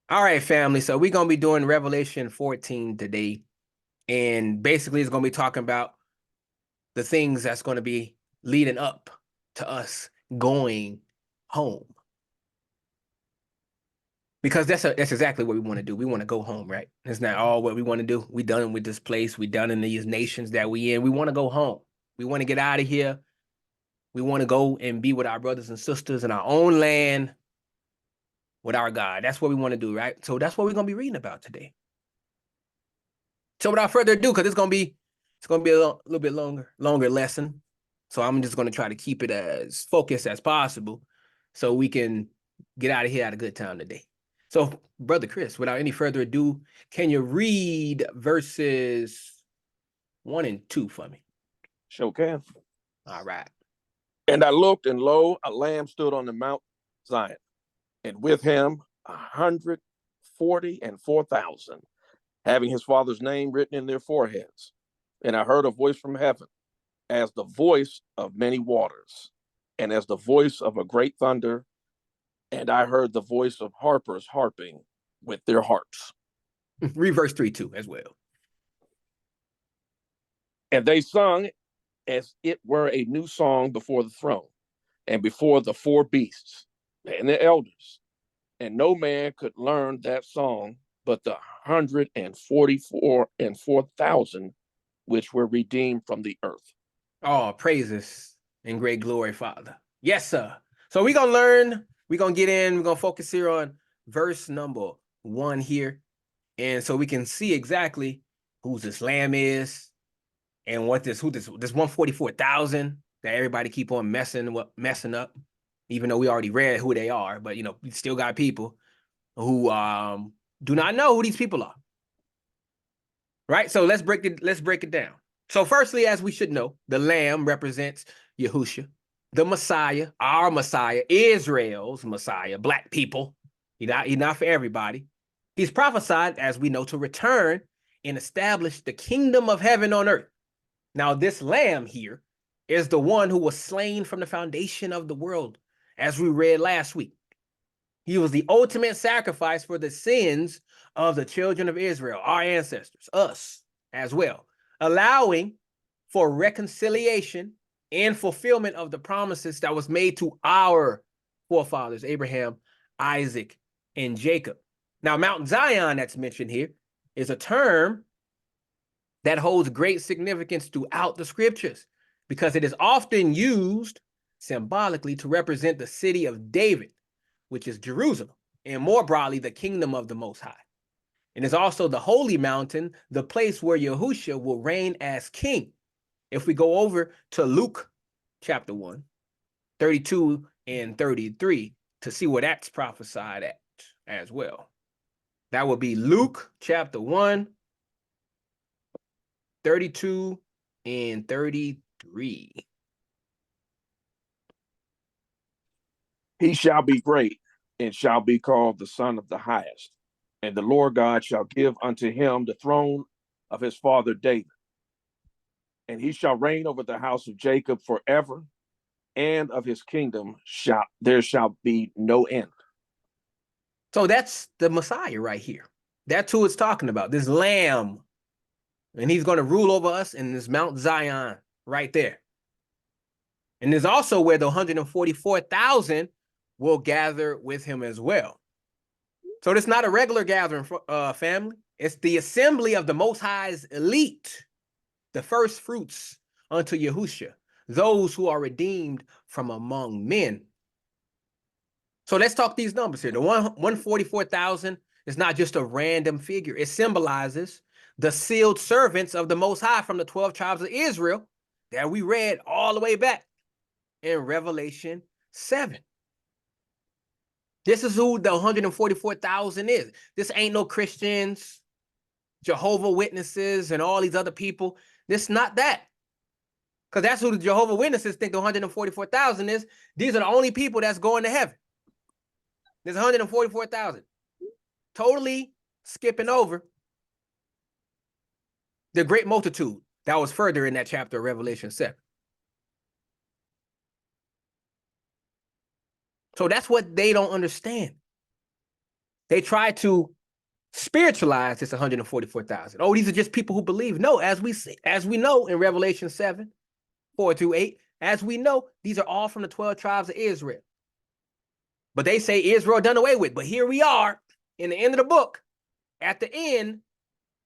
All right, family. So we're gonna be doing Revelation 14 today, and basically it's gonna be talking about the things that's gonna be leading up to us going home. Because that's exactly what we want to do. We want to go home, right? It's not all what we want to do. We done with this place. We done in these nations that we in. We want to go home. We want to get out of here. We want to go and be with our brothers and sisters in our own land with our God. That's what we want to do, right? So that's what we're gonna be reading about today. So without further ado, because it's gonna be a little bit longer lesson. So I'm just gonna try to keep it as focused as possible, so we can get out of here at a good time today. So, Brother Chris, without any further ado, can you read verses 1 and 2 for me? Sure can. All right. And I looked, and lo, a lamb stood on the Mount Zion, and with him 144,000, having his father's name written in their foreheads. And I heard a voice from heaven, as the voice of many waters, and as the voice of a great thunder. And I heard the voice of harpers harping with their harps. Read verse 3 too as well. And they sung as it were a new song before the throne, and before the four beasts and the elders. And no man could learn that song but the 144,000 which were redeemed from the earth. Oh, praises and great glory, Father. Yes, sir. So we're gonna get in, we're gonna focus here on verse number 1 here. And so we can see exactly who this lamb is and what this 144,000 that everybody keep on messing up, even though we already read who they are, but we still got people who do not know who these people are. Right? So let's break it down. So firstly, as we should know, the lamb represents Yahushua, the Messiah, our Messiah, Israel's Messiah, black people. He's not for everybody. He's prophesied, as we know, to return and establish the kingdom of heaven on earth. Now, this lamb here is the one who was slain from the foundation of the world, as we read last week. He was the ultimate sacrifice for the sins of the children of Israel, our ancestors, us as well, allowing for reconciliation and fulfillment of the promises that was made to our forefathers, Abraham, Isaac, and Jacob. Now, Mount Zion that's mentioned here is a term that holds great significance throughout the scriptures because it is often used symbolically to represent the city of David, which is Jerusalem, and more broadly, the kingdom of the Most High. And it's also the holy mountain, the place where Yahushua will reign as king. If we go over to Luke chapter 1, 32 and 33, to see what that's prophesied at as well. That would be Luke chapter 1, 32 and 33. He shall be great, and shall be called the Son of the Highest. And the Lord God shall give unto him the throne of his father David. And he shall reign over the house of Jacob forever, and of his kingdom there shall be no end. So that's the Messiah right here. That's who it's talking about, this lamb. And he's going to rule over us in this Mount Zion right there. And there's also where the 144,000 will gather with him as well. So it's not a regular gathering, family. It's the assembly of the Most High's elite, the first fruits unto Yahushua, those who are redeemed from among men. So let's talk these numbers here. The 144,000 is not just a random figure. It symbolizes the sealed servants of the Most High from the 12 tribes of Israel that we read all the way back in Revelation 7. This is who the 144,000 is. This ain't no Christians, Jehovah Witnesses, and all these other people. This is not that. Because that's who the Jehovah Witnesses think the 144,000 is. These are the only people that's going to heaven. There's 144,000. Totally skipping over the great multitude that was further in that chapter of Revelation 7. So that's what they don't understand. They try to spiritualize this 144,000. Oh, these are just people who believe. No, as we know in Revelation 7, 4-8, as we know, these are all from the 12 tribes of Israel. But they say Israel done away with. But here we are in the end of the book, at the end,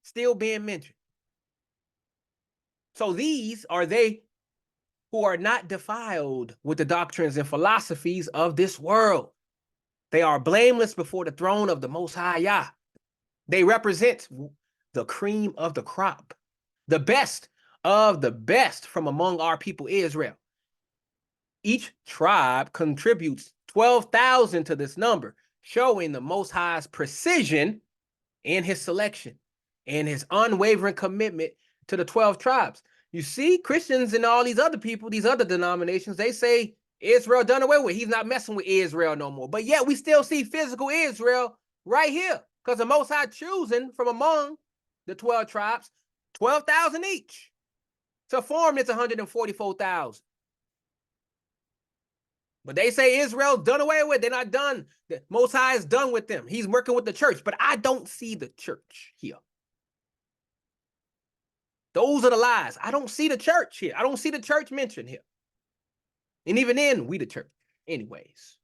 still being mentioned. So these are they who are not defiled with the doctrines and philosophies of this world. They are blameless before the throne of the Most High Yah. They represent the cream of the crop, the best of the best from among our people Israel. Each tribe contributes 12,000 to this number, showing the Most High's precision in his selection and his unwavering commitment to the 12 tribes. You see, Christians and all these other people, these other denominations, they say Israel done away with. He's not messing with Israel no more. But yet we still see physical Israel right here, because the Most High choosing from among the 12 tribes, 12,000 each, to form this 144,000. But they say Israel's done away with. They're not done. The Most High is done with them. He's working with the church. But I don't see the church here. Those are the lies. I don't see the church here. I don't see the church mentioned here. And even then, we the church. Anyways.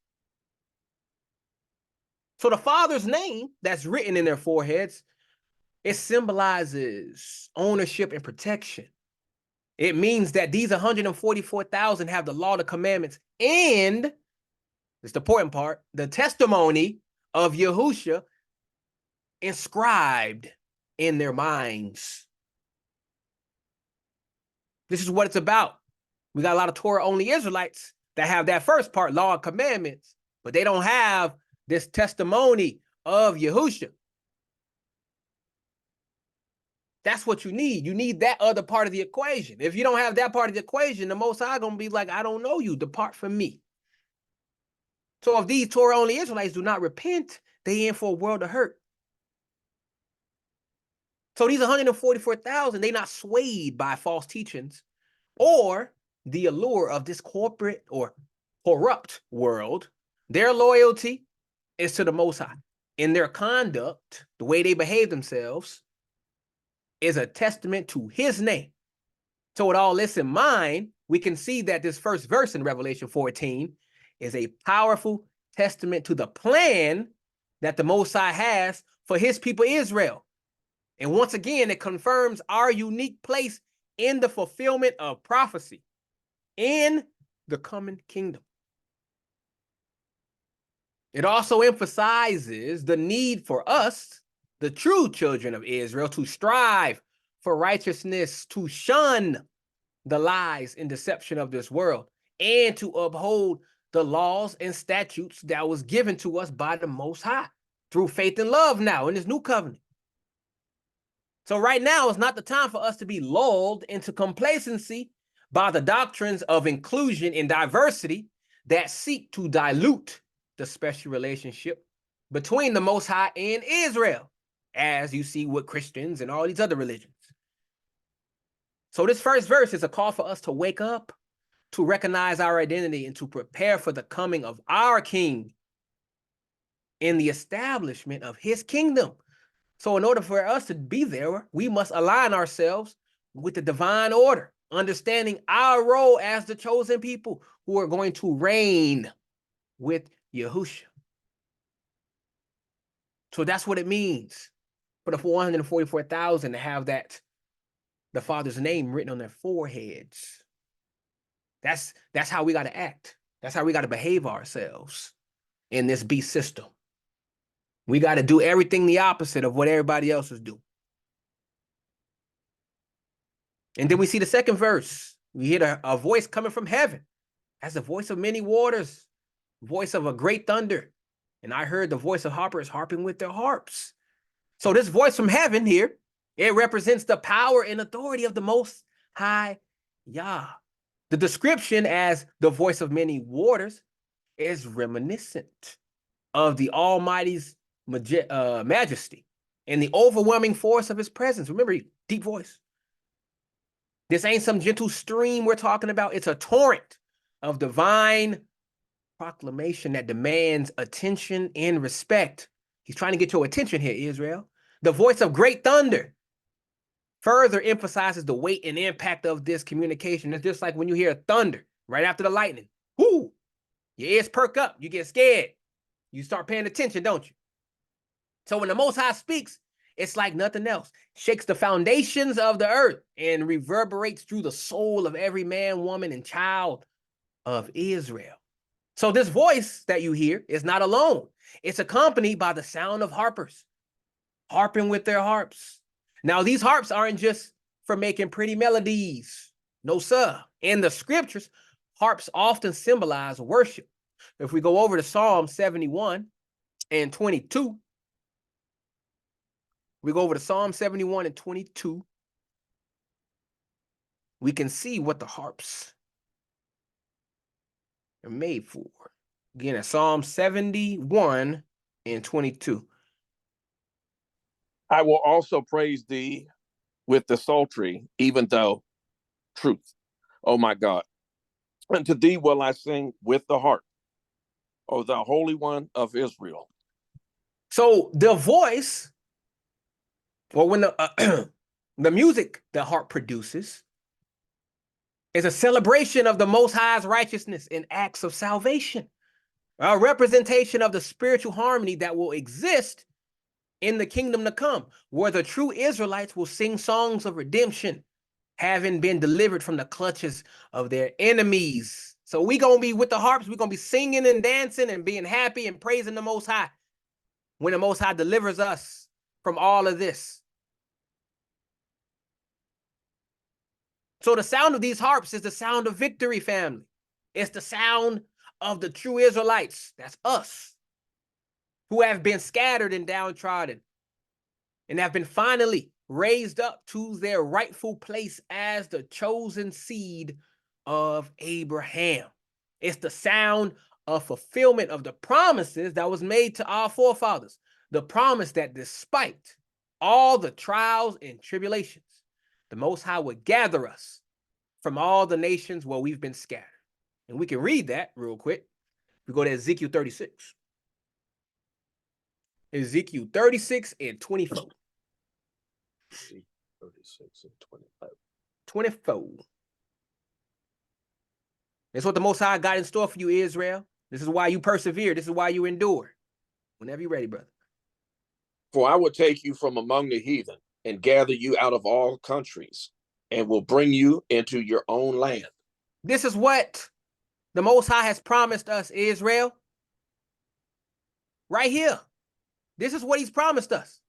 So the Father's name that's written in their foreheads, it symbolizes ownership and protection. It means that these 144,000 have the law, the commandments, and, this is the important part, the testimony of Yahushua inscribed in their minds. This is what it's about. We got a lot of Torah-only Israelites that have that first part, law and commandments, but they don't have this testimony of Yahushua. That's what you need. You need that other part of the equation. If you don't have that part of the equation, the Most High gonna be like, I don't know you, depart from me. So if these Torah-only Israelites do not repent, they in for a world of hurt. So these 144,000, they not swayed by false teachings or the allure of this corporate or corrupt world. Their loyalty is to the Most High. In their conduct, the way they behave themselves, is a testament to his name. So with all this in mind, we can see that this first verse in Revelation 14 is a powerful testament to the plan that the Most High has for his people Israel. And once again, it confirms our unique place in the fulfillment of prophecy in the coming kingdom. It also emphasizes the need for us, the true children of Israel, to strive for righteousness, to shun the lies and deception of this world, and to uphold the laws and statutes that was given to us by the Most High through faith and love now in this new covenant. So right now is not the time for us to be lulled into complacency by the doctrines of inclusion and diversity that seek to dilute the special relationship between the Most High and Israel, as you see with Christians and all these other religions. So this first verse is a call for us to wake up, to recognize our identity, and to prepare for the coming of our King in the establishment of his kingdom. So in order for us to be there, we must align ourselves with the divine order, understanding our role as the chosen people who are going to reign with Yahushua. So that's what it means for the 144,000 to have that, the Father's name written on their foreheads. That's how we got to act. That's how we got to behave ourselves in this beast system. We got to do everything the opposite of what everybody else is doing. And then we see the second verse. We hear a voice coming from heaven as the voice of many waters, voice of a great thunder. And I heard the voice of harpers harping with their harps. So this voice from heaven here, it represents the power and authority of the Most High Yah. The description as the voice of many waters is reminiscent of the Almighty's majesty and the overwhelming force of his presence. Remember, deep voice. This ain't some gentle stream we're talking about. It's a torrent of divine proclamation that demands attention and respect. He's trying to get your attention here, Israel. The voice of great thunder further emphasizes the weight and impact of this communication. It's just like when you hear thunder right after the lightning. Whoo! Your ears perk up. You get scared. You start paying attention, don't you? So when the Most High speaks, it's like nothing else. Shakes the foundations of the earth and reverberates through the soul of every man, woman, and child of Israel. So this voice that you hear is not alone. It's accompanied by the sound of harpers, harping with their harps. Now, these harps aren't just for making pretty melodies. No, sir. In the scriptures, harps often symbolize worship. If we go over to Psalm 71 and 22, we go over to Psalm 71 and 22, we can see what the harps are made for. Again, at Psalm 71 and 22. I will also praise thee with the psaltery, even though truth. Oh my God. And to thee will I sing with the harp, O thou Holy One of Israel. So the voice, or when the the music the harp produces, is a celebration of the Most High's righteousness and acts of salvation, a representation of the spiritual harmony that will exist in the kingdom to come, where the true Israelites will sing songs of redemption, having been delivered from the clutches of their enemies. So we gonna be with the harps, we're gonna be singing and dancing and being happy and praising the Most High when the Most High delivers us from all of this. So the sound of these harps is the sound of victory, family. It's the sound of the true Israelites. That's us, who have been scattered and downtrodden and have been finally raised up to their rightful place as the chosen seed of Abraham. It's the sound of fulfillment of the promises that was made to our forefathers. The promise that despite all the trials and tribulations, the Most High would gather us from all the nations where we've been scattered. And we can read that real quick. We go to Ezekiel 36. Ezekiel 36 and 24. 36 and 25. 24. That's what the Most High got in store for you, Israel. This is why you persevere. This is why you endure. Whenever you're ready, brother. For I will take you from among the heathen and gather you out of all countries and will bring you into your own land. This is what the Most High has promised us, Israel. Right here. This is what he's promised us.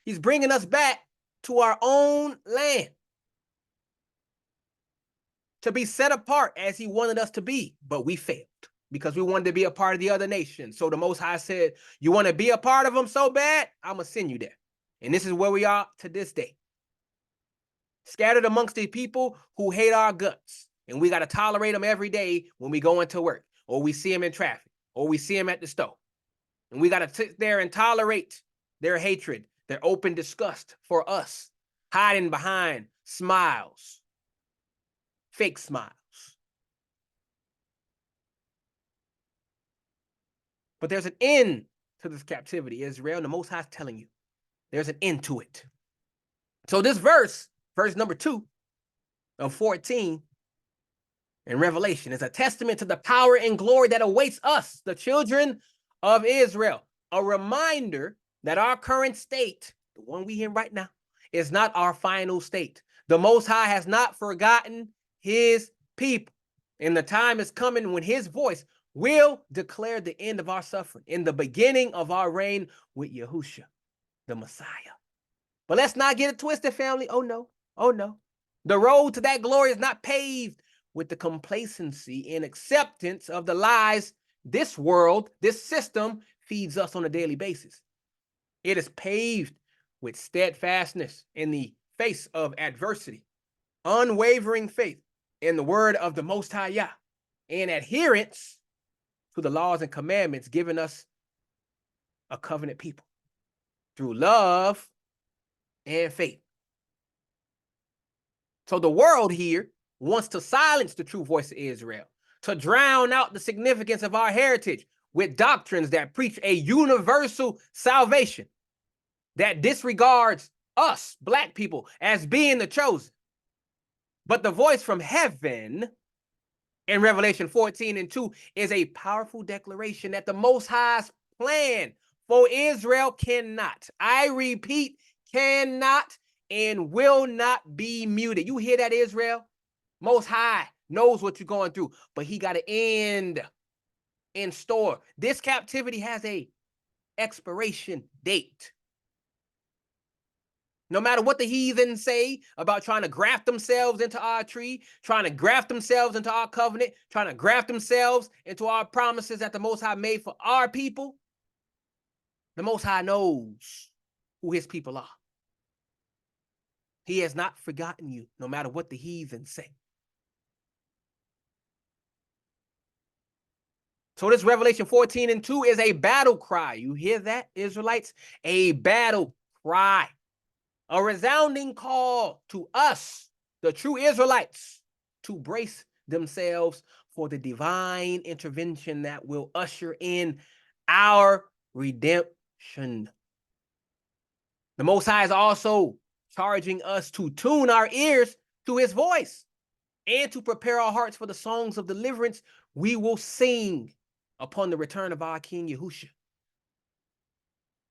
He's bringing us back to our own land, to be set apart as he wanted us to be, but we failed because we wanted to be a part of the other nations. So the Most High said, you want to be a part of them so bad? I'm going to send you there. And this is where we are to this day. Scattered amongst the people who hate our guts. And we got to tolerate them every day when we go into work, or we see them in traffic, or we see them at the store. And we got to sit there and tolerate their hatred, their open disgust for us, hiding behind smiles, fake smiles. But there's an end to this captivity, Israel, and the Most High is telling you there's an end to it. So this verse number 2 of 14 in Revelation, is a testament to the power and glory that awaits us, the children of Israel. A reminder that our current state, the one we in right now, is not our final state. The Most High has not forgotten his people. And the time is coming when his voice will declare the end of our suffering in the beginning of our reign with Yahushua, the Messiah. But let's not get it twisted, family. Oh no, oh no. The road to that glory is not paved with the complacency and acceptance of the lies this world, this system feeds us on a daily basis. It is paved with steadfastness in the face of adversity, unwavering faith in the word of the Most High Yah, and adherence to the laws and commandments given us a covenant people through love and faith. So the world here wants to silence the true voice of Israel, to drown out the significance of our heritage with doctrines that preach a universal salvation that disregards us, black people, as being the chosen. But the voice from heaven in Revelation 14:2 is a powerful declaration that the Most High's plan for Israel cannot, I repeat, cannot and will not be muted. You hear that, Israel? Most High knows what you're going through, but he got an end in store. This captivity has a expiration date. No matter what the heathen say about trying to graft themselves into our tree, trying to graft themselves into our covenant, trying to graft themselves into our promises that the Most High made for our people, the Most High knows who his people are. He has not forgotten you, no matter what the heathen say. So this Revelation 14:2 is a battle cry. You hear that, Israelites? A battle cry. A resounding call to us, the true Israelites, to brace themselves for the divine intervention that will usher in our redemption. The Most High is also charging us to tune our ears to his voice and to prepare our hearts for the songs of deliverance we will sing upon the return of our King Yahushua.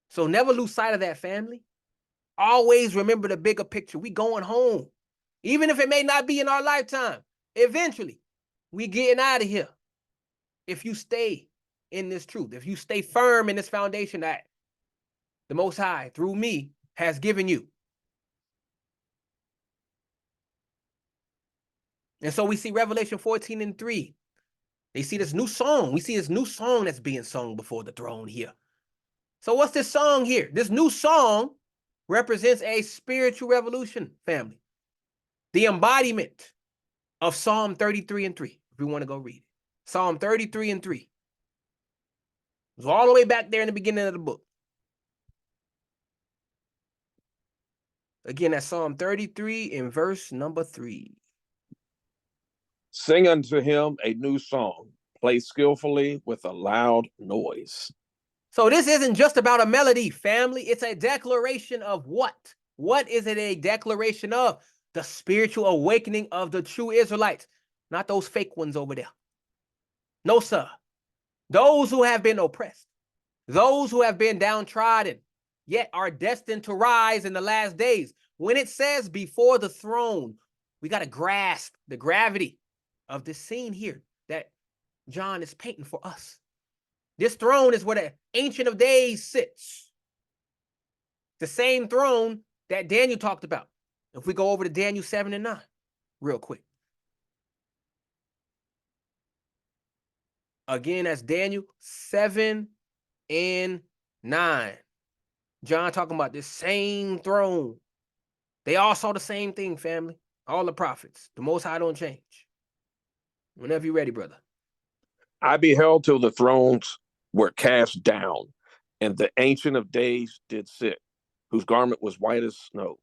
So never lose sight of that, family. Always remember the bigger picture. We going home. Even if it may not be in our lifetime, eventually we getting out of here. If you stay in this truth, if you stay firm in this foundation that the Most High, through me, has given you. And so we see Revelation 14:3. They see this new song. We see this new song that's being sung before the throne here. So what's this song here? This new song represents a spiritual revolution, family. The embodiment of Psalm 33:3, if we want to go read it. Psalm 33:3. It's all the way back there in the beginning of the book. Again, that's Psalm 33 in verse number 3. Sing unto him a new song, play skillfully with a loud noise. So this isn't just about a melody, family. It's a declaration of what? What is it a declaration of? The spiritual awakening of the true Israelites, not those fake ones over there. No, sir. Those who have been oppressed, those who have been downtrodden, yet are destined to rise in the last days. When it says before the throne, we got to grasp the gravity of this scene here that John is painting for us. This throne is where the Ancient of Days sits. The same throne that Daniel talked about. If we go over to Daniel 7 and 9, real quick. Again, that's Daniel 7 and 9. John talking about this same throne. They all saw the same thing, family. All the prophets. The Most High don't change. Whenever you're ready, brother. I beheld till the thrones were cast down, and the Ancient of Days did sit, whose garment was white as snow,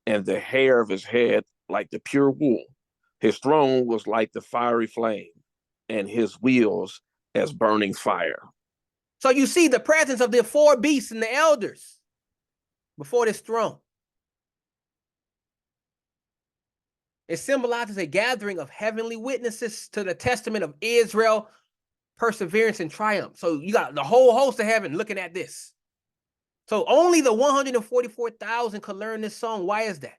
and the hair of his head like the pure wool. His throne was like the fiery flame, and his wheels as burning fire. So you see the presence of the four beasts and the elders before this throne. It symbolizes a gathering of heavenly witnesses to the testament of Israel, perseverance and triumph. So you got the whole host of heaven looking at this. So only the 144,000 could learn this song. Why is that?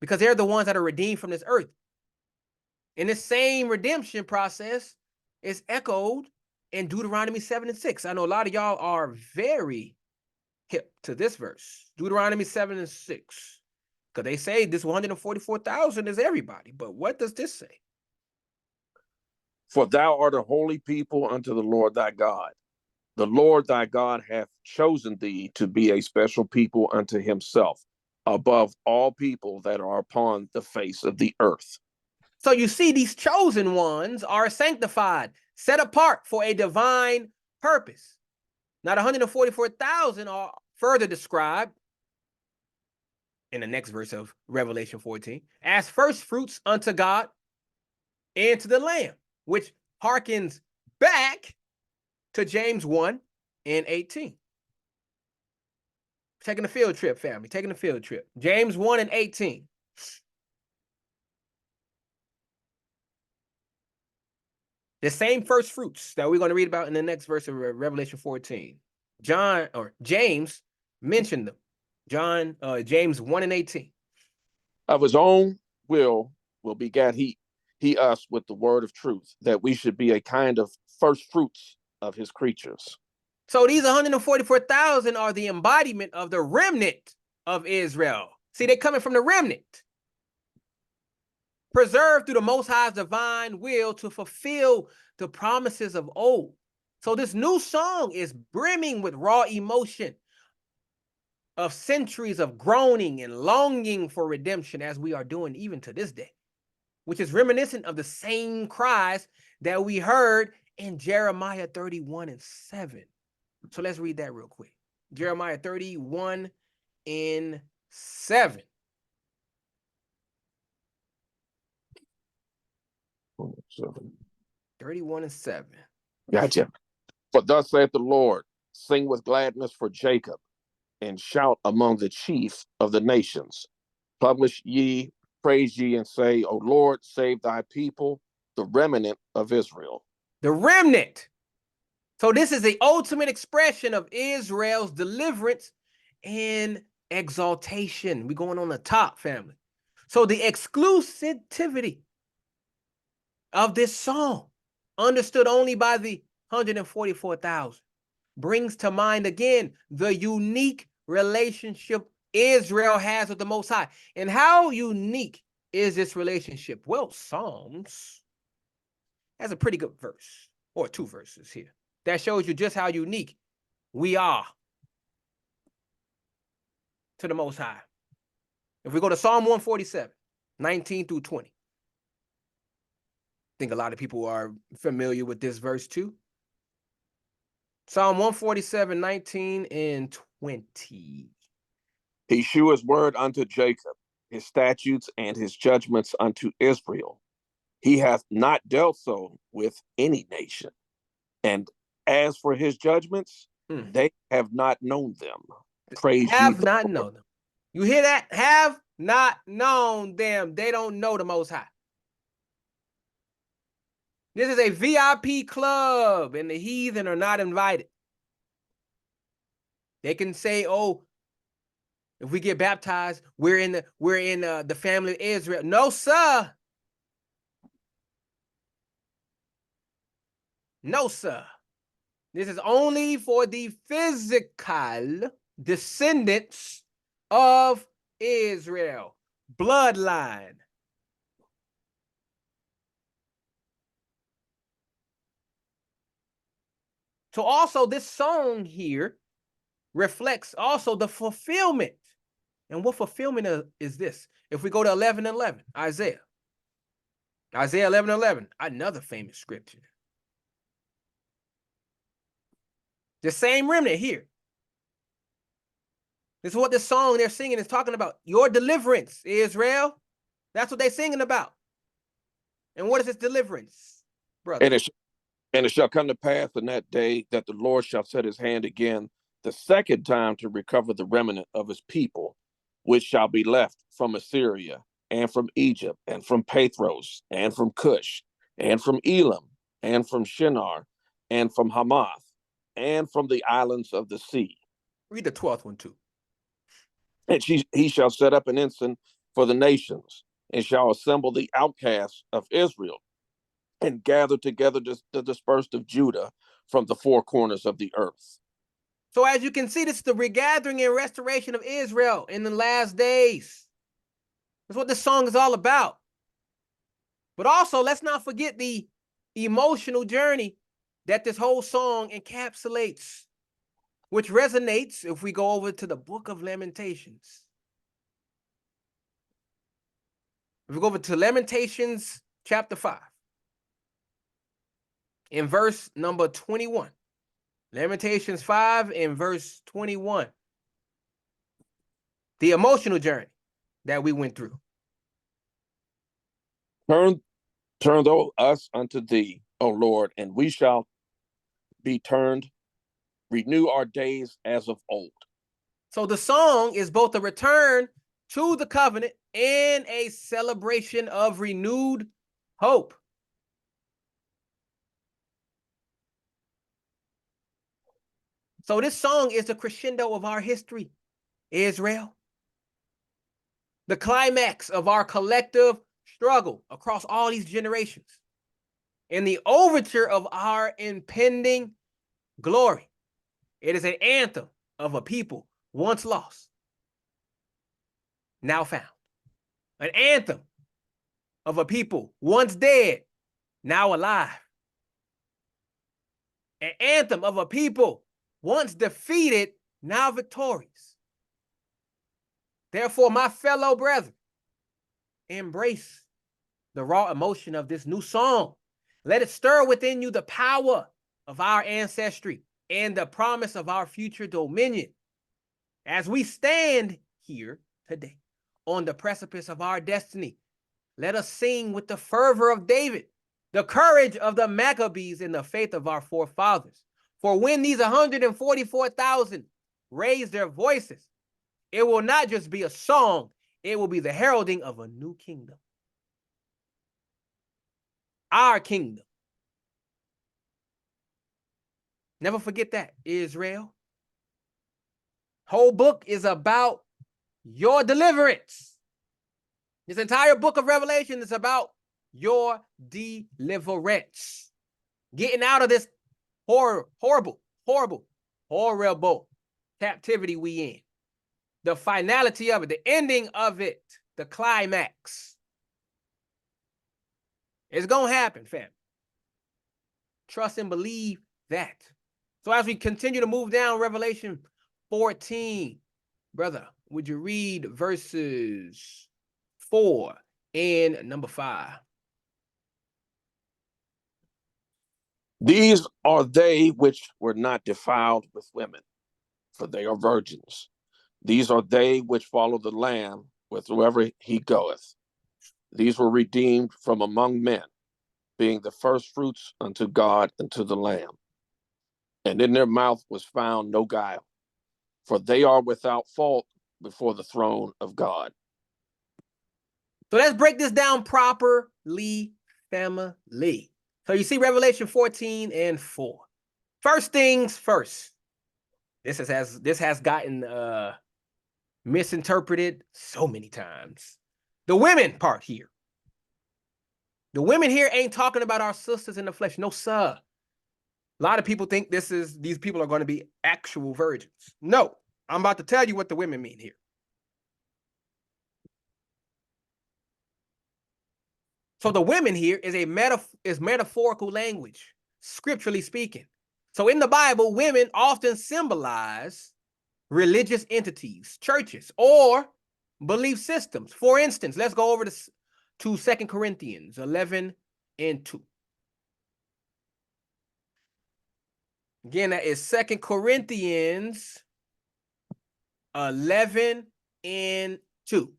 Because they're the ones that are redeemed from this earth. And this same redemption process is echoed in Deuteronomy 7 and 6. I know a lot of y'all are very hip to this verse. Deuteronomy 7 and 6. Because they say this 144,000 is everybody. But what does this say? For thou art a holy people unto the Lord thy God. The Lord thy God hath chosen thee to be a special people unto himself, above all people that are upon the face of the earth. So you see, these chosen ones are sanctified, set apart for a divine purpose. Now, the 144,000 are further described in the next verse of Revelation 14 as first fruits unto God and to the Lamb, which harkens back to James 1 and 18. Taking a field trip, family. Taking a field trip. James 1 and 18. The same first fruits that we're going to read about in the next verse of Revelation 14. James mentioned them. James 1 and 18. Of his own will begat he us with the word of truth, that we should be a kind of first fruits of his creatures. So these 144,000 are the embodiment of the remnant of Israel. See, they're coming from the remnant, preserved through the Most High's divine will to fulfill the promises of old. So this new song is brimming with raw emotion of centuries of groaning and longing for redemption, as we are doing even to this day, which is reminiscent of the same cries that we heard in Jeremiah 31 and 7. So let's read that real quick. Jeremiah 31 and 7. So, 31 and 7. gotcha. For thus saith the Lord, sing with gladness for Jacob, and shout among the chief of the nations. Publish ye, praise ye, and say, O Lord, save thy people, the remnant of Israel. The remnant. So this is the ultimate expression of Israel's deliverance and exaltation. We're going on the top, family. So the exclusivity of this song, understood only by the 144,000, brings to mind again the unique relationship Israel has with the Most High. And how unique is this relationship? Well, Psalms has a pretty good verse, or two verses here, that shows you just how unique we are to the Most High. If we go to Psalm 147, 19 through 20. I think a lot of people are familiar with this verse too. Psalm 147, 19 and 20. He shew his word unto Jacob, his statutes and his judgments unto Israel. He hath not dealt so with any nation. And as for his judgments, they have not known them. Praise have ye not known them. You hear that? Have not known them. They don't know the Most High. This is a VIP club, and the heathen are not invited. They can say, "Oh, if we get baptized, we're in the family of Israel." No, sir. No, sir. This is only for the physical descendants of Israel. Bloodline. So also this song here reflects also the fulfillment. And what fulfillment is this? If we go to 11:11, Isaiah 11:11, another famous scripture. The same remnant here. This is what this song they're singing is talking about. Your deliverance, Israel. That's what they're singing about. And what is this deliverance, brother? And it shall come to pass in that day that the Lord shall set his hand again the second time to recover the remnant of his people, which shall be left from Assyria, and from Egypt, and from Pathros, and from Cush, and from Elam, and from Shinar, and from Hamath, and from the islands of the sea. Read the 12th one too. And he shall set up an ensign for the nations, and shall assemble the outcasts of Israel, and gather together the dispersed of Judah from the four corners of the earth. So as you can see, this is the regathering and restoration of Israel in the last days. That's what this song is all about. But also, let's not forget the emotional journey that this whole song encapsulates, which resonates if we go over to the book of Lamentations. If we go over to Lamentations chapter 5, in verse number 21. Lamentations 5 in verse 21. The emotional journey that we went through. Turn us unto thee, O Lord, and we shall be turned, renew our days as of old. So the song is both a return to the covenant and a celebration of renewed hope. So this song is the crescendo of our history, Israel. The climax of our collective struggle across all these generations. And the overture of our impending glory. It is an anthem of a people once lost, now found. An anthem of a people once dead, now alive. An anthem of a people once defeated, now victorious. Therefore, my fellow brethren, embrace the raw emotion of this new song. Let it stir within you the power of our ancestry and the promise of our future dominion. As we stand here today on the precipice of our destiny, let us sing with the fervor of David, the courage of the Maccabees, and the faith of our forefathers. For when these 144,000 raise their voices, it will not just be a song, it will be the heralding of a new kingdom. Our kingdom. Never forget that, Israel. Whole book is about your deliverance. This entire book of Revelation is about your deliverance. Getting out of this horrible captivity we in. The finality of it, the ending of it, the climax. It's going to happen, fam. Trust and believe that. So as we continue to move down Revelation 14, brother, would you read verses 4 and number 5? These are they which were not defiled with women, for they are virgins. These are they which follow the Lamb whithersoever he goeth. These were redeemed from among men, being the first fruits unto God and to the Lamb. And in their mouth was found no guile, for they are without fault before the throne of God. So let's break this down properly, family. So you see Revelation 14 and 4. First things first. This has gotten misinterpreted so many times. The women part here. The women here ain't talking about our sisters in the flesh. No, sir. A lot of people think these people are going to be actual virgins. No, I'm about to tell you what the women mean here. So the women here is metaphorical language, scripturally speaking. So in the Bible, women often symbolize religious entities, churches, or belief systems. For instance, let's go over to 2 Corinthians 11 and 2. Again, that is 2 Corinthians 11 and 2.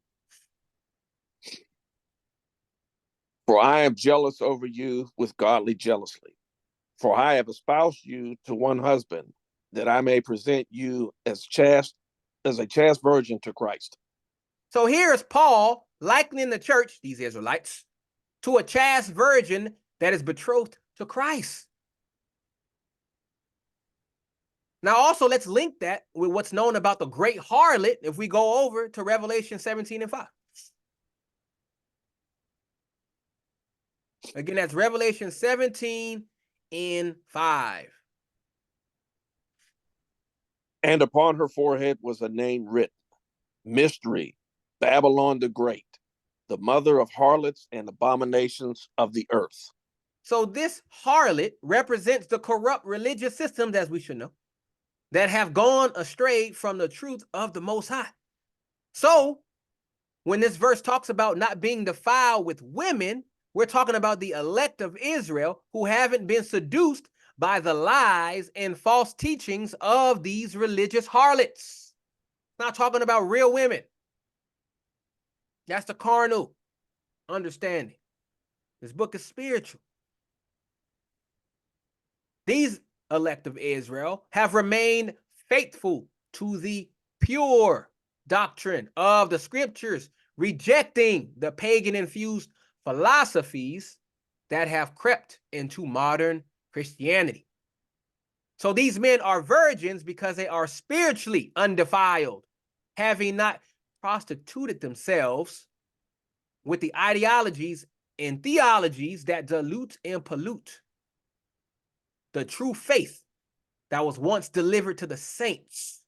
For I am jealous over you with godly jealousy. For I have espoused you to one husband, that I may present you as a chaste virgin to Christ. So here's Paul likening the church, these Israelites, to a chaste virgin that is betrothed to Christ. Now, also, let's link that with what's known about the great harlot if we go over to Revelation 17 and 5. Again, that's Revelation 17 and 5. And upon her forehead was a name written, Mystery, Babylon the Great, the mother of harlots and abominations of the earth. So this harlot represents the corrupt religious systems, as we should know, that have gone astray from the truth of the Most High. So when this verse talks about not being defiled with women, we're talking about the elect of Israel who haven't been seduced by the lies and false teachings of these religious harlots. Not talking about real women. That's the carnal understanding. This book is spiritual. These elect of Israel have remained faithful to the pure doctrine of the scriptures, rejecting the pagan-infused philosophies that have crept into modern Christianity. So these men are virgins because they are spiritually undefiled, having not prostituted themselves with the ideologies and theologies that dilute and pollute the true faith that was once delivered to the saints.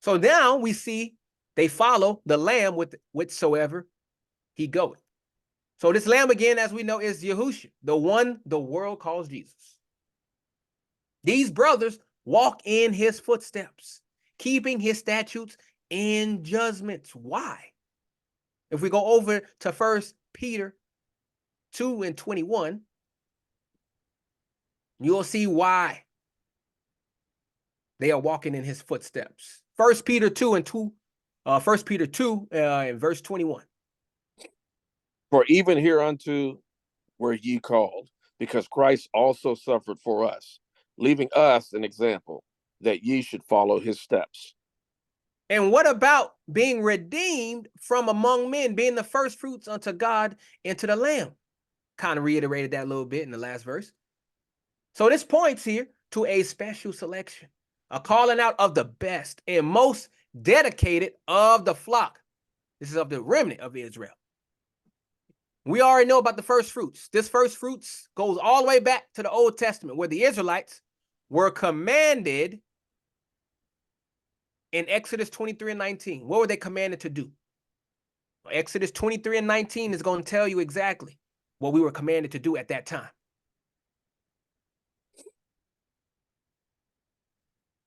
So now we see they follow the Lamb with whichsoever he goeth. So this Lamb, again, as we know, is Yahushua, the one the world calls Jesus. These brothers walk in his footsteps, keeping his statutes and judgments. Why? If we go over to 1 Peter 2:21, you'll see why they are walking in his footsteps. 1 Peter 2 and verse 21. For even hereunto were ye called, because Christ also suffered for us, leaving us an example, that ye should follow his steps. And what about being redeemed from among men, being the first fruits unto God and to the Lamb? Kind of reiterated that a little bit in the last verse. So this points here to a special selection, a calling out of the best and most dedicated of the flock. This is of the remnant of Israel. We already know about the first fruits. This first fruits goes all the way back to the Old Testament, where the Israelites were commanded in Exodus 23:19. What were they commanded to do? Exodus 23:19 is going to tell you exactly what we were commanded to do at that time.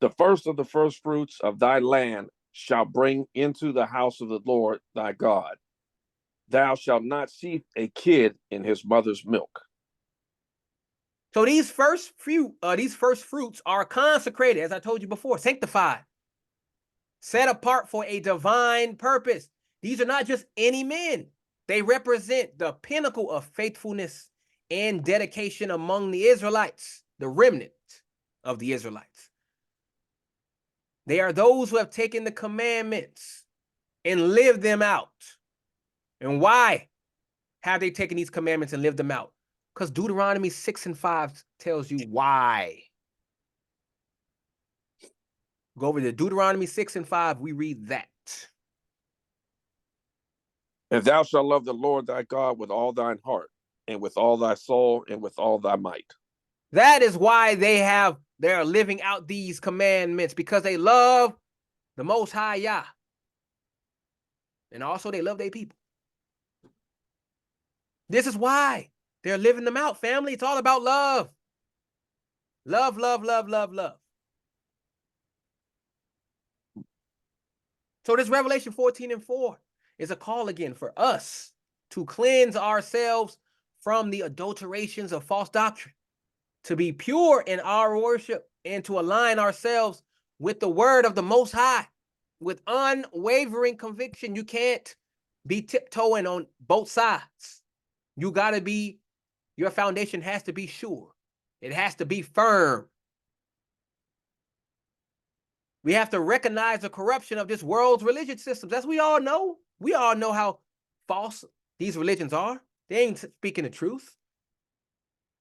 The first of the first fruits of thy land shall bring into the house of the Lord thy God. Thou shalt not see a kid in his mother's milk. So these first fruits are consecrated, as I told you before, sanctified, set apart for a divine purpose. These are not just any men. They represent the pinnacle of faithfulness and dedication among the Israelites, the remnant of the Israelites. They are those who have taken the commandments and lived them out. And why have they taken these commandments and lived them out? Because Deuteronomy 6:5 tells you why. Go over to Deuteronomy 6:5, we read that. And thou shalt love the Lord thy God with all thine heart, and with all thy soul, and with all thy might. That is why they are living out these commandments, because they love the Most High Yah. And also they love their people. This is why they're living them out, family. It's all about love. Love, love, love, love, love. So this Revelation 14:4 is a call again for us to cleanse ourselves from the adulterations of false doctrine, to be pure in our worship, and to align ourselves with the word of the Most High with unwavering conviction. You can't be tiptoeing on both sides. You got to be, your foundation has to be sure. It has to be firm. We have to recognize the corruption of this world's religious systems. As we all know how false these religions are. They ain't speaking the truth.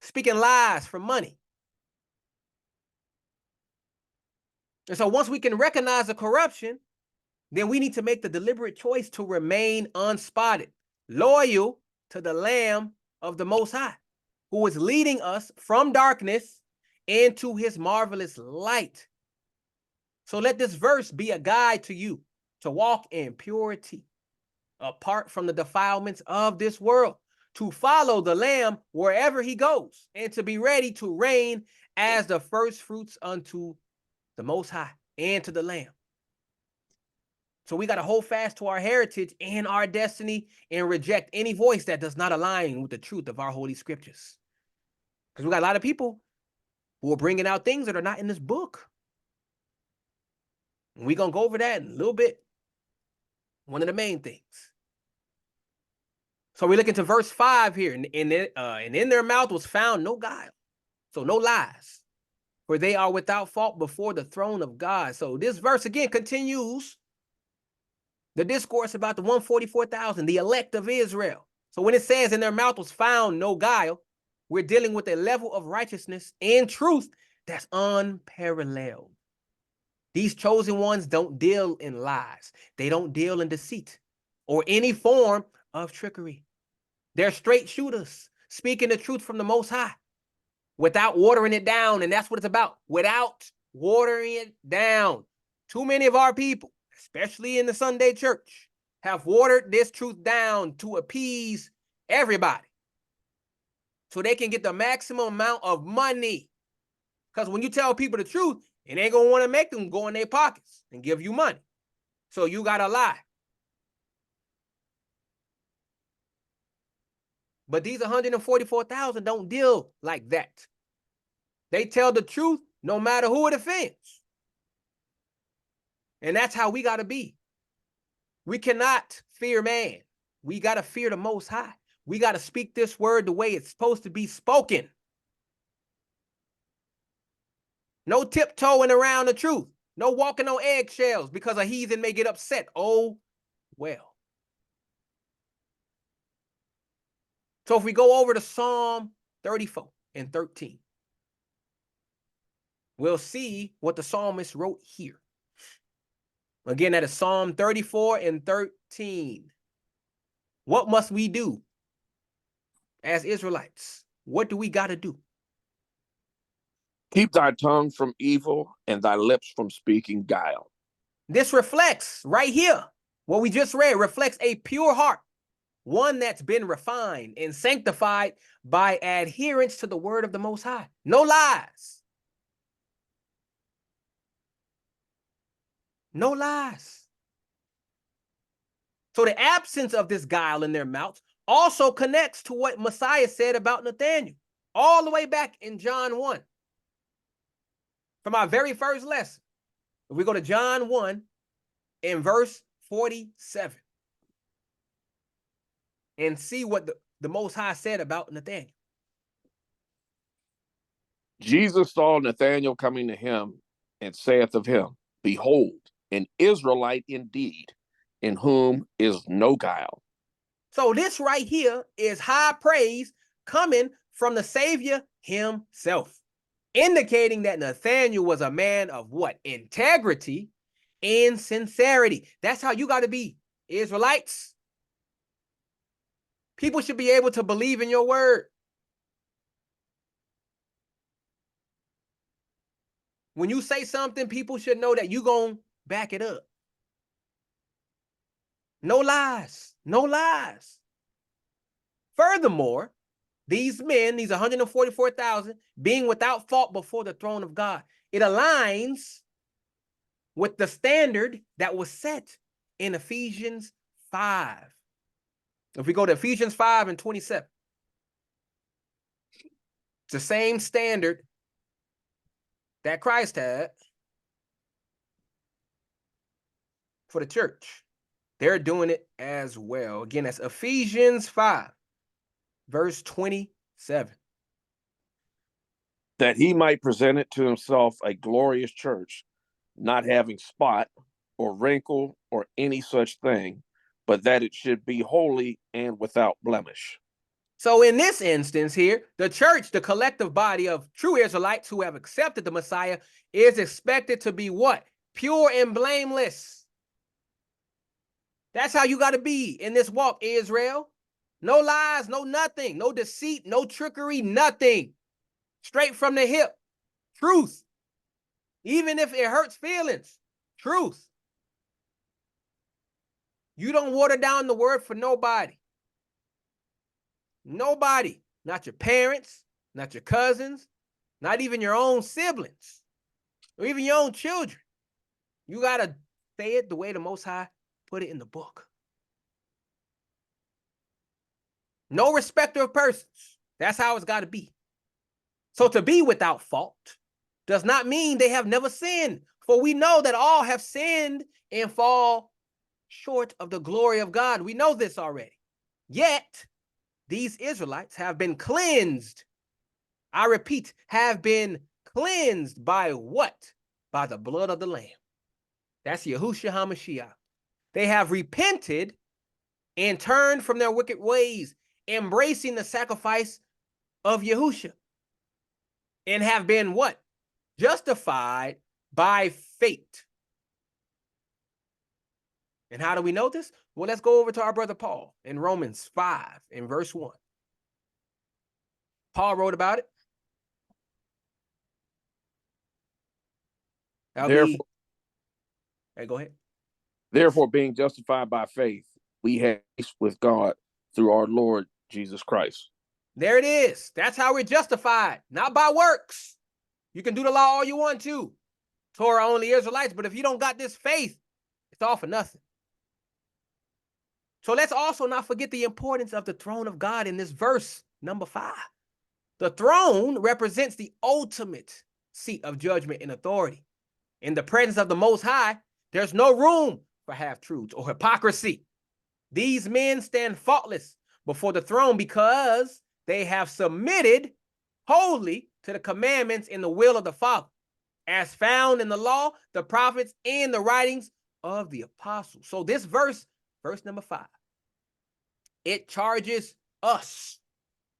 Speaking lies for money. And so once we can recognize the corruption, then we need to make the deliberate choice to remain unspotted, loyal to the Lamb of the Most High, who is leading us from darkness into his marvelous light. So let this verse be a guide to you to walk in purity, apart from the defilements of this world, to follow the Lamb wherever he goes, and to be ready to reign as the first fruits unto the Most High and to the Lamb. So we got to hold fast to our heritage and our destiny and reject any voice that does not align with the truth of our holy scriptures. Because we got a lot of people who are bringing out things that are not in this book. And we're going to go over that in a little bit. One of the main things. So we look into verse 5 here, and in their mouth was found no guile, so no lies, for they are without fault before the throne of God. So this verse again continues the discourse about the 144,000, the elect of Israel. So when it says in their mouth was found no guile, we're dealing with a level of righteousness and truth that's unparalleled. These chosen ones don't deal in lies. They don't deal in deceit or any form of trickery. They're straight shooters, speaking the truth from the Most High without watering it down. And that's what it's about, without watering it down. Too many of our people, especially in the Sunday church, have watered this truth down to appease everybody so they can get the maximum amount of money. Because when you tell people the truth, it ain't going to want to make them go in their pockets and give you money. So you got to lie. But these 144,000 don't deal like that. They tell the truth no matter who it offends. And that's how we got to be. We cannot fear man. We got to fear the Most High. We got to speak this word the way it's supposed to be spoken. No tiptoeing around the truth. No walking on eggshells because a heathen may get upset. Oh, well. So if we go over to Psalm 34 and 13, we'll see what the psalmist wrote here. Again, that is Psalm 34 and 13. What must we do as Israelites? What do we got to do? Keep thy tongue from evil and thy lips from speaking guile. This reflects right here, what we just read, reflects a pure heart, one that's been refined and sanctified by adherence to the word of the Most High. No lies. No lies. So the absence of this guile in their mouths also connects to what Messiah said about Nathanael, all the way back in John 1. From our very first lesson, if we go to John 1 in verse 47 and see what the Most High said about Nathanael. Jesus saw Nathanael coming to him and saith of him, Behold, an Israelite indeed, in whom is no guile. So this right here is high praise coming from the Savior himself, indicating that Nathanael was a man of what? Integrity and sincerity. That's how you got to be, Israelites. People should be able to believe in your word. When you say something, people should know that you're going to back it up. No lies. No lies. Furthermore, these men, these 144,000, being without fault before the throne of God, it aligns with the standard that was set in Ephesians 5. If we go to Ephesians 5 and 27, it's the same standard that Christ had for the church. They're doing it as well. Again, that's Ephesians 5, verse 27. That he might present it to himself a glorious church, not having spot or wrinkle or any such thing, but that it should be holy and without blemish. So in this instance here, the church, the collective body of true Israelites who have accepted the Messiah, is expected to be what? Pure and blameless. That's how you got to be in this walk, Israel. No lies, no nothing, no deceit, no trickery, nothing. Straight from the hip. Truth. Even if it hurts feelings. Truth. You don't water down the word for nobody. Nobody. Not your parents, not your cousins, not even your own siblings, or even your own children. You got to say it the way the Most High put it in the book. No respecter of persons. That's how it's got to be. So to be without fault does not mean they have never sinned. For we know that all have sinned and fall short of the glory of God. We know this already. Yet these Israelites have been cleansed. I repeat, have been cleansed by what? By the blood of the Lamb. That's Yahushua HaMashiach. They have repented and turned from their wicked ways, embracing the sacrifice of Yahushua, and have been what? Justified by faith. And how do we know this? Well, let's go over to our brother Paul in Romans 5 in verse 1. Paul wrote about it. Therefore, Hey, go ahead. Therefore, being justified by faith, we have peace with God through our Lord Jesus Christ. There it is. That's how we're justified, not by works. You can do the law all you want to. Torah only Israelites, but if you don't got this faith, it's all for nothing. So let's also not forget the importance of the throne of God in this verse, number 5. The throne represents the ultimate seat of judgment and authority. In the presence of the Most High, there's no room for half-truths or hypocrisy. These men stand faultless before the throne because they have submitted wholly to the commandments and the will of the Father, as found in the law, the prophets, and the writings of the apostles. So this verse number 5, it charges us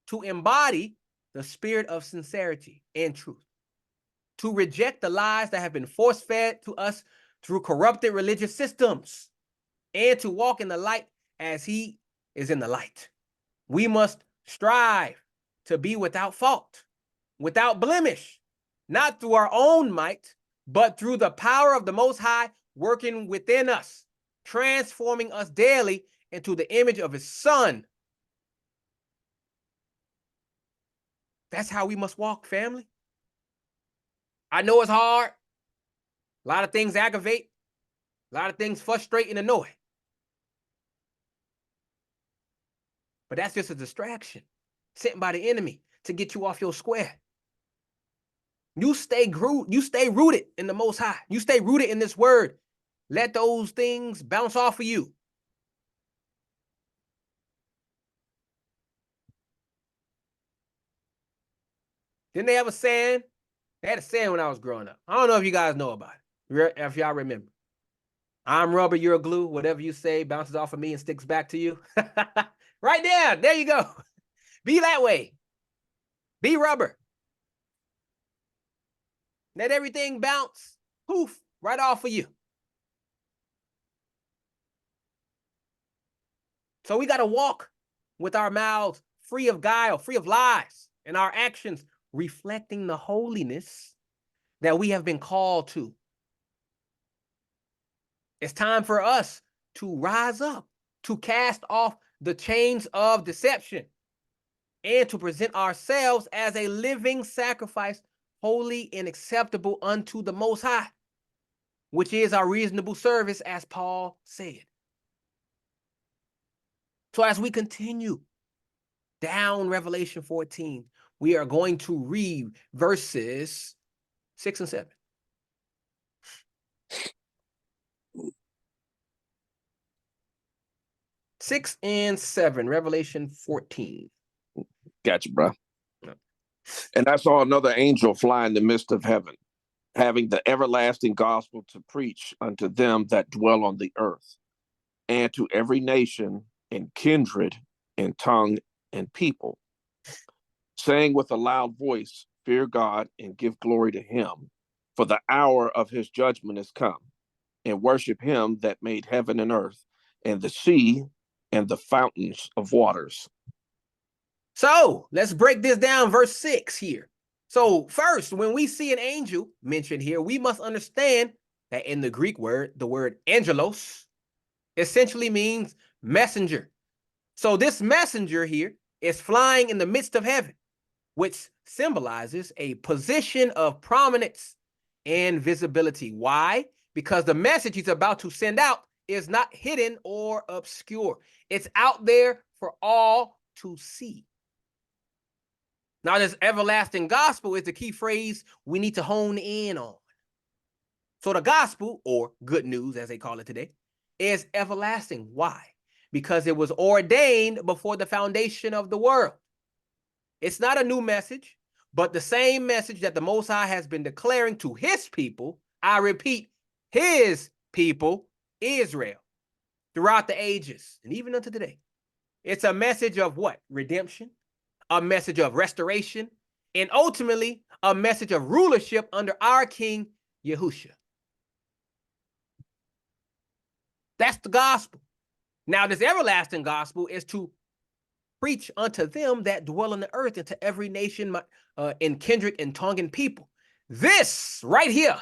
to embody the spirit of sincerity and truth, to reject the lies that have been force-fed to us through corrupted religious systems, and to walk in the light as he is in the light. We must strive to be without fault, without blemish, not through our own might, but through the power of the Most High working within us, transforming us daily into the image of his Son. That's how we must walk, family. I know it's hard. A lot of things aggravate. A lot of things frustrate and annoy. But that's just a distraction sent by the enemy to get you off your square. You stay rooted in the Most High. You stay rooted in this word. Let those things bounce off of you. Didn't they have a saying? They had a saying when I was growing up. I don't know if you guys know about it, if y'all remember. I'm rubber, you're glue. Whatever you say bounces off of me and sticks back to you. Right there. There you go. Be that way. Be rubber. Let everything bounce, poof, right off of you. So we got to walk with our mouths free of guile, free of lies, and our actions reflecting the holiness that we have been called to. It's time for us to rise up, to cast off the chains of deception, and to present ourselves as a living sacrifice, holy and acceptable unto the Most High, which is our reasonable service, as Paul said. So as we continue down Revelation 14, we are going to read verses 6 and 7. Six and 7, Revelation 14. Gotcha, bro. And I saw another angel fly in the midst of heaven, having the everlasting gospel to preach unto them that dwell on the earth, and to every nation and kindred and tongue and people, saying with a loud voice, fear God and give glory to him, for the hour of his judgment is come, and worship him that made heaven and earth, and the sea, and the fountains of waters. So let's break this down, verse 6 here. So first, when we see an angel mentioned here, we must understand that in the Greek word, the word angelos essentially means messenger. So this messenger here is flying in the midst of heaven, which symbolizes a position of prominence and visibility. Why? Because the message he's about to send out is not hidden or obscure. It's out there for all to see. Now, this everlasting gospel is the key phrase we need to hone in on. So the gospel, or good news as they call it today, is everlasting. Why? because it was ordained before the foundation of the world. It's not a new message, but the same message that the Most High has been declaring to his people, I repeat, his people, Israel, throughout the ages and even unto today. It's a message of what? Redemption, a message of restoration, and ultimately a message of rulership under our King Yahushua. That's the gospel. Now, this everlasting gospel is to preach unto them that dwell on the earth and to every nation and kindred and tongue and people. This right here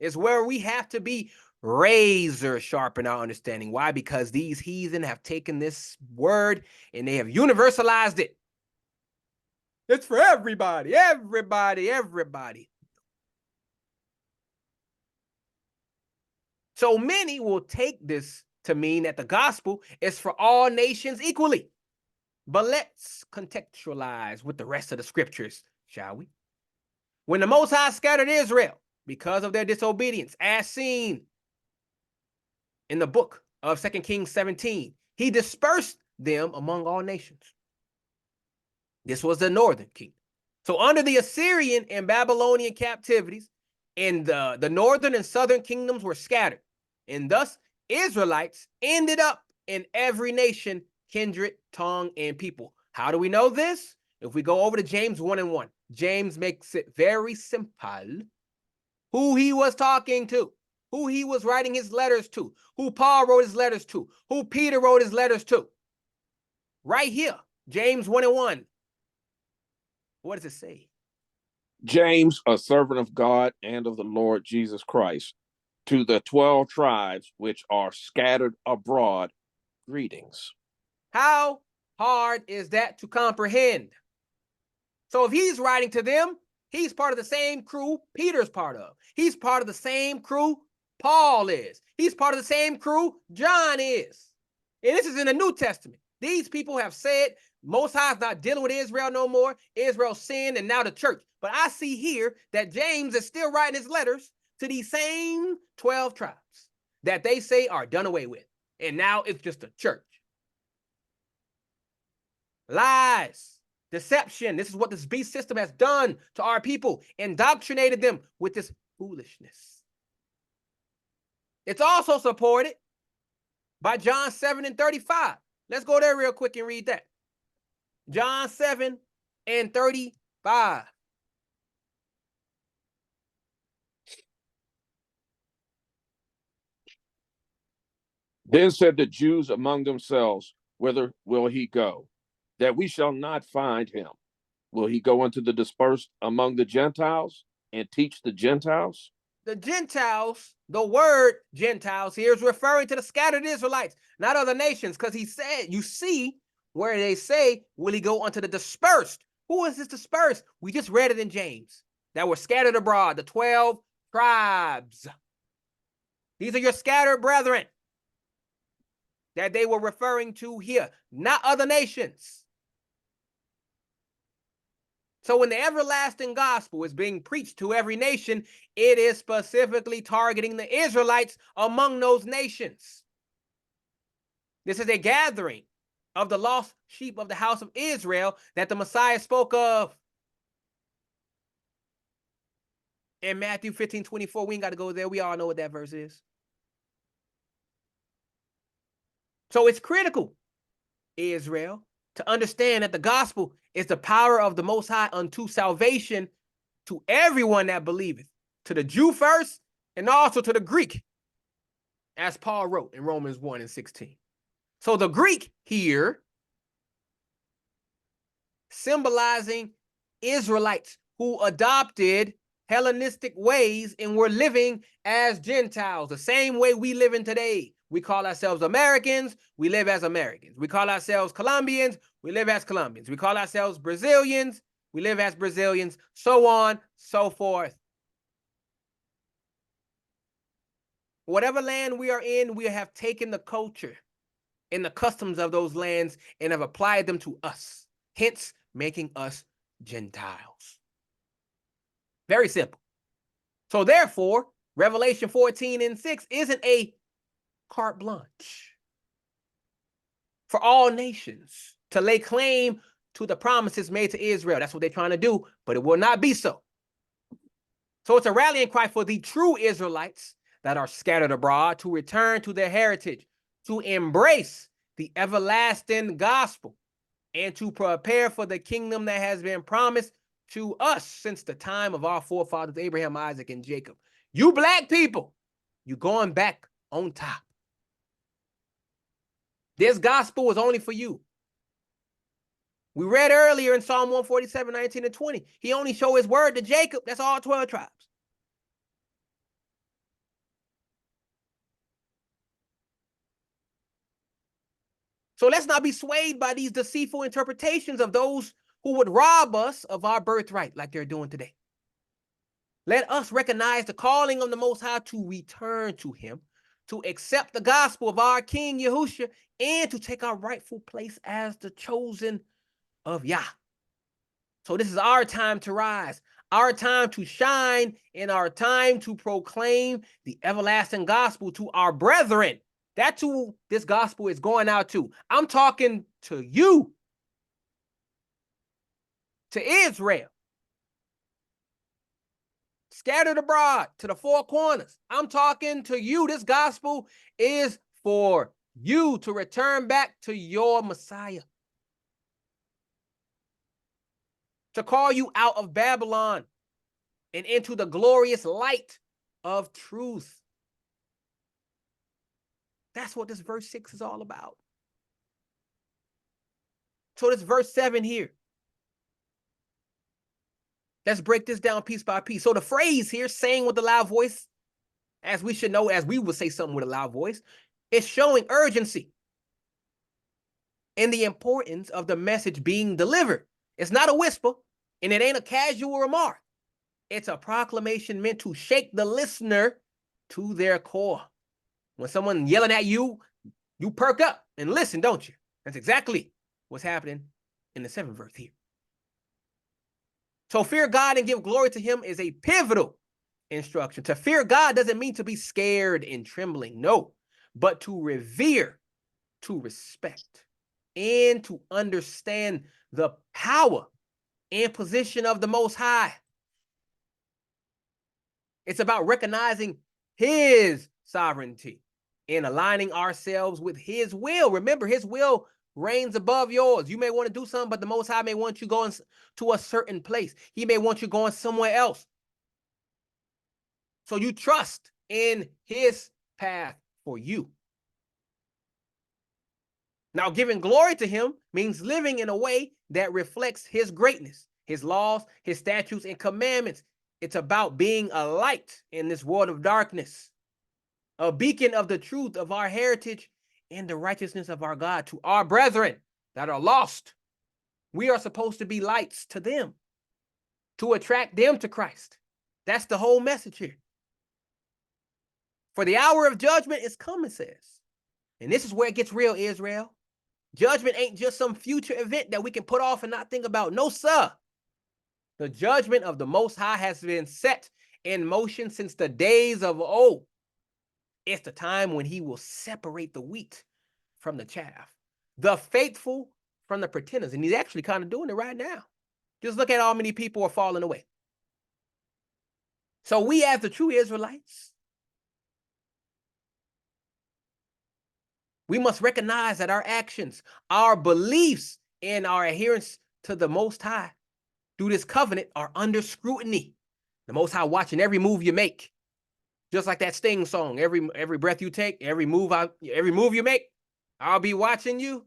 is where we have to be razor sharp in our understanding. Why? Because these heathen have taken this word and they have universalized it. It's for everybody, everybody, everybody. So many will take this to mean that the gospel is for all nations equally. But let's contextualize with the rest of the scriptures, shall we? When the Most High scattered Israel because of their disobedience, as seen in the book of 2 Kings 17, he dispersed them among all nations. This was the northern kingdom. So under the Assyrian and Babylonian captivities, and the northern and southern kingdoms were scattered. And thus, Israelites ended up in every nation, kindred, tongue, and people. How do we know this? If we go over to James 1:1, James makes it very simple who he was talking to, who he was writing his letters to, who Paul wrote his letters to, who Peter wrote his letters to. Right here, James 1:1. What does it say? James, a servant of God and of the Lord Jesus Christ, to the 12 tribes which are scattered abroad, greetings. How hard is that to comprehend? So if he's writing to them, he's part of the same crew Peter's part of. He's part of the same crew Paul is. He's part of the same crew John is. And this is in the New Testament. These people have said Most High is not dealing with Israel no more. Israel sinned and now the church. But I see here that James is still writing his letters to these same 12 tribes that they say are done away with. And now it's just a church. Lies, deception. This is what this beast system has done to our people, indoctrinated them with this foolishness. It's also supported by John 7:35. Let's go there real quick and read that. John 7:35. Then said the Jews among themselves, whither will he go? That we shall not find him. Will he go into the dispersed among the Gentiles and teach the Gentiles? The Gentiles, the word Gentiles here is referring to the scattered Israelites, not other nations, because he said, you see where they say, will he go unto the dispersed? Who is this dispersed? We just read it in James, that were scattered abroad, the 12 tribes. These are your scattered brethren that they were referring to here, not other nations. So when the everlasting gospel is being preached to every nation, it is specifically targeting the Israelites among those nations. This is a gathering of the lost sheep of the house of Israel that the Messiah spoke of in Matthew 15:24. We ain't got to go there. We all know what that verse is. So it's critical, Israel, to understand that the gospel is the power of the Most High unto salvation to everyone that believeth, to the Jew first and also to the Greek, as Paul wrote in Romans 1:16. So the Greek here, symbolizing Israelites who adopted Hellenistic ways and were living as Gentiles, the same way we live in today. We call ourselves Americans, we live as Americans. We call ourselves Colombians, we live as Colombians. We call ourselves Brazilians, we live as Brazilians, so on, so forth. Whatever land we are in, we have taken the culture and the customs of those lands and have applied them to us, hence making us Gentiles. Very simple. So therefore, Revelation 14:6 isn't a carte blanche. for all nations to lay claim to the promises made to Israel. That's what they're trying to do, but it will not be so. So it's a rallying cry for the true Israelites that are scattered abroad to return to their heritage, to embrace the everlasting gospel, and to prepare for the kingdom that has been promised to us since the time of our forefathers, Abraham, Isaac, and Jacob. You black people, you going back on top. This gospel is only for you. We read earlier in Psalm 147, 19 and 20. He only showed his word to Jacob. That's all 12 tribes. So let's not be swayed by these deceitful interpretations of those who would rob us of our birthright like they're doing today. Let us recognize the calling of the Most High to return to him, to accept the gospel of our King Yahushua, and to take our rightful place as the chosen of Yah. So this is our time to rise, our time to shine, and our time to proclaim the everlasting gospel to our brethren. That's who this gospel is going out to. I'm talking to you, to Israel, scattered abroad to the four corners. I'm talking to you. This gospel is for you to return back to your Messiah, to call you out of Babylon and into the glorious light of truth. That's what this verse 6 is all about. So this verse 7 here. Let's break this down piece by piece. So the phrase here, saying with a loud voice, as we should know, as we would say something with a loud voice, is showing urgency and the importance of the message being delivered. It's not a whisper, and it ain't a casual remark. It's a proclamation meant to shake the listener to their core. When someone yelling at you, you perk up and listen, don't you? That's exactly what's happening in the 7th verse here. So fear God and give glory to him is a pivotal instruction. To fear God doesn't mean to be scared and trembling, no, but to revere, to respect, and to understand the power and position of the Most High. It's about recognizing his sovereignty and aligning ourselves with his will. Remember, his will reigns above yours. You may want to do something, but the Most High may want you going to a certain place. He may want you going somewhere else. So you trust in his path for you. Now, giving glory to him means living in a way that reflects his greatness, his laws, his statutes, and commandments. It's about being a light in this world of darkness, a beacon of the truth of our heritage and the righteousness of our God to our brethren that are lost. We are supposed to be lights to them, to attract them to Christ. That's the whole message here. For the hour of judgment is come, it says. And this is where it gets real, Israel. Judgment ain't just some future event that we can put off and not think about. No, sir. The judgment of the Most High has been set in motion since the days of old. It's the time when he will separate the wheat from the chaff, the faithful from the pretenders. And he's actually kind of doing it right now. Just look at how many people are falling away. So we as the true Israelites, we must recognize that our actions, our beliefs, and our adherence to the Most High through this covenant are under scrutiny. The Most High watching every move you make. Just like that Sting song, every breath you take, every move you make, I'll be watching you.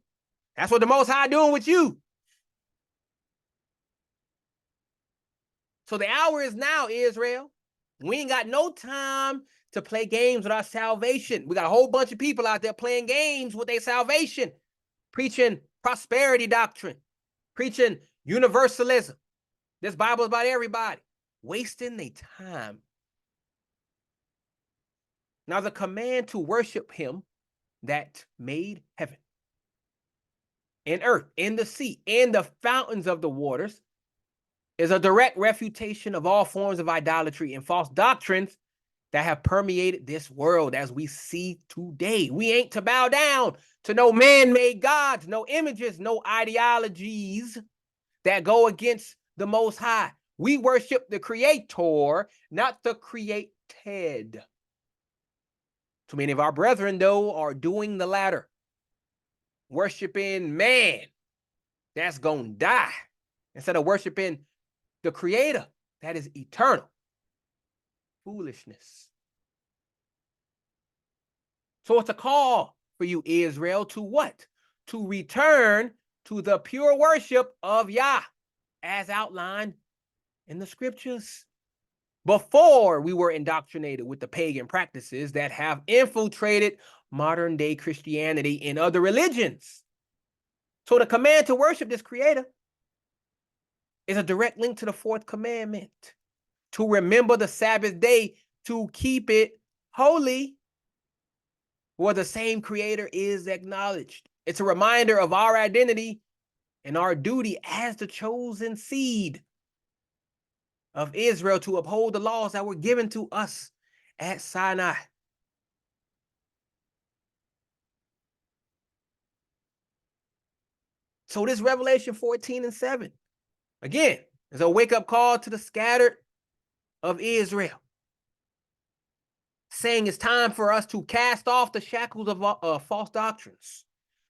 That's what the Most High doing with you. So the hour is now, Israel. We ain't got no time to play games with our salvation. We got a whole bunch of people out there playing games with their salvation, preaching prosperity doctrine, preaching universalism. This Bible is about everybody, wasting their time. Now, the command to worship him that made heaven and earth and the sea and the fountains of the waters is a direct refutation of all forms of idolatry and false doctrines that have permeated this world as we see today. We ain't to bow down to no man-made gods, no images, no ideologies that go against the Most High. We worship the Creator, not the created. Too many of our brethren, though, are doing the latter, worshiping man that's gonna die instead of worshiping the Creator that is eternal. Foolishness. So it's a call for you, Israel, to what? To return to the pure worship of Yah, as outlined in the scriptures. Before we were indoctrinated with the pagan practices that have infiltrated modern day Christianity and other religions. So the command to worship this Creator is a direct link to the fourth commandment, to remember the Sabbath day, to keep it holy, where the same Creator is acknowledged. It's a reminder of our identity and our duty as the chosen seed of Israel to uphold the laws that were given to us at Sinai. So this Revelation 14:7, again, is a wake-up call to the scattered of Israel, saying it's time for us to cast off the shackles of false doctrines,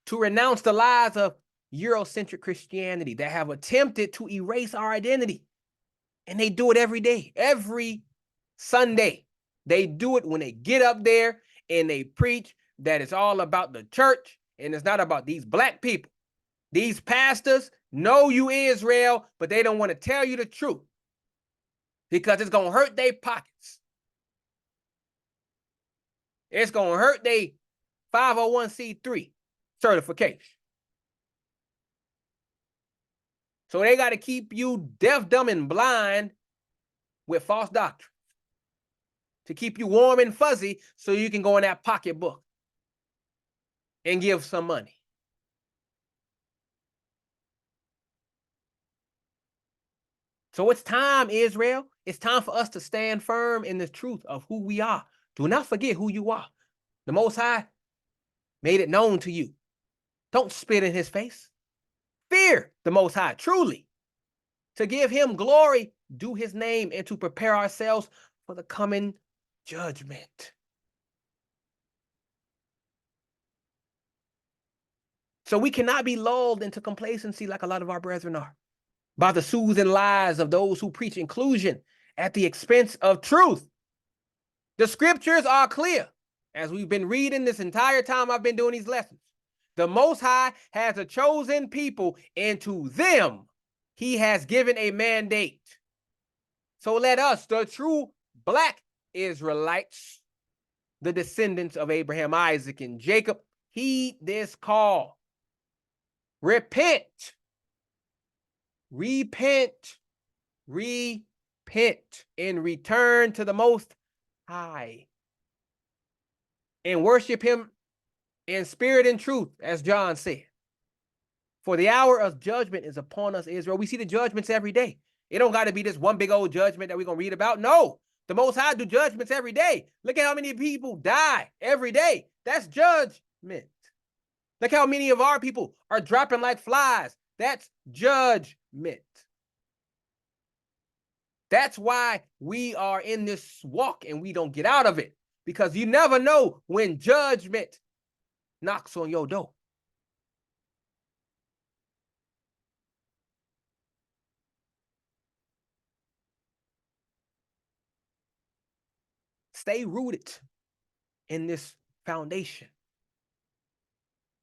to renounce the lies of Eurocentric Christianity that have attempted to erase our identity. And they do it every day, every Sunday. They do it when they get up there and they preach that it's all about the church and it's not about these black people. These pastors know you Israel, but they don't want to tell you the truth because it's going to hurt their pockets. It's going to hurt their 501c3 certification. So they got to keep you deaf, dumb, and blind with false doctrine to keep you warm and fuzzy so you can go in that pocketbook and give some money. So it's time, Israel. It's time for us to stand firm in the truth of who we are. Do not forget who you are. The Most High made it known to you. Don't spit in his face. Fear the Most High, truly. To give him glory, due his name, and to prepare ourselves for the coming judgment. So we cannot be lulled into complacency like a lot of our brethren are, by the soothing lies of those who preach inclusion at the expense of truth. The scriptures are clear, as we've been reading this entire time I've been doing these lessons. The Most High has a chosen people, and to them he has given a mandate. So let us, the true black Israelites, the descendants of Abraham, Isaac, and Jacob, heed this call. Repent. Repent. Repent and return to the Most High and worship him in spirit and truth, as John said. For the hour of judgment is upon us, Israel. We see the judgments every day. It don't got to be this one big old judgment that we're going to read about. No, the Most High do judgments every day. Look at how many people die every day. That's judgment. Look how many of our people are dropping like flies. That's judgment. That's why we are in this walk and we don't get out of it, because you never know when judgment knocks on your door. Stay rooted in this foundation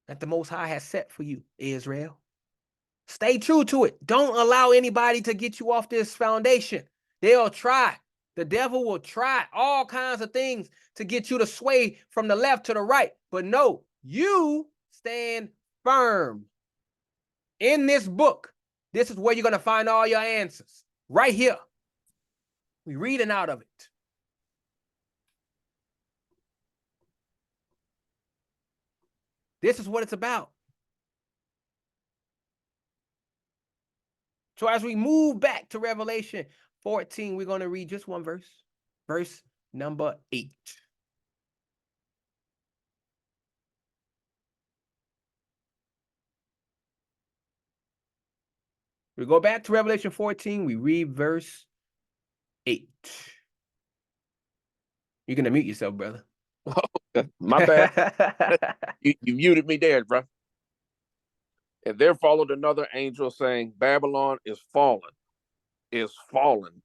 that the Most High has set for you, Israel. Stay true to it. Don't allow anybody to get you off this foundation. They'll try. The devil will try all kinds of things to get you to sway from the left to the right. But no, you stand firm in this book. This is where you're going to find all your answers. Right here. We're reading out of it. This is what it's about. So as we move back to Revelation 14, we're going to read just one verse. Verse number 8. We go back to Revelation 14. We read verse 8. You're going to mute yourself, brother. My bad. You muted me there, bro. And there followed another angel saying, Babylon is fallen,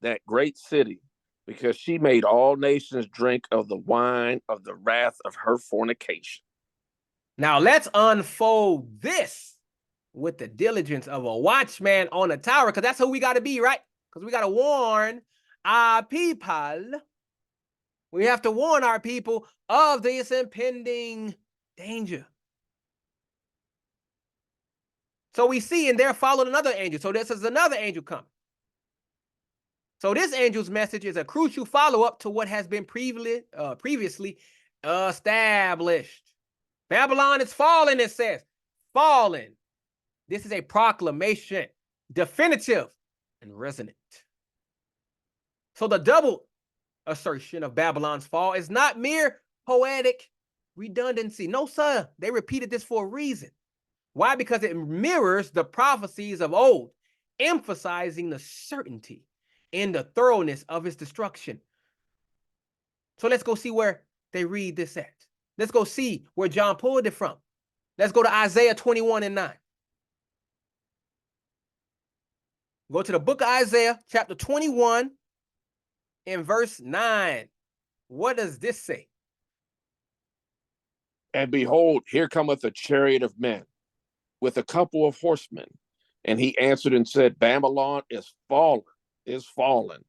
that great city, because she made all nations drink of the wine of the wrath of her fornication. Now let's unfold this with the diligence of a watchman on a tower, because that's who we got to be, right? Because we got to warn our people. We have to warn our people of this impending danger. So we see, and there followed another angel. So this is another angel coming. So this angel's message is a crucial follow-up to what has been previously established. Babylon is fallen, it says. Fallen. This is a proclamation, definitive and resonant. So the double assertion of Babylon's fall is not mere poetic redundancy. No, sir. They repeated this for a reason. Why? Because it mirrors the prophecies of old, emphasizing the certainty and the thoroughness of its destruction. So let's go see where they read this at. Let's go see where John pulled it from. Let's go to Isaiah 21:9. Go to the book of Isaiah, chapter 21, and verse 9. What does this say? And behold, here cometh a chariot of men with a couple of horsemen. And he answered and said, Babylon is fallen,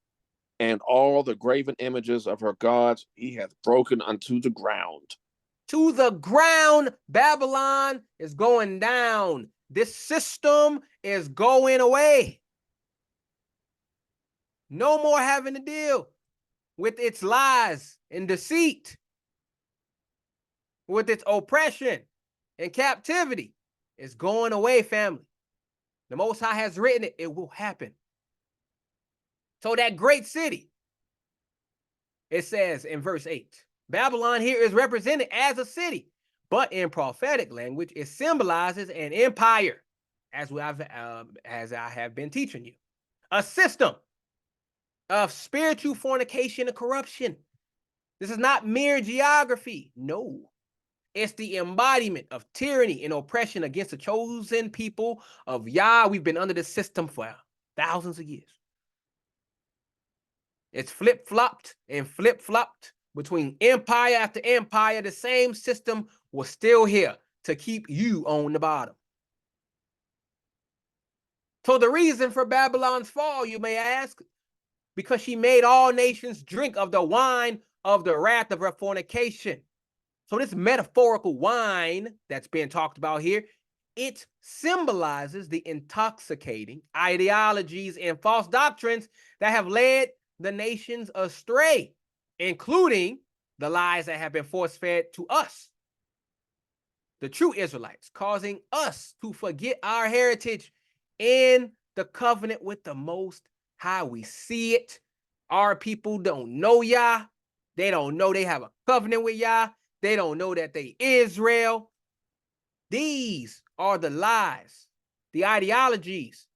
and all the graven images of her gods he hath broken unto the ground. To the ground. Babylon is going down. This system is going away. No more having to deal with its lies and deceit, with its oppression and captivity. It's going away, family. The Most High has written it. It will happen. So that great city, it says in verse 8, Babylon here is represented as a city, but in prophetic language, it symbolizes an empire, as I have been teaching you. A system of spiritual fornication and corruption. This is not mere geography. No. It's the embodiment of tyranny and oppression against the chosen people of Yah. We've been under this system for thousands of years. It's flip-flopped and flip-flopped between empire after empire. The same system was still here to keep you on the bottom. So the reason for Babylon's fall, you may ask, because she made all nations drink of the wine of the wrath of her fornication. So this metaphorical wine that's being talked about here, it symbolizes the intoxicating ideologies and false doctrines that have led the nations astray, including the lies that have been force-fed to us, the true Israelites, causing us to forget our heritage in the covenant with the Most High. We see it. Our people don't know Yah. They don't know they have a covenant with Yah. They don't know that they Israel. These are the lies, the ideologies.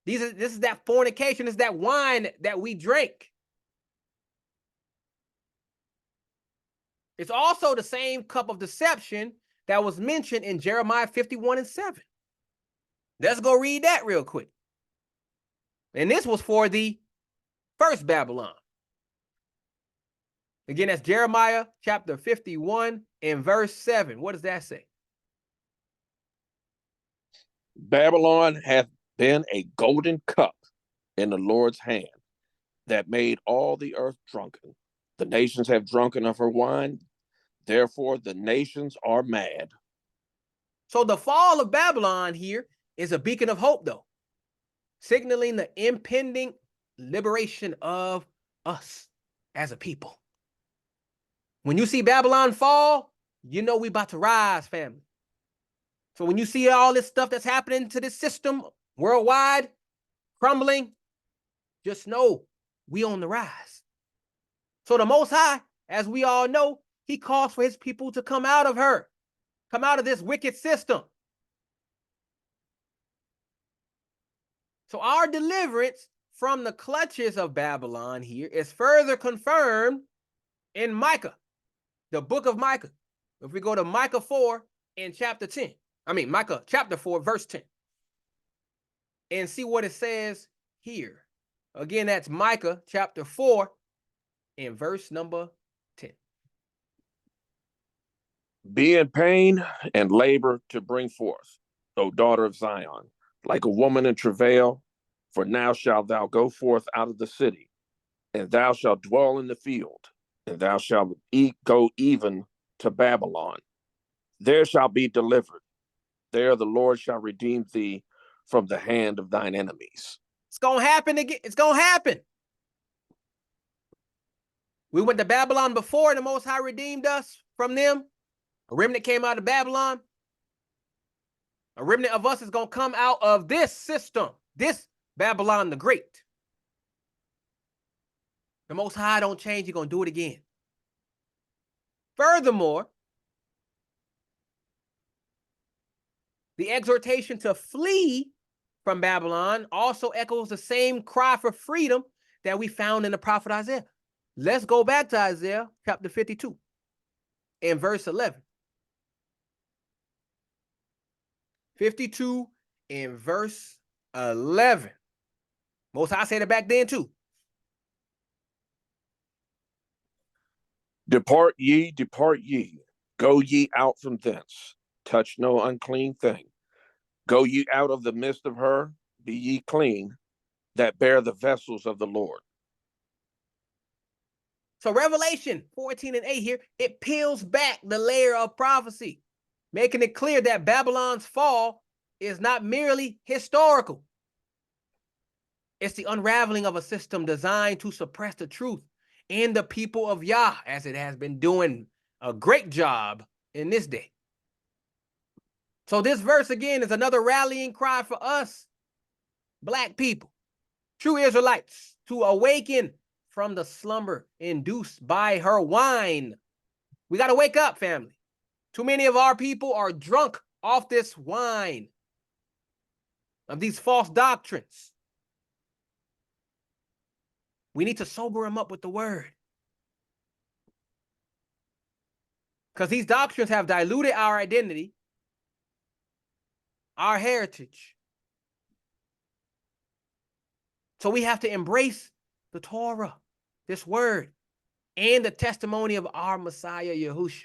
This is that fornication. This is that wine that we drink. It's also the same cup of deception that was mentioned in Jeremiah 51:7. Let's go read that real quick. And this was for the first Babylon. Again, that's Jeremiah chapter 51 and verse 7. What does that say? Babylon hath been a golden cup in the Lord's hand that made all the earth drunken. The nations have drunken of her wine. Therefore, the nations are mad. So the fall of Babylon here is a beacon of hope, though, signaling the impending liberation of us as a people. When you see Babylon fall, you know we about to rise, family. So when you see all this stuff that's happening to this system worldwide, crumbling, just know we on the rise. So the Most High, as we all know, he calls for his people to come out of her, come out of this wicked system. So our deliverance from the clutches of Babylon here is further confirmed in Micah, the book of Micah. If we go to Micah 4 in chapter 10, Micah chapter 4, verse 10, and see what it says here. Again, that's Micah chapter 4 in verse number 10. Be in pain and labor to bring forth, O daughter of Zion, like a woman in travail, for now shalt thou go forth out of the city, and thou shalt dwell in the field, and thou shalt go even to Babylon. There shall be delivered. There the Lord shall redeem thee from the hand of thine enemies. It's going to happen again. It's going to happen. We went to Babylon before, the Most High redeemed us from them. A remnant came out of Babylon. A remnant of us is going to come out of this system, this Babylon the Great. The Most High don't change. He's going to do it again. Furthermore, the exhortation to flee from Babylon also echoes the same cry for freedom that we found in the prophet Isaiah. Let's go back to Isaiah chapter 52 and verse 11. 52 and verse 11. Most High said it back then too. Depart ye, go ye out from thence, touch no unclean thing. Go ye out of the midst of her, be ye clean, that bear the vessels of the Lord. So Revelation 14 and 8 here, it peels back the layer of prophecy, making it clear that Babylon's fall is not merely historical. It's the unraveling of a system designed to suppress the truth and the people of Yah, as it has been doing a great job in this day. So this verse again is another rallying cry for us, Black people, true Israelites, to awaken from the slumber induced by her wine. We got to wake up, family. Too many of our people are drunk off this wine of these false doctrines. We need to sober them up with the word. Because these doctrines have diluted our identity, our heritage. So we have to embrace the Torah, this word, and the testimony of our Messiah, Yahushua.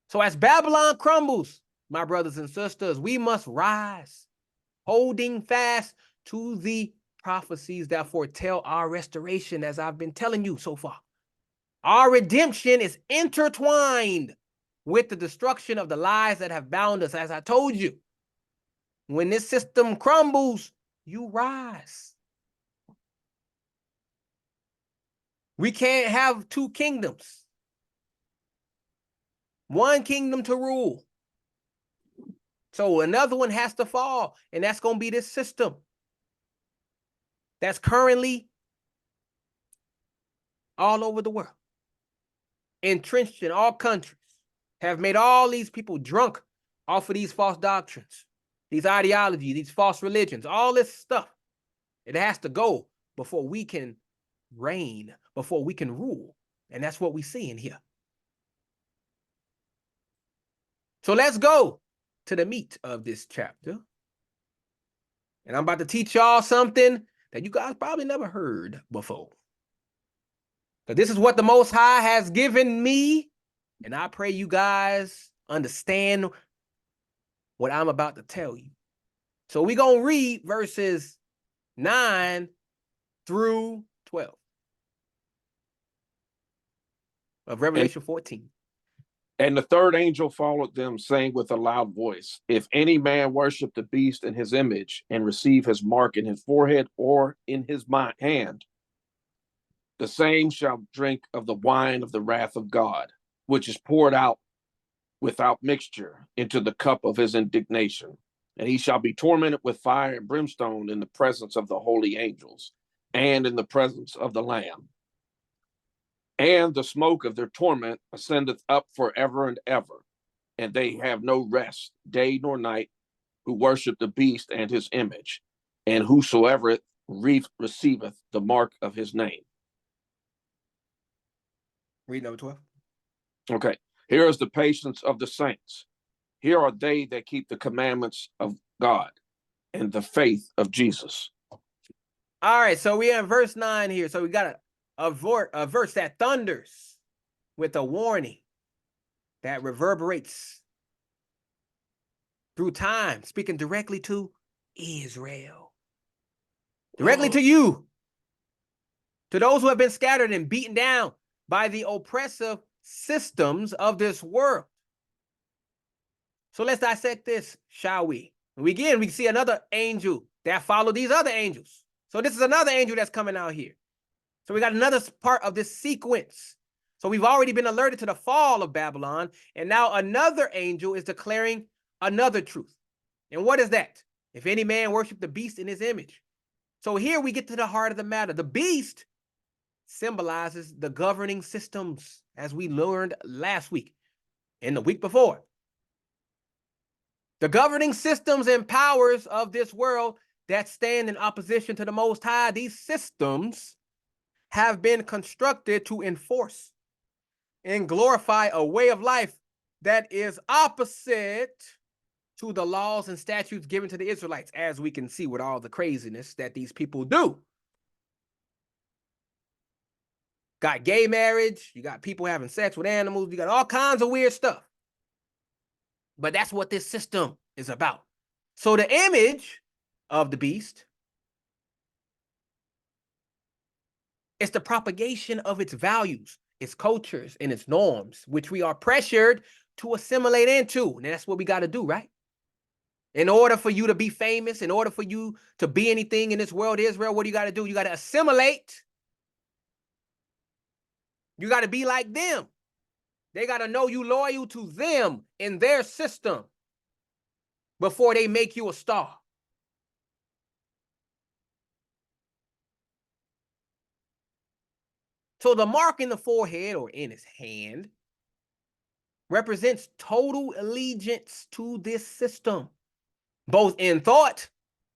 So as Babylon crumbles, my brothers and sisters, we must rise, holding fast to the prophecies that foretell our restoration, as I've been telling you so far. Our redemption is intertwined with the destruction of the lies that have bound us, as I told you. When this system crumbles, you rise. We can't have two kingdoms. One kingdom to rule. So another one has to fall, and that's going to be this system that's currently all over the world, entrenched in all countries, have made all these people drunk off of these false doctrines, these ideologies, these false religions, all this stuff. It has to go before we can reign, before we can rule. And that's what we see in here. So let's go to the meat of this chapter. And I'm about to teach y'all something that you guys probably never heard before. But this is what the Most High has given me. And I pray you guys understand what I'm about to tell you. So we're going to read verses 9 through 12 of Revelation 14. And the third angel followed them, saying with a loud voice, if any man worship the beast in his image and receive his mark in his forehead or in his hand, the same shall drink of the wine of the wrath of God, which is poured out without mixture into the cup of his indignation. And he shall be tormented with fire and brimstone in the presence of the holy angels and in the presence of the Lamb. And the smoke of their torment ascendeth up forever and ever, and they have no rest, day nor night, who worship the beast and his image, and whosoever receiveth the mark of his name. Read number 12. Okay, here is the patience of the saints. Here are they that keep the commandments of God and the faith of Jesus. All right, so we have verse 9 here. So we got a verse that thunders with a warning that reverberates through time, speaking directly to Israel. Directly to you. To those who have been scattered and beaten down by the oppressive systems of this world. So let's dissect this, shall we? We can see another angel that followed these other angels. So this is another angel that's coming out here. So we got another part of this sequence. So we've already been alerted to the fall of Babylon, and now another angel is declaring another truth. And what is that? If any man worship the beast in his image. So here we get to the heart of the matter. The beast symbolizes the governing systems, as we learned last week and the week before. The governing systems and powers of this world that stand in opposition to the Most High, these systems have been constructed to enforce and glorify a way of life that is opposite to the laws and statutes given to the Israelites, as we can see with all the craziness that these people do. Got gay marriage, you got people having sex with animals, you got all kinds of weird stuff. But that's what this system is about. So the image of the beast is the propagation of its values, its cultures, and its norms, which we are pressured to assimilate into. And that's what we got to do, right? In order for you to be famous, in order for you to be anything in this world, Israel, what do you got to do? You got to assimilate. You got to be like them. They got to know you loyal to them in their system before they make you a star. So the mark in the forehead or in his hand represents total allegiance to this system, both in thought,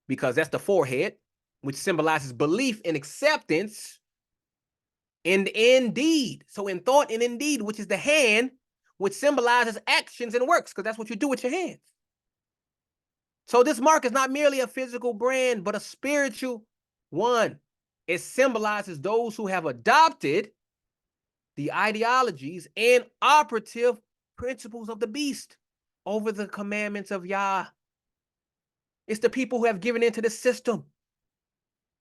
because that's the forehead, which symbolizes belief and acceptance, and in deed. So in thought and in deed, which is the hand, which symbolizes actions and works, because that's what you do with your hands. So this mark is not merely a physical brand, but a spiritual one. It symbolizes those who have adopted the ideologies and operative principles of the beast over the commandments of Yah. It's the people who have given into the system.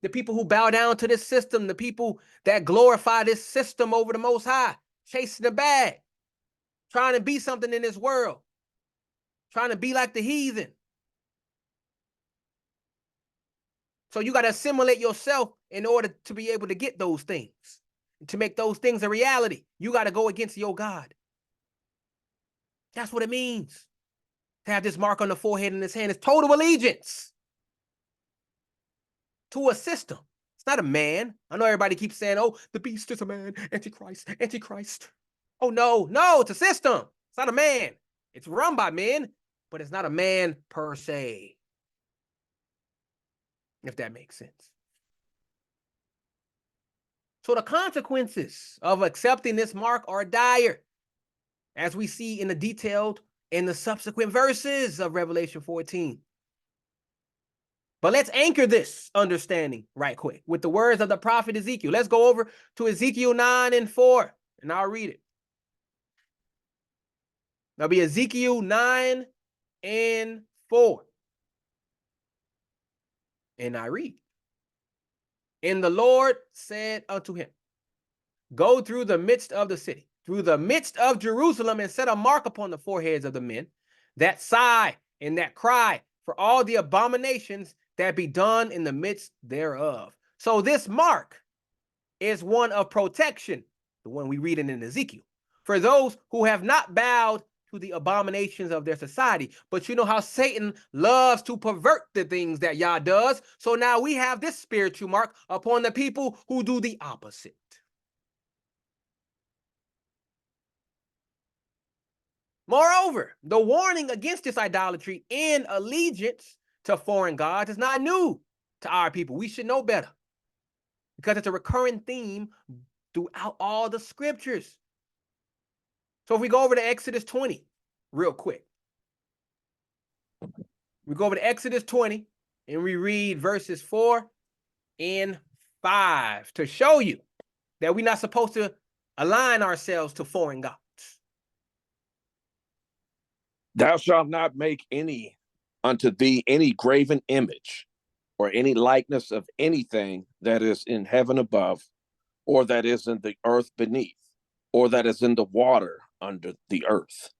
The people who bow down to this system, the people that glorify this system over the Most High, chasing the bag, trying to be something in this world, trying to be like the heathen. So you got to assimilate yourself in order to be able to get those things, to make those things a reality. You got to go against your God. That's what it means to have this mark on the forehead and his hand. It's total allegiance to a system. It's not a man. I know everybody keeps saying, oh, the beast is a man, Antichrist, Antichrist. Oh, no, it's a system. It's not a man. It's run by men, but it's not a man per se, if that makes sense. So the consequences of accepting this mark are dire, as we see in the detailed in the subsequent verses of Revelation 14. But let's anchor this understanding right quick with the words of the prophet Ezekiel. Let's go over to Ezekiel 9:4, and I'll read it. That'll be Ezekiel 9:4. And I read. And the Lord said unto him, go through the midst of the city, through the midst of Jerusalem, and set a mark upon the foreheads of the men that sigh and that cry for all the abominations that be done in the midst thereof. So this mark is one of protection, the one we read in Ezekiel, for those who have not bowed to the abominations of their society. But you know how Satan loves to pervert the things that Yah does. So now we have this spiritual mark upon the people who do the opposite. Moreover, the warning against this idolatry and allegiance to foreign gods is not new to our people. We should know better because it's a recurring theme throughout all the scriptures. So if we go over to Exodus 20 real quick, we go over to Exodus 20 and we read verses 4 and 5 to show you that we're not supposed to align ourselves to foreign gods. Thou shalt not make unto thee any graven image or any likeness of anything that is in heaven above, or that is in the earth beneath, or that is in the water under the earth.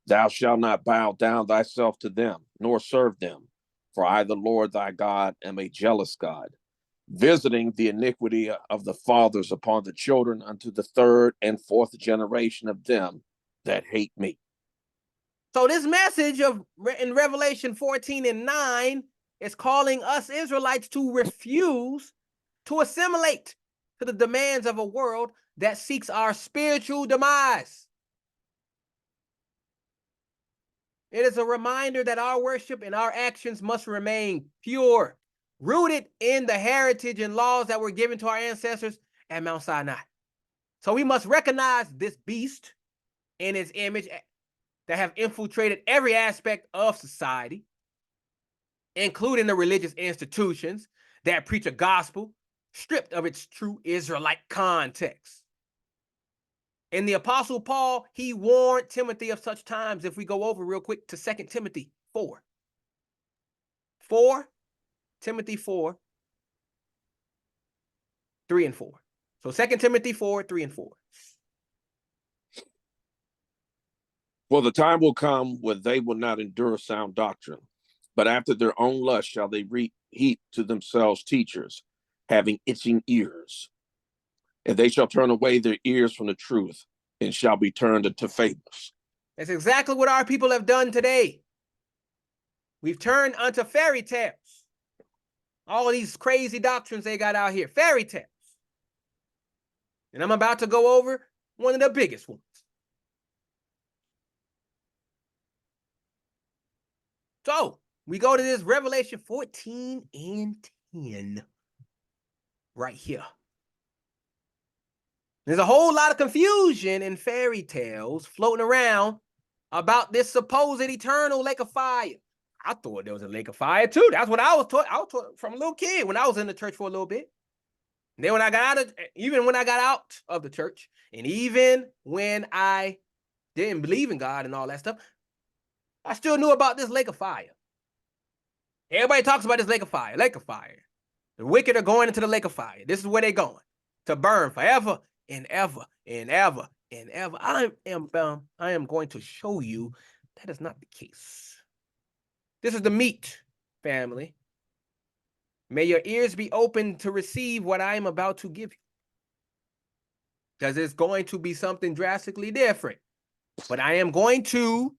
Thou shalt not bow down thyself to them, nor serve them. For I, the Lord thy God, am a jealous God, visiting the iniquity of the fathers upon the children unto the third and fourth generation of them that hate me. So this message in Revelation 14 and 9 is calling us Israelites to refuse to assimilate to the demands of a world that seeks our spiritual demise. It is a reminder that our worship and our actions must remain pure, rooted in the heritage and laws that were given to our ancestors at Mount Sinai. So we must recognize this beast and its image that have infiltrated every aspect of society, including the religious institutions that preach a gospel stripped of its true Israelite context. And the Apostle Paul, he warned Timothy of such times. If we go over real quick to 2 Timothy 4. 4, Timothy 4, 3 and 4. So 2 Timothy 4, 3 and 4. For the time will come when they will not endure sound doctrine, but after their own lust shall they heap to themselves teachers, having itching ears. And they shall turn away their ears from the truth, and shall be turned into fables. That's exactly what our people have done today. We've turned unto fairy tales. All these crazy doctrines they got out here, fairy tales. And I'm about to go over one of the biggest ones. So we go to this Revelation 14 and 10 right here. There's a whole lot of confusion and fairy tales floating around about this supposed eternal lake of fire. I thought there was a lake of fire too. That's what I was taught. I was taught from a little kid when I was in the church for a little bit. And then when I got out of, even when I got out of the church, and even when I didn't believe in God and all that stuff, I still knew about this lake of fire. Everybody talks about this lake of fire, lake of fire. The wicked are going into the lake of fire. This is where they're going to burn forever and ever and ever and ever. I am going to show you that is not the case. This is the meat, family. May your ears be open to receive what I am about to give you, because it's going to be something drastically different. But I am going to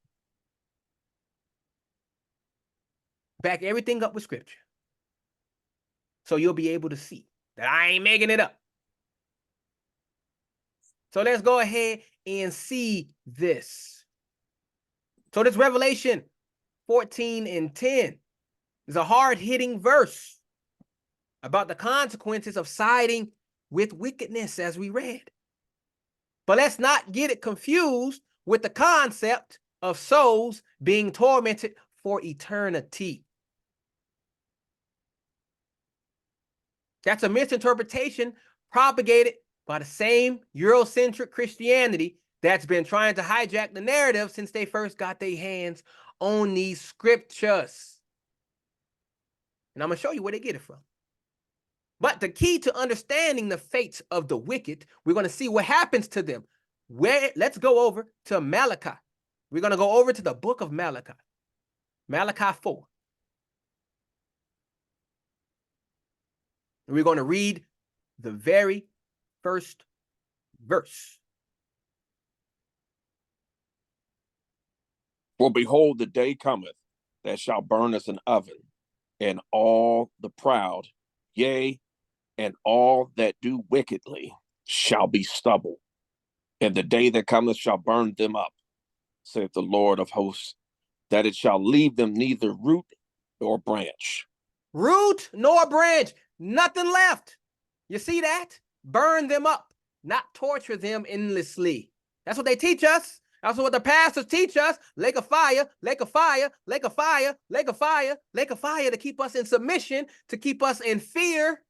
back everything up with scripture, so you'll be able to see that I ain't making it up. So let's go ahead and see this. So this Revelation 14 and 10 is a hard-hitting verse about the consequences of siding with wickedness, as we read. But let's not get it confused with the concept of souls being tormented for eternity. That's a misinterpretation propagated by the same Eurocentric Christianity that's been trying to hijack the narrative since they first got their hands on these scriptures. And I'm going to show you where they get it from. But the key to understanding the fates of the wicked, we're going to see what happens to them. Let's go over to Malachi. We're going to go over to the book of Malachi. Malachi 4. And we're going to read the very first verse. For behold, the day cometh that shall burn as an oven, and all the proud, yea, and all that do wickedly shall be stubble. And the day that cometh shall burn them up, saith the Lord of hosts, that it shall leave them neither root nor branch. Root nor branch, nothing left. You see that? Burn them up, not torture them endlessly. That's what they teach us. That's what the pastors teach us. Lake of fire, lake of fire, lake of fire, lake of fire, lake of fire, to keep us in submission, to keep us in fear.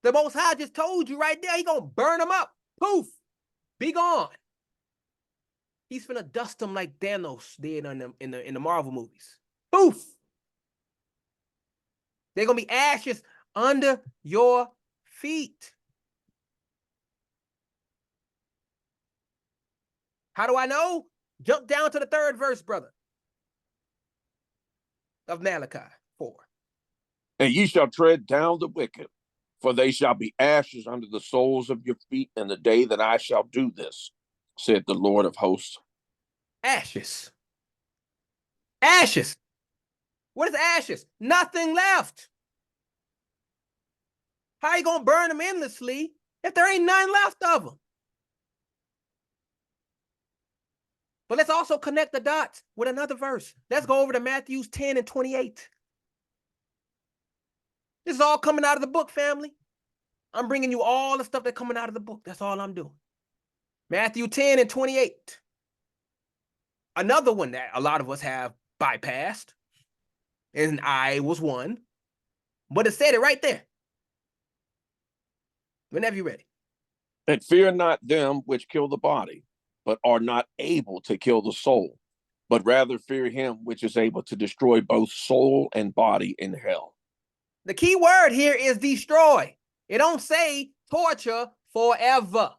The Most High just told you right there, He gonna burn them up. Poof, be gone. He's finna dust them like Thanos did in the Marvel movies. Poof. They're gonna be ashes under your feet. How do I know? Jump down to the 3rd verse, brother, of Malachi 4. And ye shall tread down the wicked, for they shall be ashes under the soles of your feet in the day that I shall do this, said the Lord of hosts. Ashes. Ashes. What is ashes? Nothing left. How you gonna burn them endlessly if there ain't none left of them? But let's also connect the dots with another verse. Let's go over to Matthew 10 and 28. This is all coming out of the book, family. I'm bringing you all the stuff that's coming out of the book. That's all I'm doing. Matthew 10 and 28. Another one that a lot of us have bypassed, and I was one, but it said it right there. Whenever you're ready. And fear not them which kill the body, but are not able to kill the soul, but rather fear him which is able to destroy both soul and body in hell. The key word here is destroy. It don't say torture forever.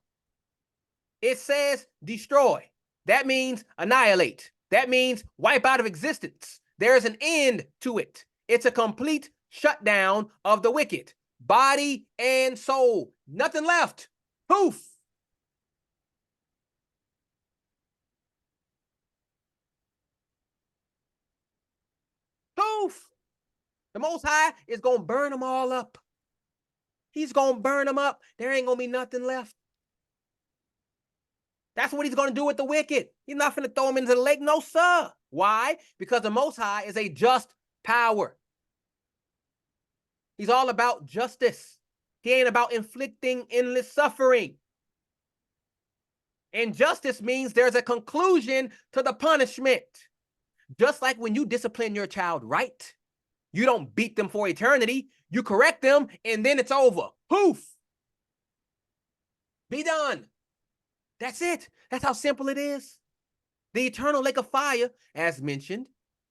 It says destroy. That means annihilate. That means wipe out of existence. There is an end to it. It's a complete shutdown of the wicked, body and soul. Nothing left. Poof. Poof. The Most High is going to burn them all up. He's going to burn them up. There ain't going to be nothing left. That's what he's going to do with the wicked. He's not going to throw them into the lake. No, sir. Why? Because the Most High is a just power. He's all about justice. He ain't about inflicting endless suffering. And justice means there's a conclusion to the punishment. Just like when you discipline your child right, you don't beat them for eternity. You correct them, and then it's over. Poof. Be done. That's it. That's how simple it is. The eternal lake of fire, as mentioned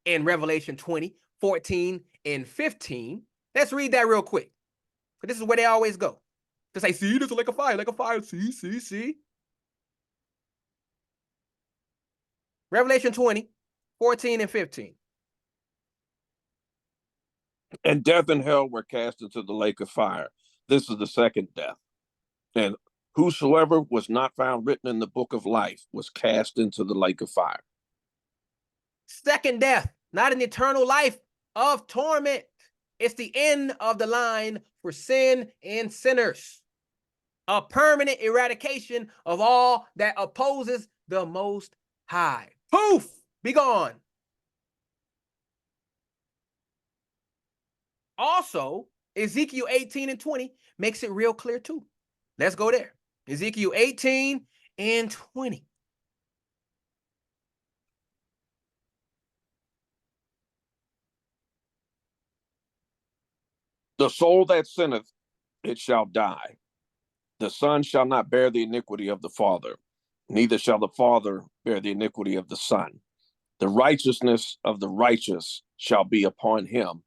in Revelation 20, 14, and 15. Let's read that real quick. Because this is where they always go. To say, see, there's a lake of fire, see. Revelation 20, 14, and 15. And death and hell were cast into the lake of fire. This is the second death. And whosoever was not found written in the book of life was cast into the lake of fire. Second death, not an eternal life of torment. It's the end of the line for sin and sinners. A permanent eradication of all that opposes the Most High. Poof! Be gone. Also, Ezekiel 18 and 20 makes it real clear too. Let's go there. Ezekiel 18 and 20. The soul that sinneth, it shall die. The son shall not bear the iniquity of the father, neither shall the father bear the iniquity of the son. The righteousness of the righteous shall be upon him,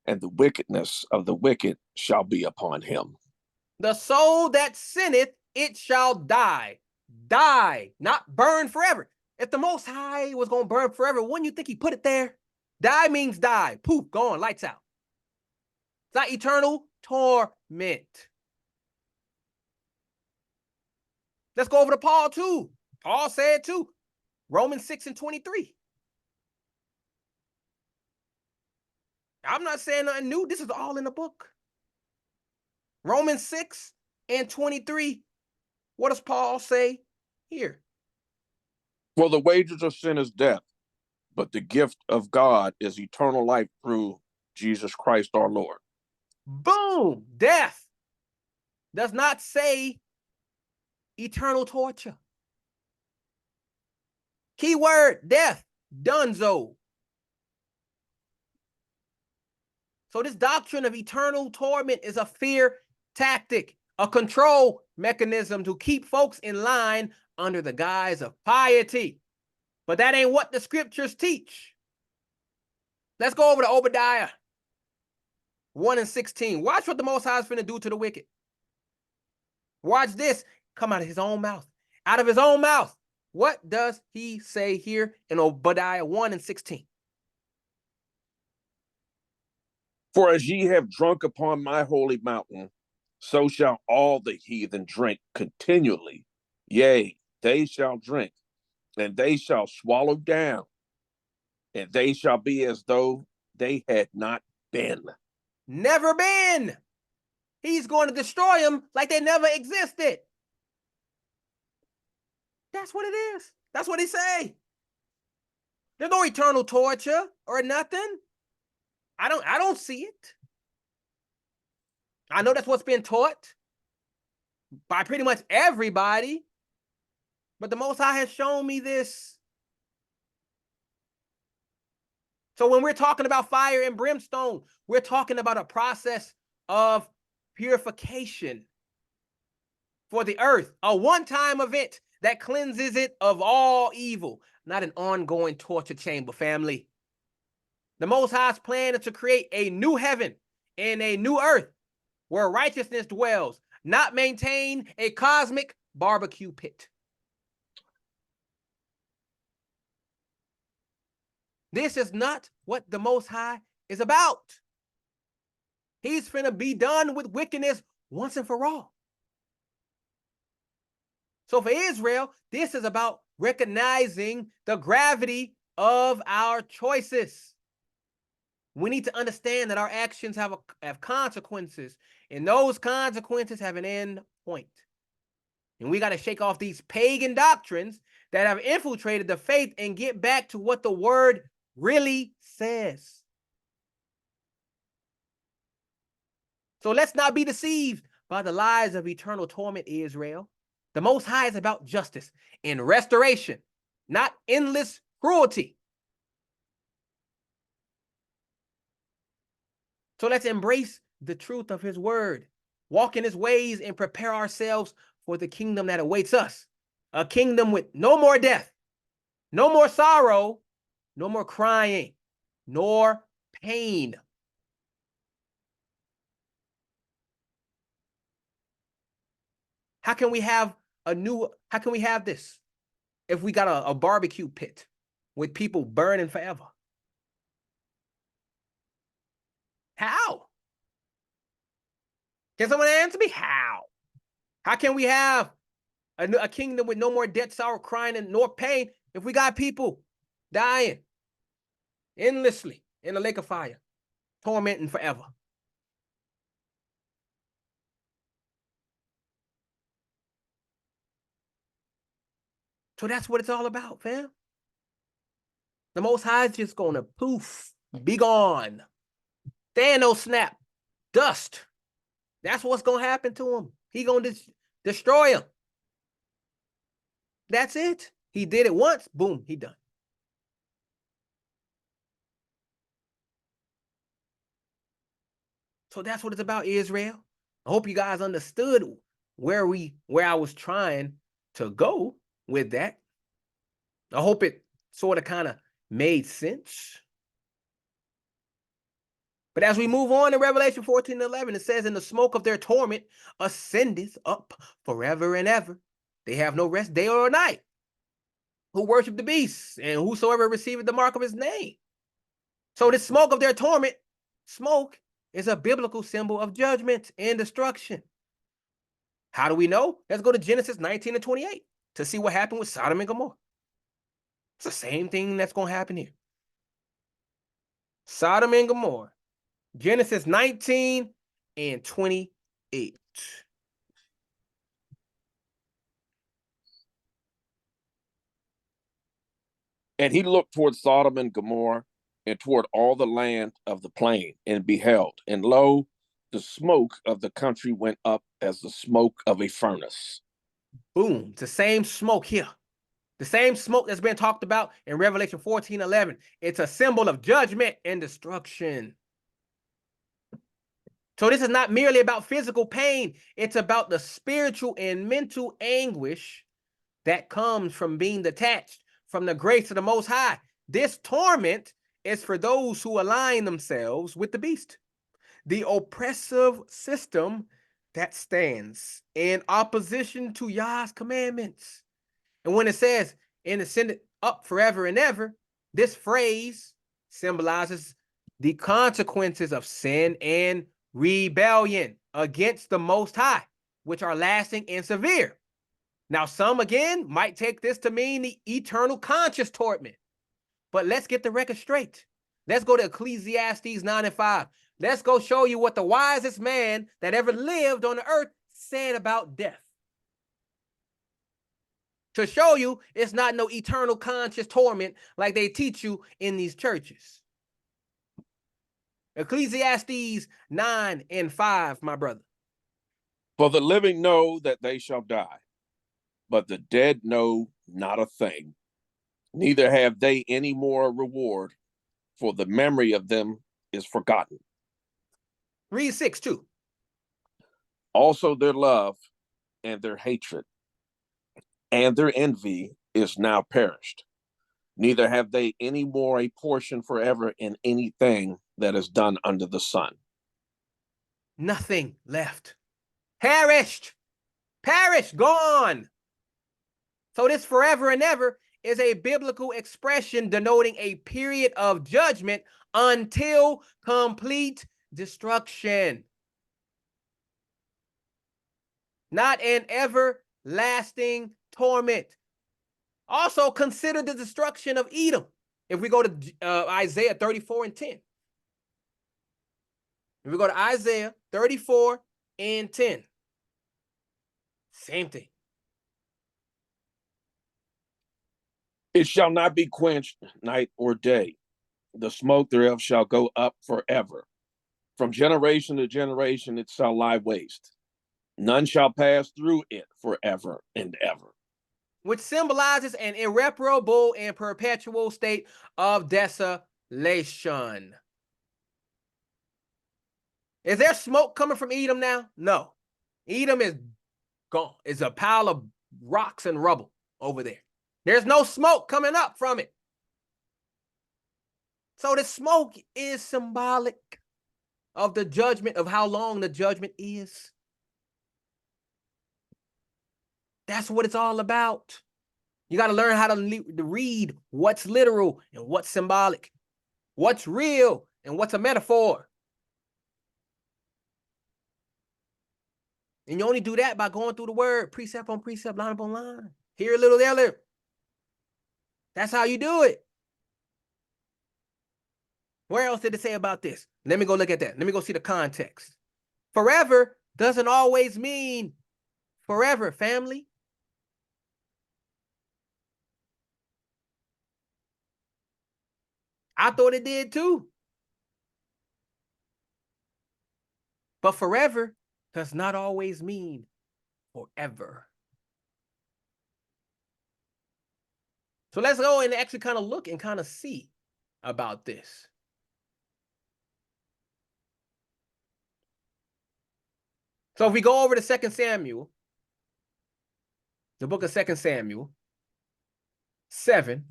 and the wickedness of the wicked shall be upon him. The soul that sinneth, it shall die. Die, not burn forever. If the Most High was going to burn forever, wouldn't you think he put it there? Die means die. Poof, gone, lights out. It's not eternal torment. Let's go over to Paul too. Paul said too. Romans 6 and 23. I'm not saying nothing new. This is all in the book. Romans 6 and 23. What does Paul say here? For the wages of sin is death, but the gift of God is eternal life through Jesus Christ our Lord. Boom! Death does not say eternal torture. Keyword, death, dunzo. So this doctrine of eternal torment is a fear tactic, a control mechanism to keep folks in line under the guise of piety. But that ain't what the scriptures teach. Let's go over to Obadiah 1:16. Watch what the Most High is finna do to the wicked. Watch this come out of his own mouth. Out of his own mouth. What does he say here in Obadiah 1:16? For as ye have drunk upon my holy mountain, so shall all the heathen drink continually. Yea, they shall drink, and they shall swallow down, and they shall be as though they had not been. Never been. He's going to destroy them like they never existed. That's what it is. That's what he say. There's no eternal torture or nothing. I don't see it. I know that's what's been taught by pretty much everybody, but the Most High has shown me this. So when we're talking about fire and brimstone, we're talking about a process of purification for the earth, a one-time event that cleanses it of all evil, not an ongoing torture chamber, family. The Most High's plan is to create a new heaven and a new earth where righteousness dwells, not maintain a cosmic barbecue pit. This is not what the Most High is about. He's finna be done with wickedness once and for all. So for Israel, this is about recognizing the gravity of our choices. We need to understand that our actions have consequences, and those consequences have an end point. And we got to shake off these pagan doctrines that have infiltrated the faith and get back to what the word really says. So let's not be deceived by the lies of eternal torment, Israel. The Most High is about justice and restoration, not endless cruelty. So let's embrace the truth of his word, walk in his ways, and prepare ourselves for the kingdom that awaits us. A kingdom with no more death, no more sorrow, no more crying, nor pain. How can we have this if we got a barbecue pit with people burning forever? How? Can someone answer me? How? How can we have a kingdom with no more death, sorrow, crying, and nor pain if we got people dying endlessly in the lake of fire, tormenting forever? So that's what it's all about, fam. The Most High is just gonna poof, be gone. Thanos snap, dust. That's what's gonna happen to him. He gonna destroy him. That's it. He did it once, boom, he done. So that's what it's about, Israel. I hope you guys understood where I was trying to go with that. I hope it sort of kind of made sense. But as we move on in Revelation 14:11, it says, "In the smoke of their torment ascendeth up forever and ever. They have no rest day or night, who worship the beast, and whosoever receiveth the mark of his name." So the smoke of their torment, smoke, is a biblical symbol of judgment and destruction. How do we know? Let's go to Genesis 19:28 to see what happened with Sodom and Gomorrah. It's the same thing that's going to happen here. Sodom and Gomorrah. Genesis 19:28. And he looked toward Sodom and Gomorrah and toward all the land of the plain and beheld, and lo, the smoke of the country went up as the smoke of a furnace. Boom. It's the same smoke here. The same smoke that's been talked about in Revelation 14:11. It's a symbol of judgment and destruction. So this is not merely about physical pain. It's about the spiritual and mental anguish that comes from being detached from the grace of the Most High. This torment is for those who align themselves with the beast, the oppressive system that stands in opposition to Yah's commandments. And when it says, and ascended up forever and ever, this phrase symbolizes the consequences of sin and rebellion against the Most High, which are lasting and severe. Now, some again might take this to mean the eternal conscious torment. But let's get the record straight. Let's go to Ecclesiastes 9:5. Let's go show you what the wisest man that ever lived on the earth said about death. To show you it's not no eternal conscious torment like they teach you in these churches. Ecclesiastes 9:5, my brother. For the living know that they shall die, but the dead know not a thing, neither have they any more reward, for the memory of them is forgotten. Read 6 too. Also their love and their hatred and their envy is now perished. Neither have they any more a portion forever in anything that is done under the sun. Nothing left. Perished. Perished. Gone. So this forever and ever is a biblical expression denoting a period of judgment until complete destruction. Not an everlasting torment. Also consider the destruction of Edom. If we go to Isaiah 34:10. If we go to Isaiah 34:10. Same thing. It shall not be quenched night or day. The smoke thereof shall go up forever. From generation to generation it shall lie waste. None shall pass through it forever and ever. Which symbolizes an irreparable and perpetual state of desolation. Is there smoke coming from Edom now? No. Edom is gone. It's a pile of rocks and rubble over there. There's no smoke coming up from it. So the smoke is symbolic of the judgment, of how long the judgment is. That's what it's all about. You got to learn how to read what's literal and what's symbolic, what's real and what's a metaphor. And you only do that by going through the word, precept on precept, line upon line. Here a little, there a little. That's how you do it. Where else did it say about this? Let me go look at that. Let me go see the context. Forever doesn't always mean forever, family. I thought it did too. But forever does not always mean forever. So let's go and actually kind of look and kind of see about this. So if we go over to 2 Samuel, the book of 2 Samuel 7,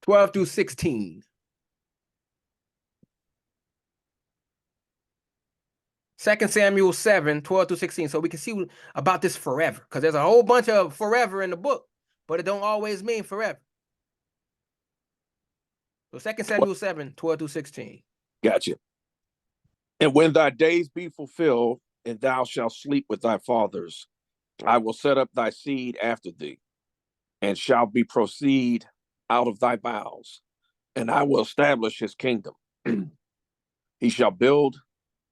12 through 16. 2 Samuel 7, 12 through 16. So we can see about this forever, because there's a whole bunch of forever in the book, but it don't always mean forever. So 2 Samuel 7, 12 through 16. Gotcha. And when thy days be fulfilled, and thou shalt sleep with thy fathers, I will set up thy seed after thee, and shall be proceed out of thy bowels, and I will establish his kingdom. He shall build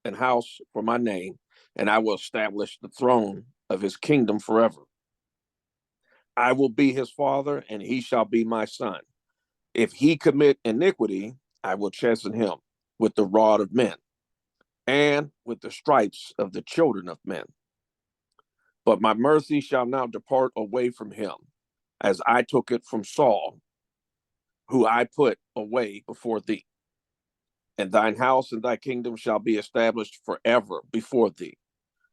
an house for my name, and I will establish the throne of his kingdom forever. I will be his father, and he shall be my son. If he commit iniquity, I will chasten him with the rod of men and with the stripes of the children of men. But my mercy shall not depart away from him, as I took it from Saul, who I put away before thee. And thine house and thy kingdom shall be established forever before thee.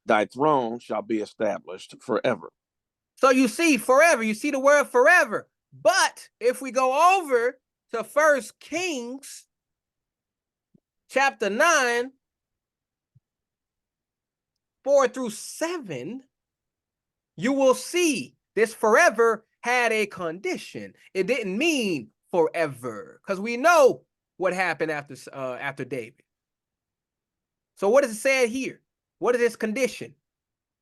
Thy throne shall be established forever. So you see forever, you see the word forever. But if we go over to 1 Kings chapter 9, 4 through 7, you will see this forever had a condition. It didn't mean forever, because we know what happened after David. So what does it say here? What is this condition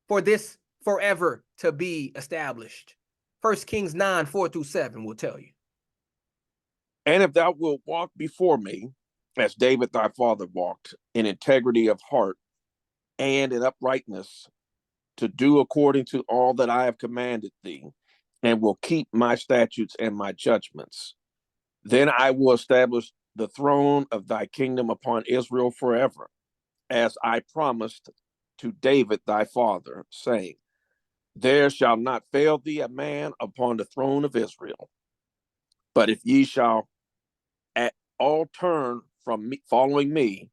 for this forever to be established? 1 Kings 9, 4 through 7 will tell you. And if thou wilt walk before me, as David thy father walked, in integrity of heart and in uprightness, to do according to all that I have commanded thee, and will keep my statutes and my judgments, then I will establish the throne of thy kingdom upon Israel forever, as I promised to David thy father, saying, there shall not fail thee a man upon the throne of Israel. But if ye shall at all turn from me, following me,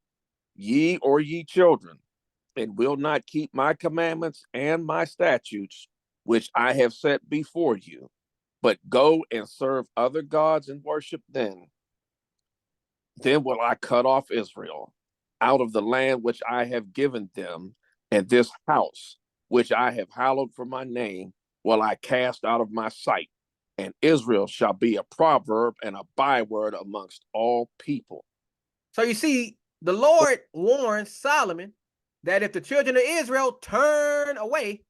ye or ye children, and will not keep my commandments and my statutes, which I have set before you, but go and serve other gods and worship them, then will I cut off Israel out of the land which I have given them, and this house which I have hallowed for my name will I cast out of my sight, and Israel shall be a proverb and a byword amongst all people. So you see, the Lord warned Solomon that if the children of Israel turn away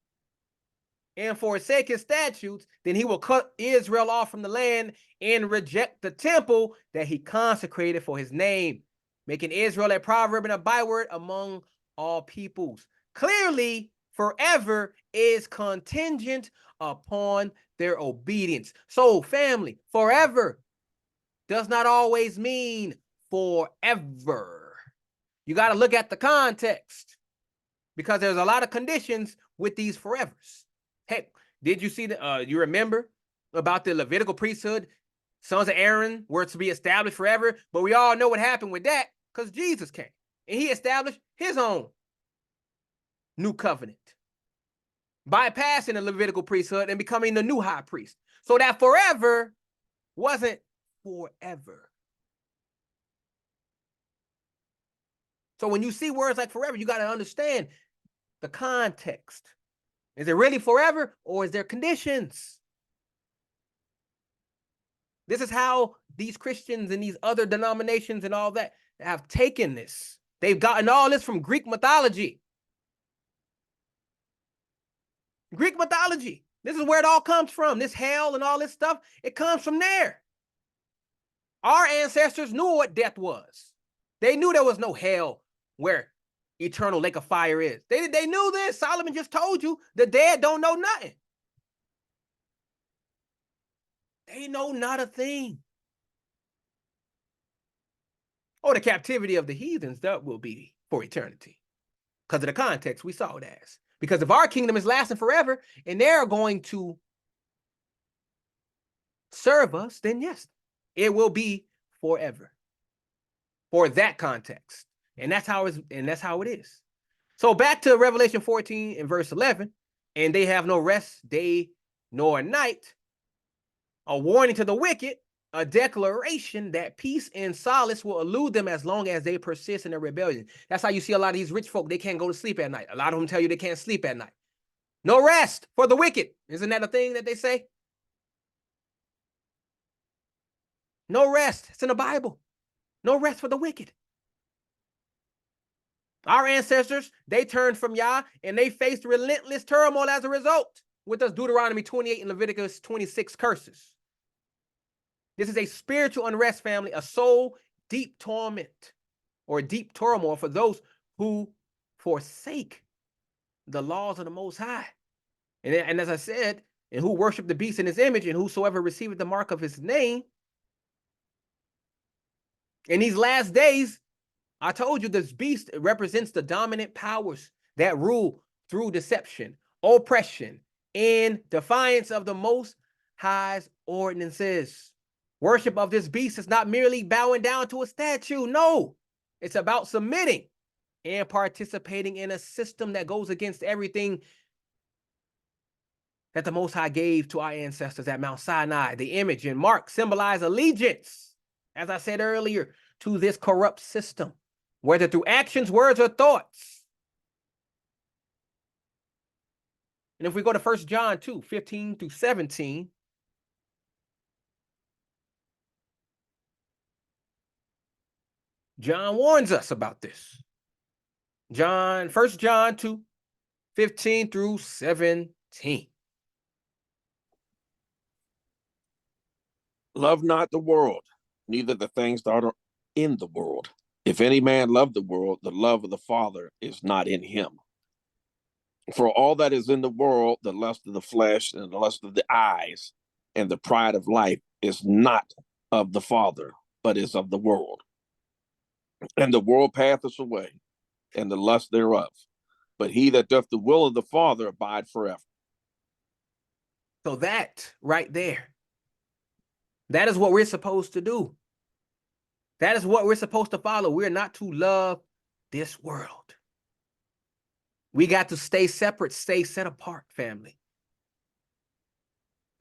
and forsake his statutes, then he will cut Israel off from the land and reject the temple that he consecrated for his name, making Israel a proverb and a byword among all peoples. Clearly, forever is contingent upon their obedience. So, family, forever does not always mean forever. You got to look at the context, because there's a lot of conditions with these forevers. Hey, did you see you remember about the Levitical priesthood? Sons of Aaron were to be established forever, but we all know what happened with that, because Jesus came and he established his own new covenant, bypassing the Levitical priesthood and becoming the new high priest. So that forever wasn't forever. So when you see words like forever, you got to understand the context. Is it really forever, or is there conditions? This is how these Christians and these other denominations and all that have taken this. They've gotten all this from Greek mythology. Greek mythology. This is where it all comes from. This hell and all this stuff, it comes from there. Our ancestors knew what death was. They knew there was no hell where eternal lake of fire is. They knew this. Solomon just told you the dead don't know nothing. They know not a thing. Or the captivity of the heathens, that will be for eternity. Because of the context we saw it as. Because if our kingdom is lasting forever and they're going to serve us, then yes, it will be forever. For that context. And that's how it is. So back to Revelation 14 and verse 11. And they have no rest day nor night. A warning to the wicked, a declaration that peace and solace will elude them as long as they persist in their rebellion. That's how you see a lot of these rich folk, they can't go to sleep at night. A lot of them tell you they can't sleep at night. No rest for the wicked. Isn't that a thing that they say? No rest. It's in the Bible. No rest for the wicked. Our ancestors, they turned from Yah and they faced relentless turmoil as a result. With us, Deuteronomy 28 and Leviticus 26 curses. This is a spiritual unrest, family, a soul deep torment or deep turmoil for those who forsake the laws of the Most High. And as I said, and who worship the beast in his image, and whosoever receiveth the mark of his name. In these last days, I told you this beast represents the dominant powers that rule through deception, oppression, and defiance of the Most High's ordinances. Worship of this beast is not merely bowing down to a statue. No, it's about submitting and participating in a system that goes against everything that the Most High gave to our ancestors at Mount Sinai. The image and mark symbolize allegiance, as I said earlier, to this corrupt system, whether through actions, words, or thoughts. And if we go to 1 John 2, 15 through 17, John warns us about this. 1 John 2, 15 through 17. Love not the world, neither the things that are in the world. If any man love the world, the love of the Father is not in him. For all that is in the world, the lust of the flesh and the lust of the eyes and the pride of life is not of the Father, but is of the world. And the world passeth away, and the lust thereof. But he that doth the will of the Father abide forever. So that right there, that is what we're supposed to do. That is what we're supposed to follow. We're not to love this world. We got to stay separate, stay set apart, family.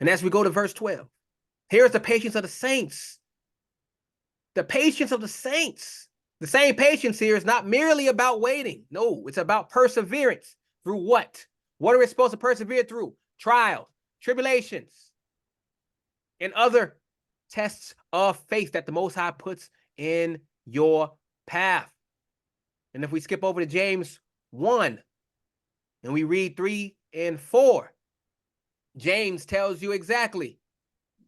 And as we go to verse 12, here's the patience of the saints. The patience of the saints. The same patience here is not merely about waiting. No, it's about perseverance. Through what? What are we supposed to persevere through? Trials, tribulations, and other tests of faith that the Most High puts in your path. And if we skip over to James 1 and we read 3 and 4, James tells you exactly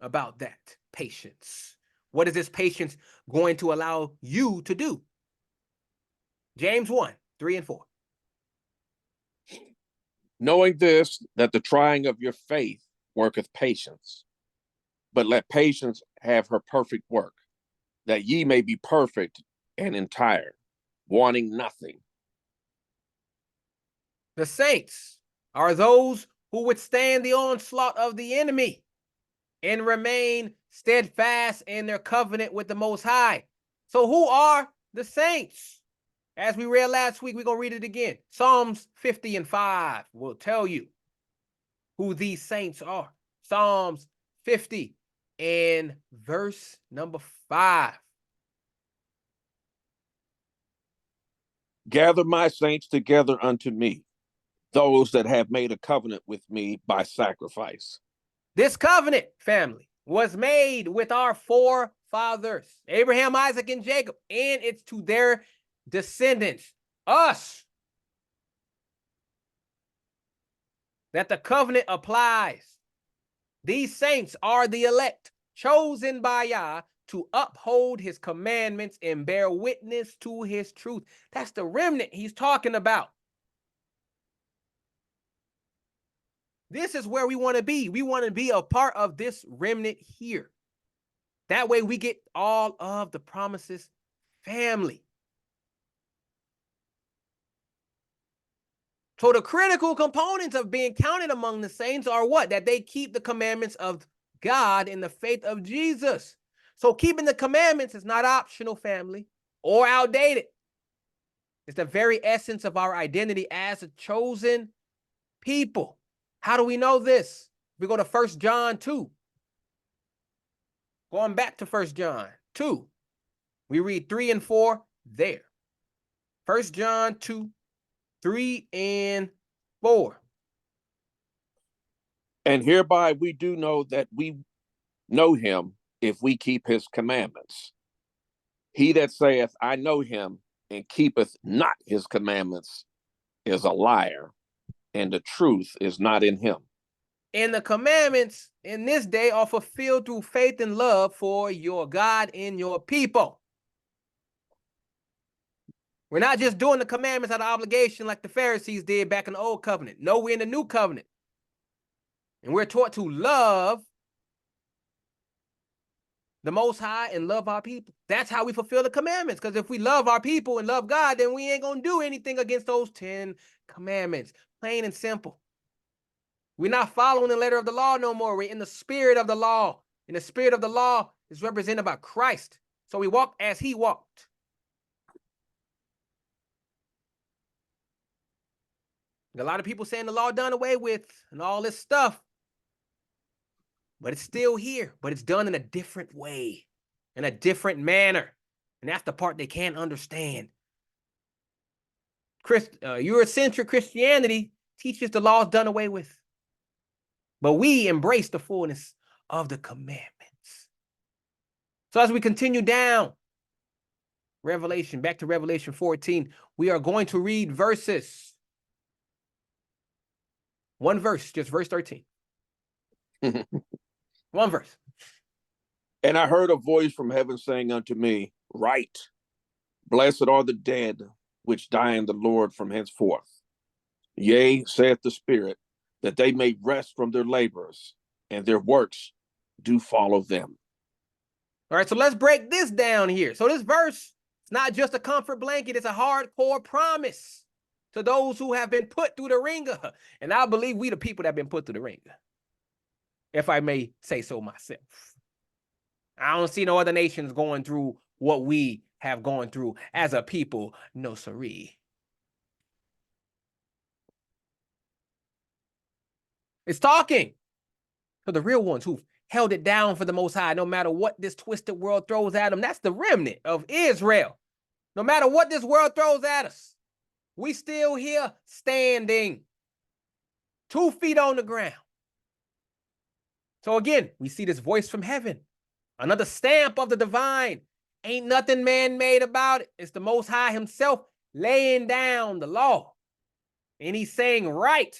about that patience. What is this patience going to allow you to do? James 1, 3 and 4. Knowing this, that the trying of your faith worketh patience. But let patience have her perfect work, that ye may be perfect and entire, wanting nothing. The saints are those who withstand the onslaught of the enemy and remain steadfast in their covenant with the Most High. So who are the saints? As we read last week, we're going to read it again. Psalms 50 and 5 will tell you who these saints are. Psalms 50 and verse number 5. Gather my saints together unto me, those that have made a covenant with me by sacrifice. This covenant, family, was made with our forefathers, Abraham, Isaac, and Jacob, and it's to their descendants, us, that the covenant applies. These saints are the elect, chosen by Yah to uphold his commandments and bear witness to his truth. That's the remnant he's talking about. This is where we want to be. We want to be a part of this remnant here. That way we get all of the promises, family. So the critical components of being counted among the saints are what? That they keep the commandments of God in the faith of Jesus. So keeping the commandments is not optional, family, or outdated. It's the very essence of our identity as a chosen people. How do we know this? We go to 1 John 2. Going back to 1 John 2. We read 3 and 4 there. 1 John 2, 3 and 4. And hereby we do know that we know him if we keep his commandments. He that saith, I know him, and keepeth not his commandments is a liar, and the truth is not in him. And the commandments in this day are fulfilled through faith and love for your God and your people. We're not just doing the commandments out of obligation like the Pharisees did back in the old covenant. No, we're in the new covenant. And we're taught to love the Most High and love our people. That's how we fulfill the commandments. Because if we love our people and love God, then we ain't going to do anything against those 10 commandments. Plain and simple. We're not following the letter of the law no more. We're in the spirit of the law. And the spirit of the law is represented by Christ. So we walk as he walked. A lot of people saying the law done away with and all this stuff. But it's still here. But it's done in a different way, in a different manner. And that's the part they can't understand. Eurocentric Christianity teaches the law is done away with. But we embrace the fullness of the commandments. So as we continue down, back to Revelation 14, we are going to read verses. One verse, just verse 13. One verse. And I heard a voice from heaven saying unto me, Write, blessed are the dead which die in the Lord from henceforth. Yea, saith the Spirit, that they may rest from their labors, and their works do follow them. All right, so let's break this down here. So this verse, it's not just a comfort blanket, it's a hardcore promise to those who have been put through the ringer. And I believe we the people that have been put through the ringer, if I may say so myself. I don't see no other nations going through what we have gone through as a people, no siree. It's talking to the real ones who've held it down for the Most High, no matter what this twisted world throws at them. That's the remnant of Israel. No matter what this world throws at us, we still here standing, 2 feet on the ground. So again, we see this voice from heaven, another stamp of the divine. Ain't nothing man-made about it. It's the Most High himself laying down the law. And he's saying, right.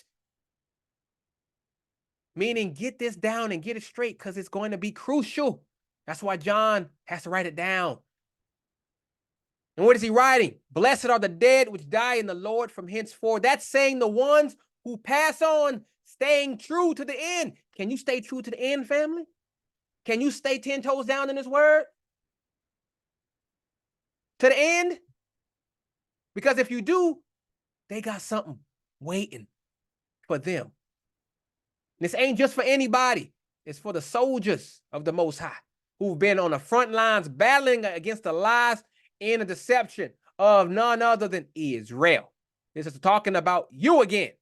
Meaning, get this down and get it straight because it's going to be crucial. That's why John has to write it down. And what is he writing? Blessed are the dead which die in the Lord from henceforth. That's saying the ones who pass on, staying true to the end. Can you stay true to the end, family? Can you stay 10 toes down in this word? To the end? Because if you do, they got something waiting for them. This ain't just for anybody. It's for the soldiers of the Most High who've been on the front lines battling against the lies and the deception of none other than Israel. This is talking about you again.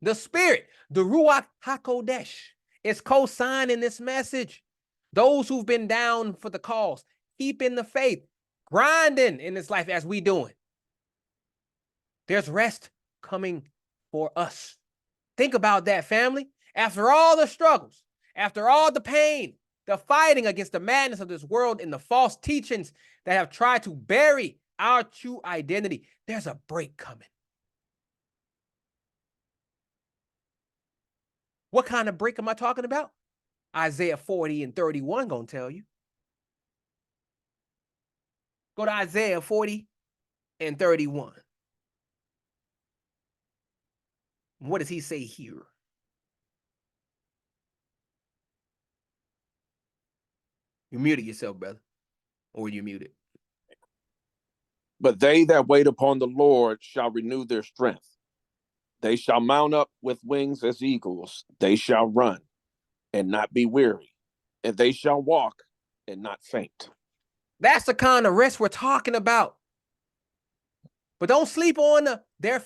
The Spirit, the Ruach HaKodesh, is co-signing this message. Those who've been down for the cause, keeping the faith, grinding in this life as we doing. There's rest coming for us. Think about that, family. After all the struggles, after all the pain, the fighting against the madness of this world and the false teachings that have tried to bury our true identity, there's a break coming. What kind of break am I talking about? Isaiah 40 and 31 gonna tell you. Go to Isaiah 40 and 31. What does he say here? You muted yourself, brother. Or you muted. But they that wait upon the Lord shall renew their strength. They shall mount up with wings as eagles. They shall run and not be weary. And they shall walk and not faint. That's the kind of rest we're talking about. But don't sleep on their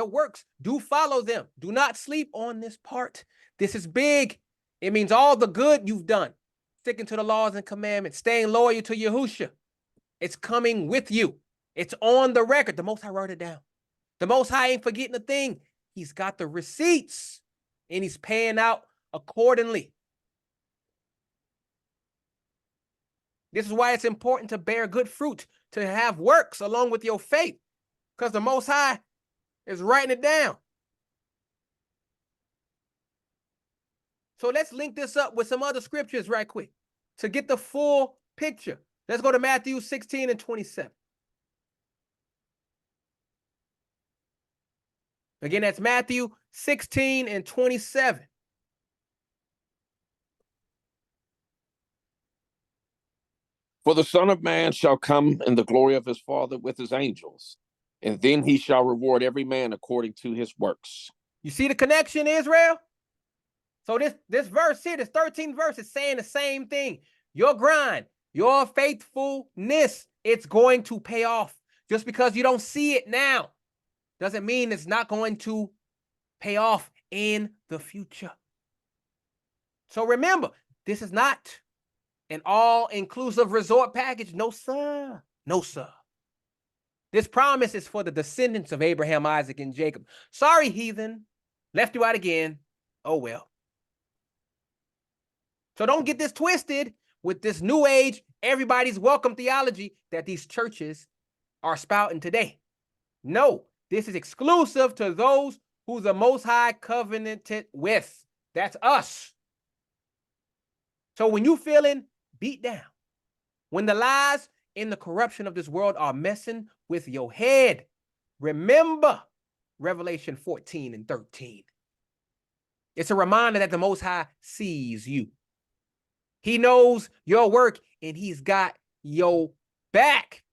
works. Do follow them. Do not sleep on this part. This is big. It means all the good you've done. Sticking to the laws and commandments. Staying loyal to Yahushua. It's coming with you. It's on the record. The Most High wrote it down. The Most High ain't forgetting a thing. He's got the receipts. And he's paying out accordingly. This is why it's important to bear good fruit. To have works along with your faith. Because the Most High is writing it down. So let's link this up with some other scriptures right quick to get the full picture. Let's go to Matthew 16 and 27. Again, that's Matthew 16 and 27. For the Son of Man shall come in the glory of his Father with his angels, and then he shall reward every man according to his works. You see the connection, Israel? So this verse here, this 13th verse is saying the same thing. Your grind, your faithfulness, it's going to pay off. Just because you don't see it now doesn't mean it's not going to pay off in the future. So remember, this is not an all-inclusive resort package. No, sir. No, sir. This promise is for the descendants of Abraham, Isaac, and Jacob. Sorry, heathen. Left you out again. Oh, well. So don't get this twisted with this new age, everybody's welcome theology that these churches are spouting today. No, this is exclusive to those who the Most High covenanted with. That's us. So when you feeling beat down, when the lies and the corruption of this world are messing with your head, remember Revelation 14 and 13. It's a reminder that the Most High sees you. He knows your work and he's got your back.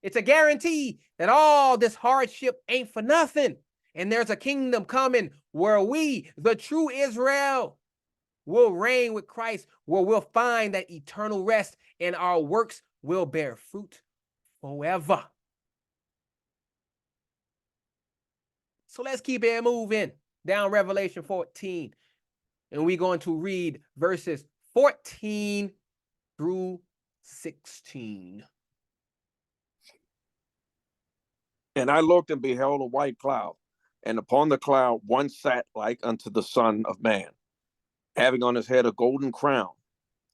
It's a guarantee that all this hardship ain't for nothing. And there's a kingdom coming where we, the true Israel, will reign with Christ, where we'll find that eternal rest and our works will bear fruit forever. So let's keep it moving down Revelation 14. And we're going to read verses 14 through 16. And I looked and beheld a white cloud, and upon the cloud one sat like unto the Son of Man, having on his head a golden crown,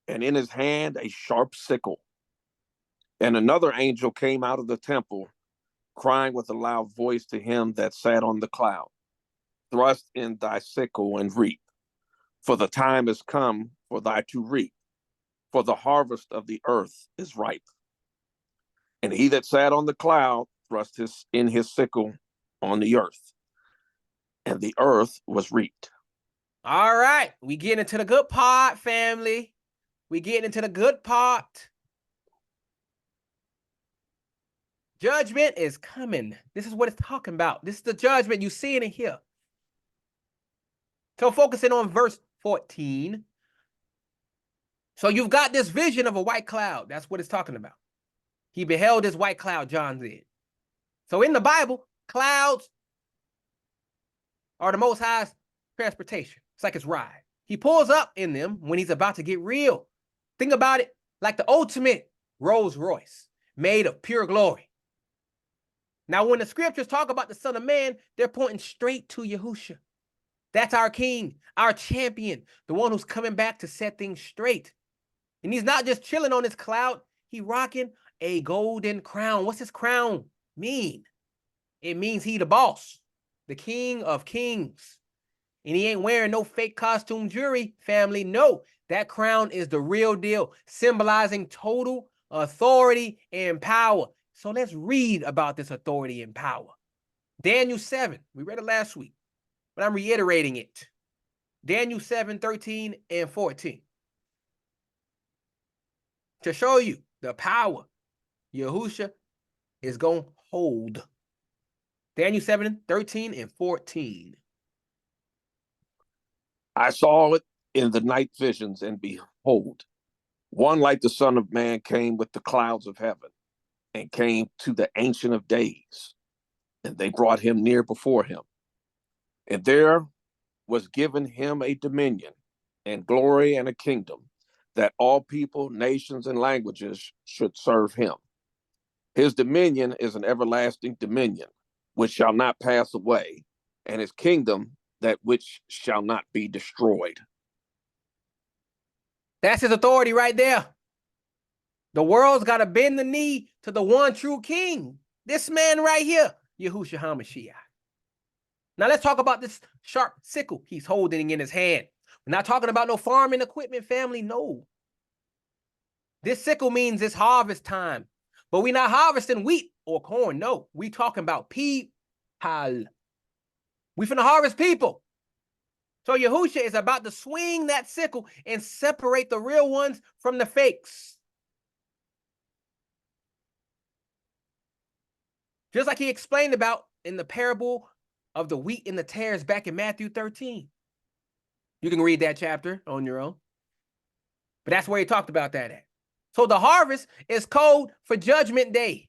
and in his hand a sharp sickle. And another angel came out of the temple, crying with a loud voice to him that sat on the cloud, Thrust in thy sickle and reap, for the time is come for thy to reap, for the harvest of the earth is ripe. And he that sat on the cloud thrust in his sickle on the earth, and the earth was reaped. All right, we getting into the good part, family. We getting into the good part. Judgment is coming. This is what it's talking about. This is the judgment. You see it in here. So focusing on verse 14. So you've got this vision of a white cloud. That's what it's talking about. He beheld this white cloud, John said. So in the Bible, clouds are the Most High's transportation. It's like his ride. He pulls up in them when he's about to get real. Think about it like the ultimate Rolls Royce made of pure glory. Now, when the scriptures talk about the Son of Man, they're pointing straight to Yahusha. That's our king, our champion, the one who's coming back to set things straight. And he's not just chilling on his cloud. He's rocking a golden crown. What's his crown mean? It means he the boss, the king of kings. And he ain't wearing no fake costume jewelry, family. No, that crown is the real deal, symbolizing total authority and power. So let's read about this authority and power. Daniel 7, we read it last week, but I'm reiterating it. Daniel 7, 13 and 14. To show you the power Yahusha is going to hold. Daniel 7, 13 and 14. I saw it in the night visions, and behold, one like the Son of Man came with the clouds of heaven, and came to the Ancient of Days, and they brought him near before him. And there was given him a dominion and glory and a kingdom, that all people, nations, and languages should serve him. His dominion is an everlasting dominion, which shall not pass away, and his kingdom that which shall not be destroyed. That's his authority right there. The world's got to bend the knee to the one true king. This man right here, Yahushua HaMashiach. Now let's talk about this sharp sickle he's holding in his hand. We're not talking about no farming equipment, family. No. This sickle means it's harvest time. But we're not harvesting wheat or corn. No, we talking about people. We finna harvest people. So Yahushua is about to swing that sickle and separate the real ones from the fakes. Just like he explained about in the parable of the wheat and the tares back in Matthew 13. You can read that chapter on your own. But that's where he talked about that at. So the harvest is code for Judgment Day.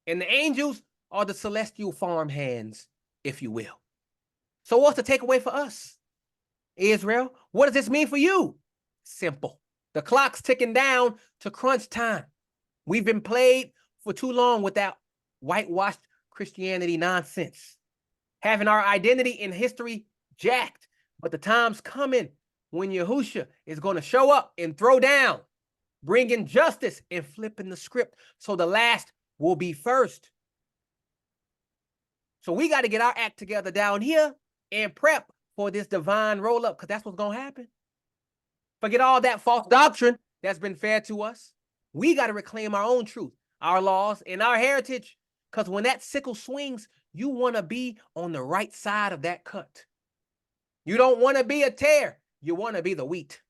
And the angels are the celestial farm hands, if you will. So what's the takeaway for us, Israel? What does this mean for you? Simple. The clock's ticking down to crunch time. We've been played for too long with that whitewashed Christianity nonsense, having our identity and history jacked. But the time's coming when Yahushua is going to show up and throw down, bringing justice and flipping the script. So the last will be first. So we got to get our act together down here and prep for this divine roll up, because that's what's going to happen. Forget all that false doctrine that's been fed to us. We got to reclaim our own truth, our laws, and our heritage. Because when that sickle swings, you want to be on the right side of that cut. You don't want to be a tare. You want to be the wheat.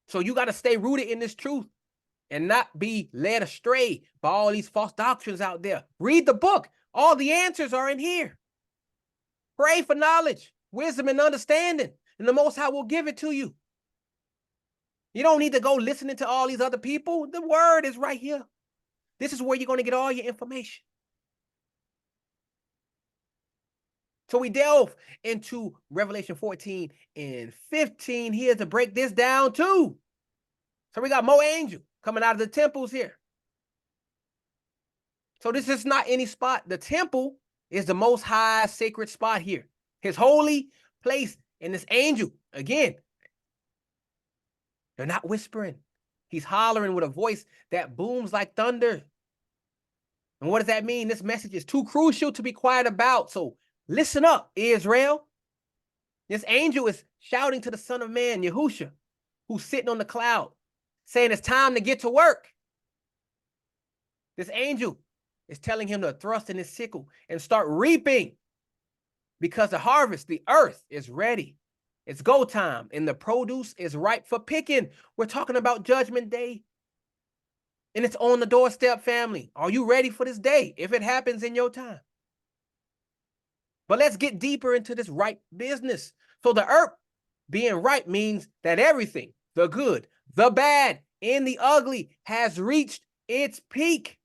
So you got to stay rooted in this truth and not be led astray by all these false doctrines out there. Read the book. All the answers are in here. Pray for knowledge, wisdom, and understanding, and the Most High will give it to you. You don't need to go listening to all these other people. The word is right here. This is where you're going to get all your information. So we delve into Revelation 14 and 15 here to break this down too. So we got more angels coming out of the temples here. So this is not any spot. The temple is the Most High sacred spot here. His holy place. And this angel, again, they're not whispering. He's hollering with a voice that booms like thunder. And what does that mean? This message is too crucial to be quiet about. So listen up, Israel. This angel is shouting to the Son of Man, Yahushua, who's sitting on the cloud, saying it's time to get to work. This angel is telling him to thrust in his sickle and start reaping, because the harvest, the earth, is ready. It's go time, and the produce is ripe for picking. We're talking about Judgment Day, and it's on the doorstep, family. Are you ready for this day if it happens in your time? But let's get deeper into this ripe business. So the earth being ripe means that everything, the good, the bad, and the ugly, has reached its peak.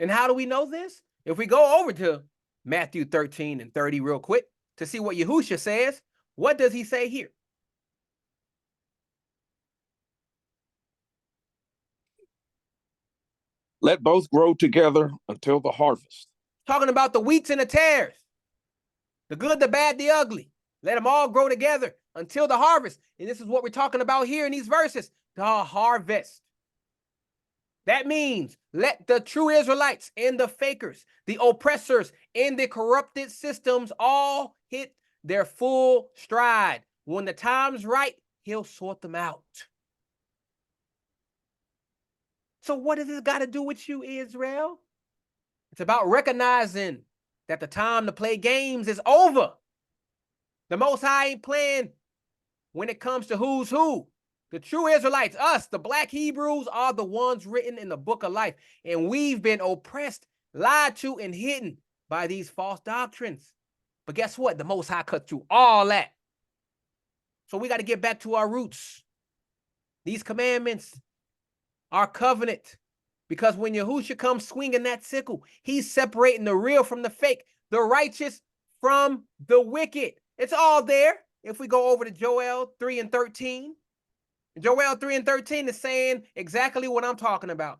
And how do we know this? If we go over to Matthew 13 and 30 real quick to see what Yahushua says, what does he say here? Let both grow together until the harvest. Talking about the wheats and the tares, the good, the bad, the ugly. Let them all grow together until the harvest. And this is what we're talking about here in these verses, the harvest. That means let the true Israelites and the fakers, the oppressors, and the corrupted systems all hit their full stride. When the time's right, he'll sort them out. So what does this got to do with you, Israel? It's about recognizing that the time to play games is over. The Most High ain't playing when it comes to who's who. The true Israelites, us, the black Hebrews, are the ones written in the book of life. And we've been oppressed, lied to, and hidden by these false doctrines. But guess what? The Most High cut through all that. So we got to get back to our roots. These commandments, our covenant. Because when Yahushua comes swinging that sickle, he's separating the real from the fake, the righteous from the wicked. It's all there. If we go over to Joel 3 and 13, Joel 3 and 13 is saying exactly what I'm talking about.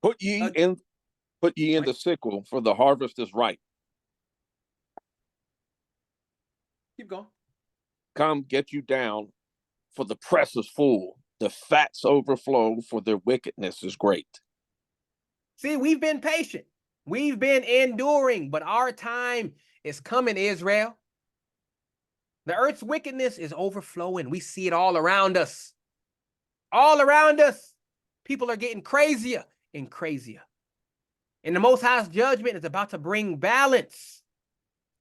Put ye in the sickle, for the harvest is ripe. Keep going. Come, get you down, for the press is full. The fats overflow, for their wickedness is great. See, we've been patient. We've been enduring, but our time is coming, Israel. The earth's wickedness is overflowing. We see it all around us. All around us. People are getting crazier and crazier. And the Most High's judgment is about to bring balance.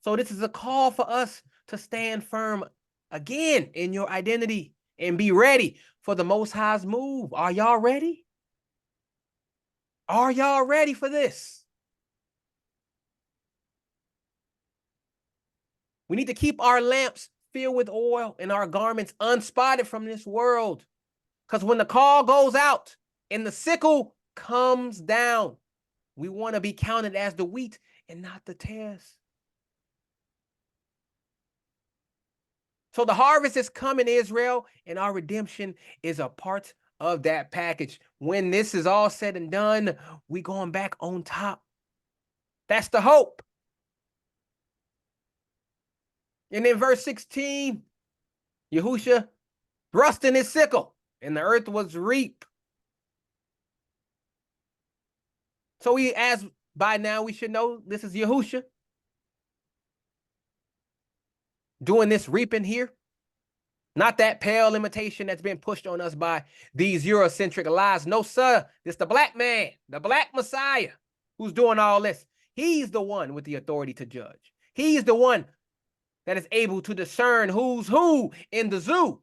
So this is a call for us to stand firm again in your identity and be ready for the Most High's move. Are y'all ready? Are y'all ready for this? We need to keep our lamps filled with oil and our garments unspotted from this world. Because when the call goes out and the sickle comes down, we want to be counted as the wheat and not the tares. So the harvest is coming, Israel, and our redemption is a part of that package. When this is all said and done, we going back on top. That's the hope. And in verse 16, Yahusha thrust in his sickle, and the earth was reaped. So as by now we should know, this is Yahusha doing this reaping here. Not that pale imitation that's been pushed on us by these Eurocentric lies. No, sir. This the black man, the black Messiah who's doing all this. He's the one with the authority to judge. He's the one that is able to discern who's who in the zoo.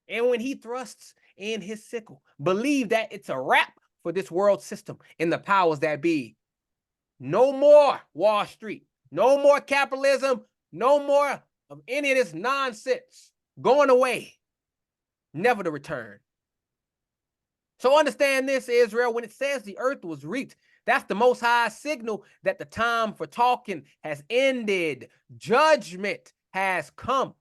And when he thrusts in his sickle, believe that it's a wrap for this world system and the powers that be. No more Wall Street. No more capitalism. No more of any of this nonsense. Going away. Never to return. So understand this, Israel. When it says the earth was reaped, that's the Most High signal that the time for talking has ended. Judgment has come.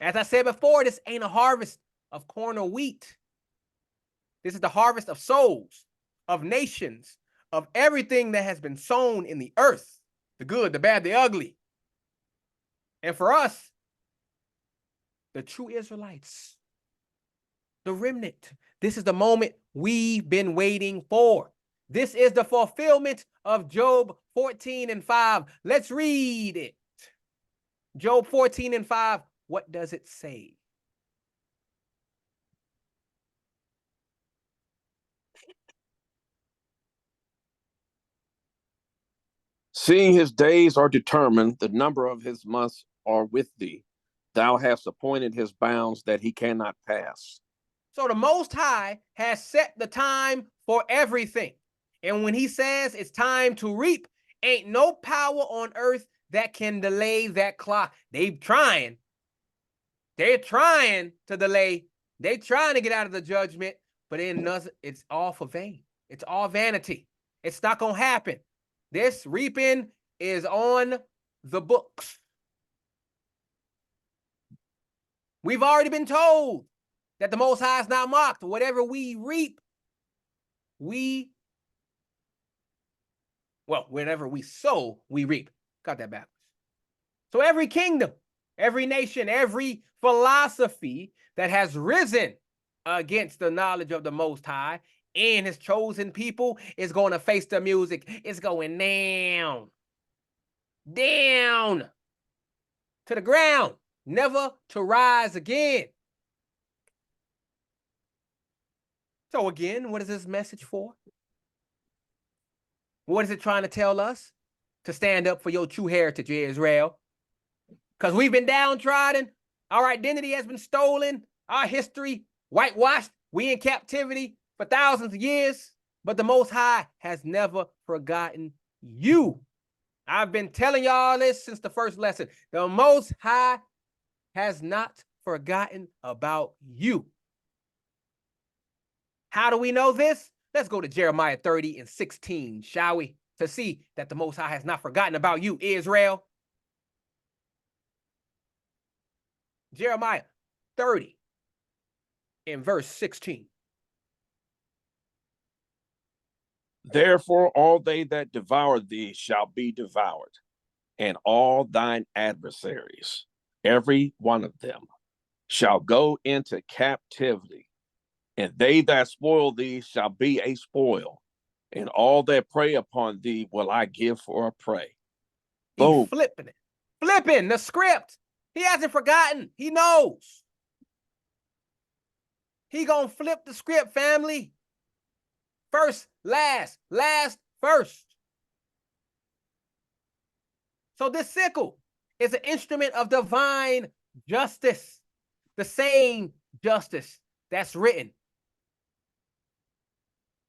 As I said before, this ain't a harvest of corn or wheat. This is the harvest of souls, of nations, of everything that has been sown in the earth. The good, the bad, the ugly. And for us, the true Israelites, the remnant, this is the moment we've been waiting for. This is the fulfillment of Job 14:5. Let's read it. Job 14:5. What does it say? Seeing his days are determined, the number of his months are with thee. Thou hast appointed his bounds that he cannot pass. So the Most High has set the time for everything. And when he says it's time to reap, ain't no power on earth that can delay that clock. They're trying to delay. They're trying to get out of the judgment, but it's all for vain. It's all vanity. It's not going to happen. This reaping is on the books. We've already been told that the Most High is not mocked. Whatever we reap, whenever we sow, we reap. Got that backwards. So every kingdom, every nation, every philosophy that has risen against the knowledge of the Most High and his chosen people is going to face the music. It's going down to the ground, never to rise again. So again, what is this message for? What is it trying to tell us? To stand up for your true heritage, Israel. Because we've been downtrodden. Our identity has been stolen. Our history whitewashed. We in captivity for thousands of years. But the Most High has never forgotten you. I've been telling y'all this since the first lesson. The Most High has not forgotten about you. How do we know this? Let's go to Jeremiah 30:16, shall we? To see that the Most High has not forgotten about you, Israel. Jeremiah 30:16. Therefore, all they that devour thee shall be devoured, and all thine adversaries, every one of them, shall go into captivity. And they that spoil thee shall be a spoil, and all that prey upon thee will I give for a prey. Boom. He flipping it. flipping the script. He hasn't forgotten. He knows. He gonna flip the script, family. First, last, first. So this sickle is an instrument of divine justice. The same justice that's written.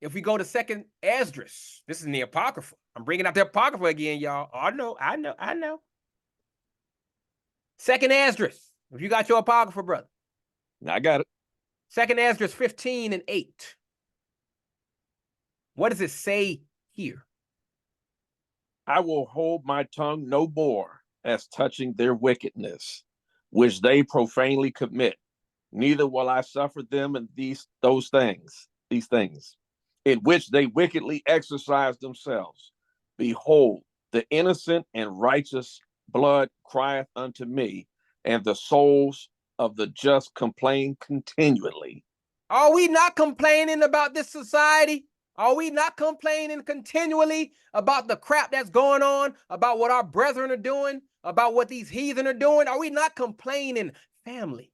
If we go to 2nd Esdras, this is in the Apocrypha. I'm bringing out the Apocrypha again, y'all. I know. 2nd Esdras. If you got your Apocrypha, brother. I got it. 2nd Esdras 15:8. What does it say here? I will hold my tongue no more as touching their wickedness, which they profanely commit. Neither will I suffer them in these things, in which they wickedly exercise themselves. Behold, the innocent and righteous blood crieth unto me, and the souls of the just complain continually. Are we not complaining about this society? Are we not complaining continually about the crap that's going on, about what our brethren are doing, about what these heathen are doing? Are we not complaining, family?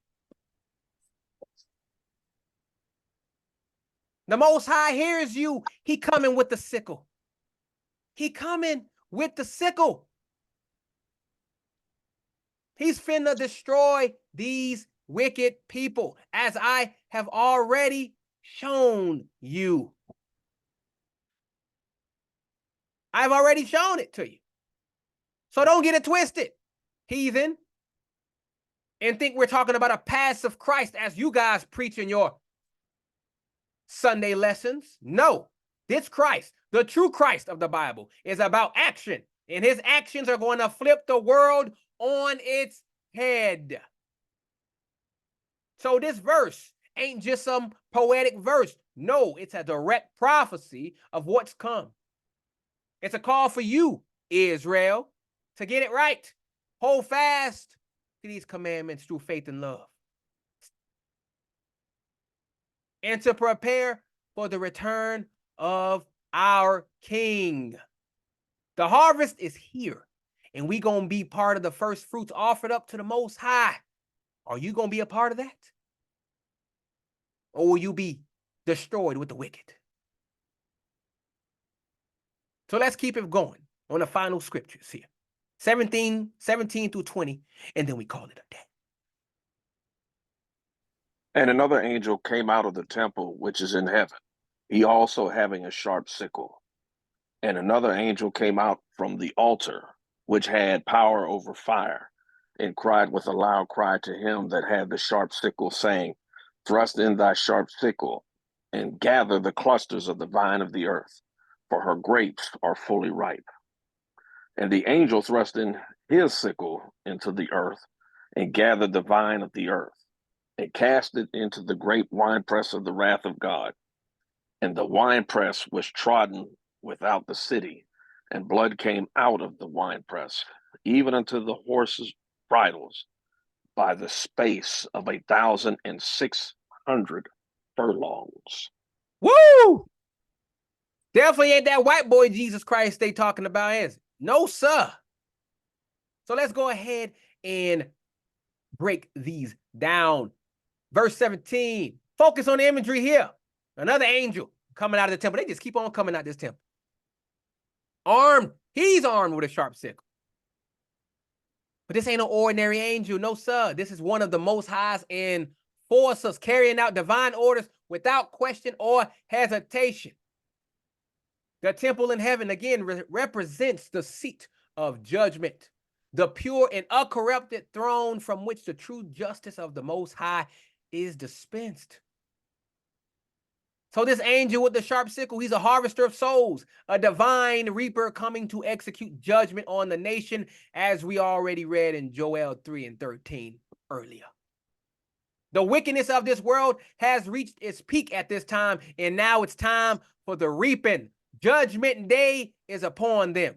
The Most High hears you. He coming with the sickle. He coming with the sickle. He's finna destroy these wicked people, as I have already shown you. I've already shown it to you. So don't get it twisted, heathen, and think we're talking about a passive Christ as you guys preach in your Sunday lessons. No, this Christ, the true Christ of the Bible, is about action, and his actions are going to flip the world on its head. So this verse ain't just some poetic verse. No, it's a direct prophecy of what's come. It's a call for you, Israel, to get it right. Hold fast to these commandments through faith and love. And to prepare for the return of our King. The harvest is here, and we going to be part of the first fruits offered up to the Most High. Are you going to be a part of that? Or will you be destroyed with the wicked? So let's keep it going on the final scriptures here. 17 through 20, and then we call it a day. And another angel came out of the temple which is in heaven, he also having a sharp sickle. And another angel came out from the altar, which had power over fire, and cried with a loud cry to him that had the sharp sickle, saying, Thrust in thy sharp sickle, and gather the clusters of the vine of the earth, for her grapes are fully ripe. And the angel thrust in his sickle into the earth, and gathered the vine of the earth, and cast it into the great winepress of the wrath of God. And the winepress was trodden without the city, and blood came out of the winepress, even unto the horses' bridles, by the space of 1,600 furlongs. Woo! Definitely ain't that white boy Jesus Christ they talking about, is it? No, sir. So let's go ahead and break these down. Verse 17. Focus on the imagery here. Another angel coming out of the temple. They just keep on coming out this temple. Armed. He's armed with a sharp sickle. But this ain't no ordinary angel. No, sir. This is one of the Most High's enforcers, carrying out divine orders without question or hesitation. The temple in heaven, again, represents the seat of judgment, the pure and uncorrupted throne from which the true justice of the Most High is dispensed. So this angel with the sharp sickle, he's a harvester of souls, a divine reaper coming to execute judgment on the nation, as we already read in Joel 3:13 earlier. The wickedness of this world has reached its peak at this time, and now it's time for the reaping. Judgment day is upon them.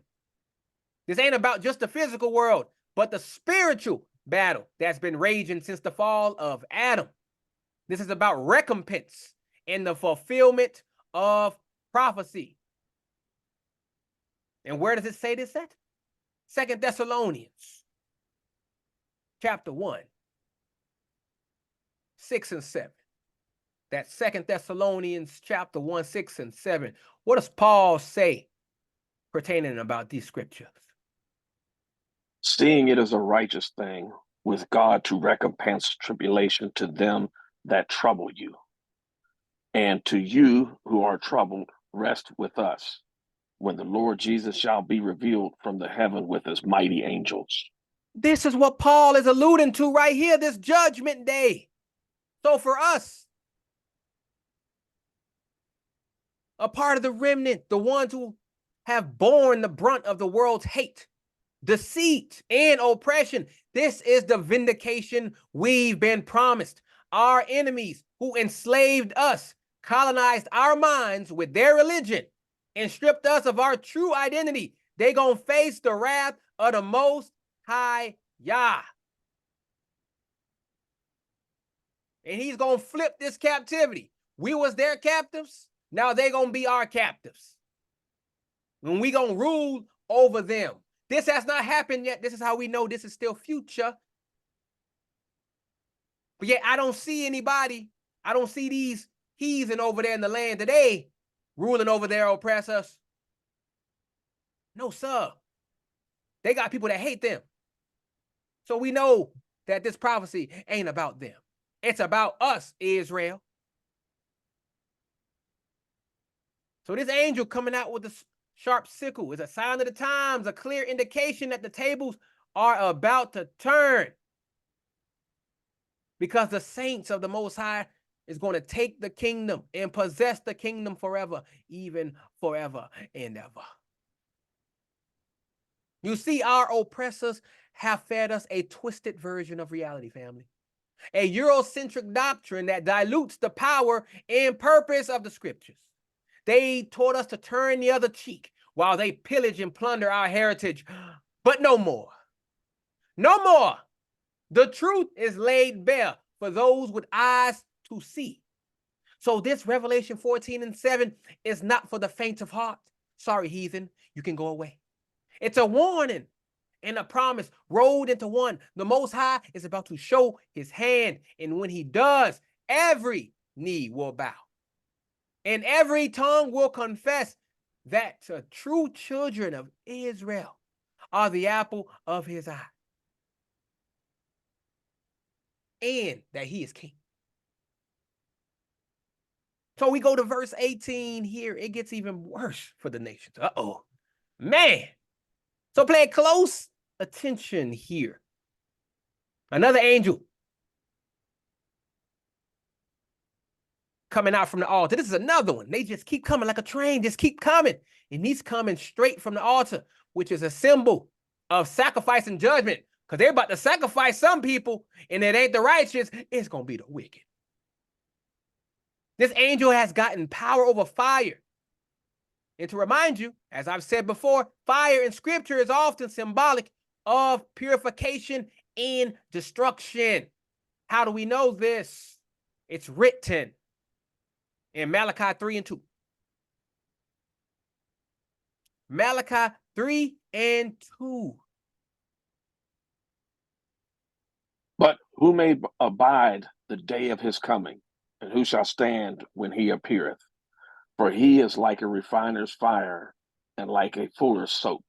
This ain't about just the physical world, but the spiritual battle that's been raging since the fall of Adam. This is about recompense and the fulfillment of prophecy. And where does it say this at? 2 Thessalonians chapter 1, 6 and 7. That 2 Thessalonians chapter 1, 6 and 7. What does Paul say pertaining about these scriptures? Seeing it as a righteous thing with God to recompense tribulation to them that trouble you, and to you who are troubled, rest with us, when the Lord Jesus shall be revealed from the heaven with his mighty angels. This is what Paul is alluding to right here, this judgment day. So for us, a part of the remnant, the ones who have borne the brunt of the world's hate, deceit, and oppression, this is the vindication we've been promised. Our enemies who enslaved us, colonized our minds with their religion, and stripped us of our true identity, they gonna face the wrath of the Most High Yah. And he's gonna flip this captivity. We was their captives, now they gonna be our captives. And we gonna rule over them. This has not happened yet. This is how we know this is still future. But yet I don't see anybody. I don't see these heathen over there in the land today ruling over their oppressors. No, sir. They got people that hate them. So we know that this prophecy ain't about them. It's about us, Israel. So this angel coming out with the sharp sickle is a sign of the times, a clear indication that the tables are about to turn. Because the saints of the Most High is going to take the kingdom and possess the kingdom forever, even forever and ever. You see, our oppressors have fed us a twisted version of reality, family. A Eurocentric doctrine that dilutes the power and purpose of the scriptures. They taught us to turn the other cheek while they pillage and plunder our heritage. But no more. No more. The truth is laid bare for those with eyes to see. So this Revelation 14 and 7 is not for the faint of heart. Sorry, heathen, you can go away. It's a warning and a promise rolled into one. The Most High is about to show his hand. And when he does, every knee will bow. And every tongue will confess that the true children of Israel are the apple of his eye. And that he is king. So we go to verse 18 here. It gets even worse for the nations. Uh-oh. Man. So pay close attention here. Another angel coming out from the altar. This is another one. They just keep coming like a train, just keep coming. And he's coming straight from the altar, which is a symbol of sacrifice and judgment. Because they're about to sacrifice some people, and it ain't the righteous, it's going to be the wicked. This angel has gotten power over fire. And to remind you, as I've said before, fire in scripture is often symbolic of purification and destruction. How do we know this? It's written in Malachi 3 and 2. Malachi 3 and 2. But who may abide the day of his coming, and who shall stand when he appeareth? For he is like a refiner's fire, and like a fuller's soap.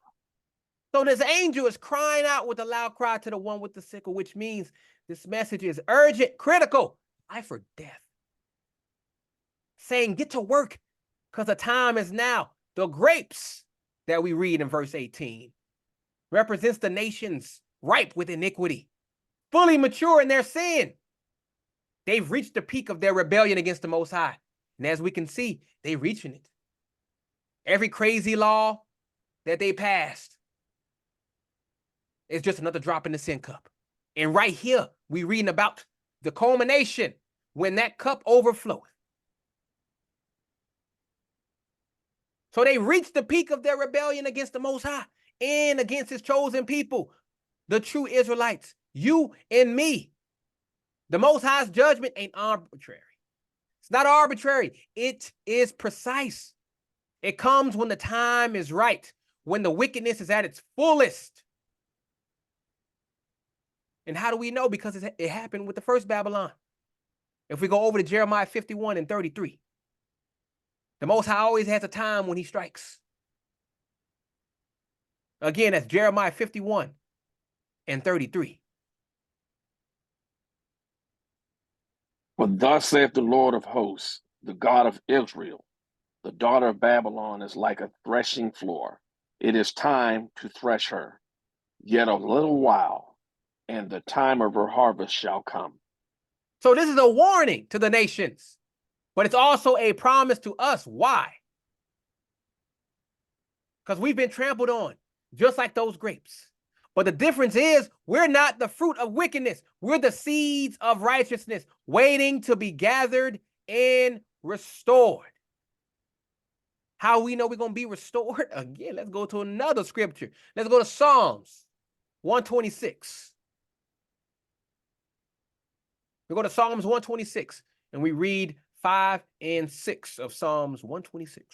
So this angel is crying out with a loud cry to the one with the sickle, which means this message is urgent, critical, life or death. Saying, get to work, because the time is now. The grapes that we read in verse 18 represents the nations ripe with iniquity, fully mature in their sin. They've reached the peak of their rebellion against the Most High. And as we can see, they're reaching it. Every crazy law that they passed is just another drop in the sin cup. And right here, we're reading about the culmination when that cup overfloweth. So they reached the peak of their rebellion against the Most High and against his chosen people, the true Israelites, you and me. The Most High's judgment ain't arbitrary. It's not arbitrary. It is precise. It comes when the time is right, when the wickedness is at its fullest. And how do we know? Because it happened with the first Babylon. If we go over to Jeremiah 51 and 33, the Most High always has a time when he strikes. Again, that's Jeremiah 51 and 33. For thus saith the Lord of hosts, the God of Israel, the daughter of Babylon is like a threshing floor. It is time to thresh her. Yet a little while, and the time of her harvest shall come. So this is a warning to the nations, but it's also a promise to us. Why? Because we've been trampled on, just like those grapes. But the difference is we're not the fruit of wickedness. We're the seeds of righteousness, waiting to be gathered and restored. How we know we're going to be restored? Again, let's go to another scripture. Let's go to Psalms 126. We go to Psalms 126, and we read 5 and 6 of Psalms 126.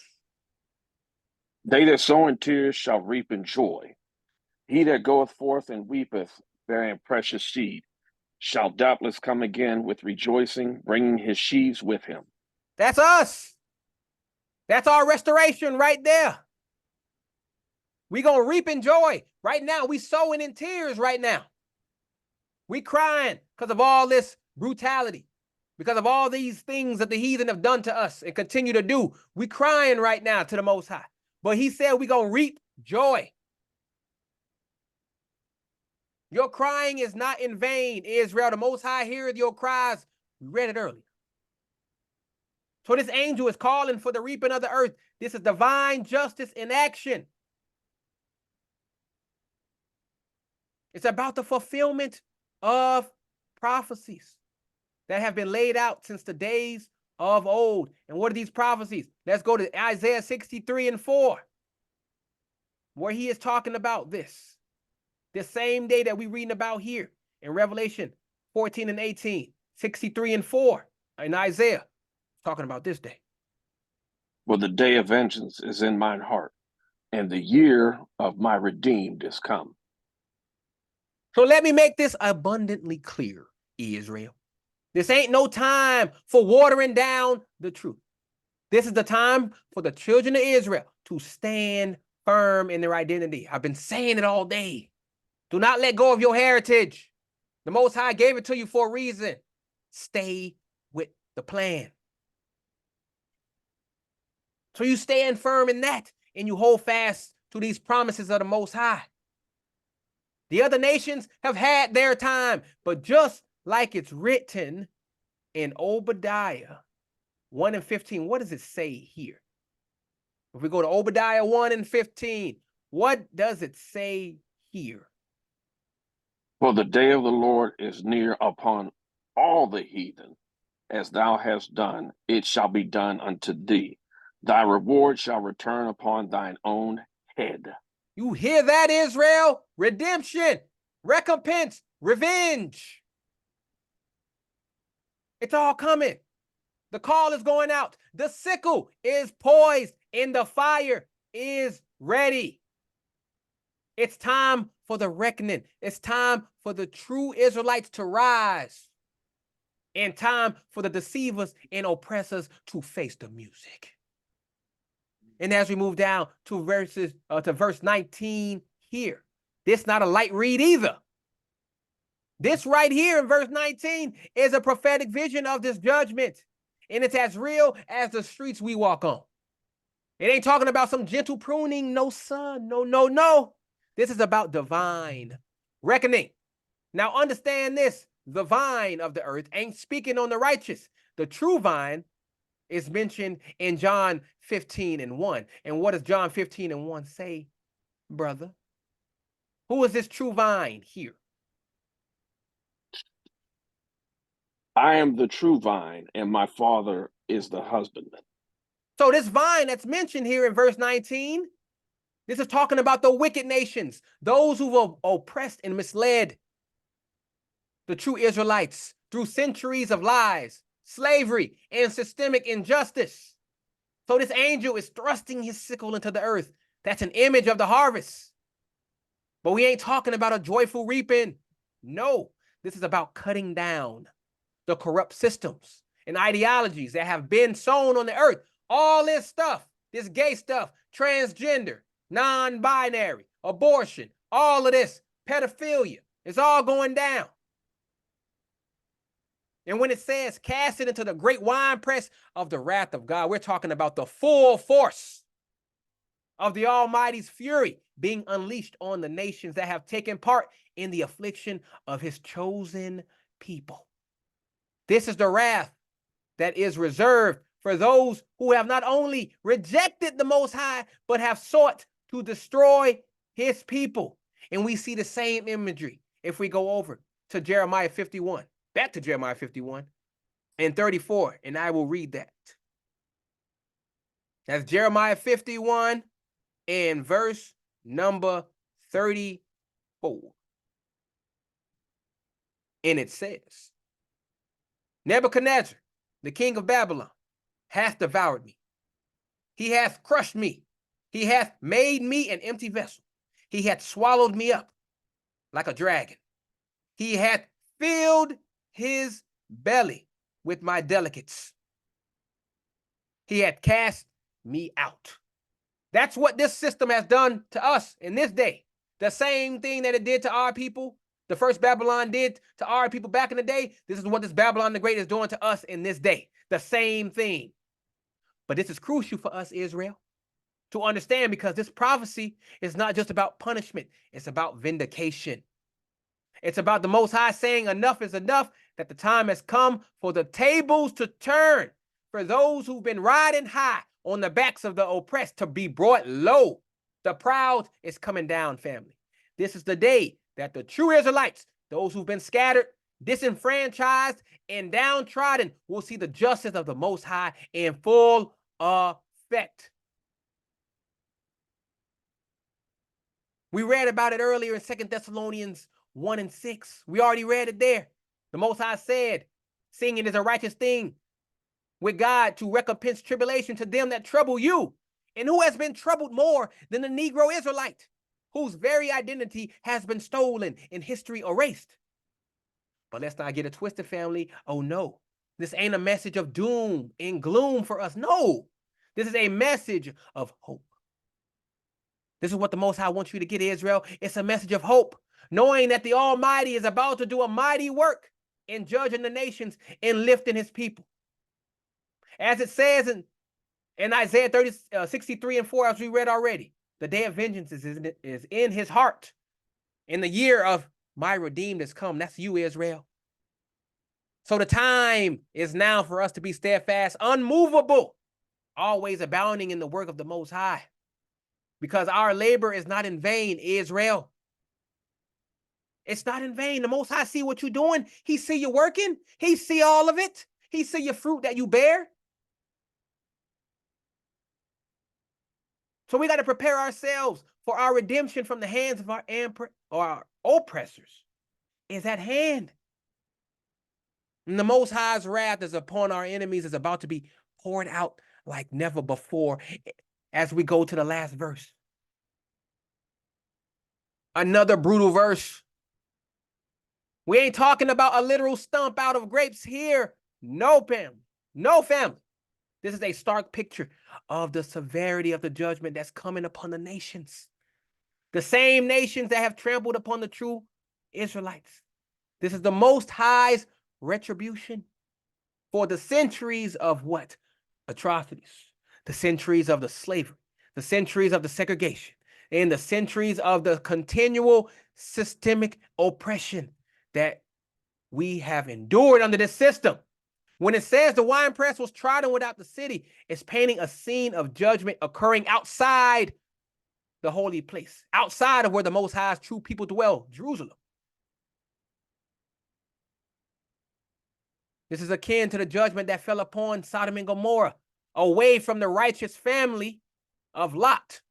They that sow in tears shall reap in joy. He that goeth forth and weepeth, bearing precious seed, shall doubtless come again with rejoicing, bringing his sheaves with him. That's us. That's our restoration right there. We're going to reap in joy. Right now, we sowing in tears right now. We crying because of all this brutality, because of all these things that the heathen have done to us and continue to do. We crying right now to the Most High. But he said we're going to reap joy. Your crying is not in vain, Israel. The Most High heareth your cries. We read it earlier. So this angel is calling for the reaping of the earth. This is divine justice in action. It's about the fulfillment of prophecies that have been laid out since the days of old. And what are these prophecies? Let's go to Isaiah 63 and 4, where he is talking about this. The same day that we're reading about here in Revelation 14 and 18, 63 and 4 in Isaiah, talking about this day. For the day of vengeance is in mine heart, and the year of my redeemed is come. So let me make this abundantly clear, Israel. This ain't no time for watering down the truth. This is the time for the children of Israel to stand firm in their identity. I've been saying it all day. Do not let go of your heritage. The Most High gave it to you for a reason. Stay with the plan. So you stand firm in that, and you hold fast to these promises of the Most High. The other nations have had their time, but just like it's written in Obadiah 1 and 15, what does it say here? If we go to Obadiah 1 and 15, what does it say here? For the day of the Lord is near upon all the heathen. As thou hast done, it shall be done unto thee. Thy reward shall return upon thine own head. You hear that, Israel? Redemption, recompense, revenge. It's all coming. The call is going out. The sickle is poised and the fire is ready. It's time for the reckoning. It's time for the true Israelites to rise. And time for the deceivers and oppressors to face the music. And as we move down to verse 19 here, this not a light read either. This right here in verse 19 is a prophetic vision of this judgment. And it's as real as the streets we walk on. It ain't talking about some gentle pruning. No, son. No. This is about divine reckoning. Now understand this. The vine of the earth ain't speaking on the righteous. The true vine is mentioned in John 15 and 1. And what does John 15 and 1 say, brother? Who is this true vine here? I am the true vine, and my Father is the husbandman. So this vine that's mentioned here in verse 19, this is talking about the wicked nations, those who were oppressed and misled the true Israelites through centuries of lies, slavery, and systemic injustice. So this angel is thrusting his sickle into the earth. That's an image of the harvest. But we ain't talking about a joyful reaping. No, This is about cutting down the corrupt systems and ideologies that have been sown on the earth. All this stuff, this gay stuff, transgender, non-binary, abortion, all of this, pedophilia, it's all going down. And when it says cast it into the great winepress of the wrath of God, we're talking about the full force of the Almighty's fury being unleashed on the nations that have taken part in the affliction of his chosen people. This is the wrath that is reserved for those who have not only rejected the Most High, but have sought to destroy his people. And we see the same imagery if we go over to Jeremiah 51. Back to Jeremiah 51 and 34, and I will read that. That's Jeremiah 51 and verse number 34. And it says, Nebuchadnezzar, the king of Babylon, hath devoured me. He hath crushed me. He hath made me an empty vessel. He hath swallowed me up like a dragon. He hath filled his belly with my delicates. He had cast me out. That's what this system has done to us in this day. The same thing that it did to our people, the first Babylon did to our people back in the day. This is what this Babylon the Great is doing to us in this day. The same thing. But this is crucial for us, Israel, to understand, because this prophecy is not just about punishment. It's about vindication. It's about the Most High saying enough is enough, that the time has come for the tables to turn, for those who've been riding high on the backs of the oppressed to be brought low. The proud is coming down, family. This is the day that the true Israelites, those who've been scattered, disenfranchised, and downtrodden, will see the justice of the Most High in full effect. We read about it earlier in 2 Thessalonians 1 and 6. We already read it there. The Most High said, singing is a righteous thing with God to recompense tribulation to them that trouble you. And who has been troubled more than the Negro Israelite, whose very identity has been stolen and history erased? But let's not get it twisted, family. Oh no, this ain't a message of doom and gloom for us. No, this is a message of hope. This is what the Most High wants you to get, Israel. It's a message of hope, knowing that the Almighty is about to do a mighty work in judging the nations and lifting his people. As it says in Isaiah 63 and 4, as we read already, the day of vengeance is in his heart. And the year of my redeemed has come. That's you, Israel. So the time is now for us to be steadfast, unmovable, always abounding in the work of the Most High. Because our labor is not in vain, Israel. It's not in vain. The Most High see what you're doing. He see you working. He see all of it. He see your fruit that you bear. So we got to prepare ourselves for our redemption from the hands of our oppressors is at hand. And the Most High's wrath is upon our enemies, is about to be poured out like never before as we go to the last verse. Another brutal verse. We ain't talking about a literal stump out of grapes here. No, family. No, family. This is a stark picture of the severity of the judgment that's coming upon the nations. The same nations that have trampled upon the true Israelites. This is the Most High's retribution for the centuries of what? Atrocities. The centuries of the slavery. The centuries of the segregation. And the centuries of the continual systemic oppression that we have endured under this system. When it says the winepress was trodden without the city, it's painting a scene of judgment occurring outside the holy place, outside of where the Most High's true people dwell, Jerusalem. This is akin to the judgment that fell upon Sodom and Gomorrah, away from the righteous family of Lot.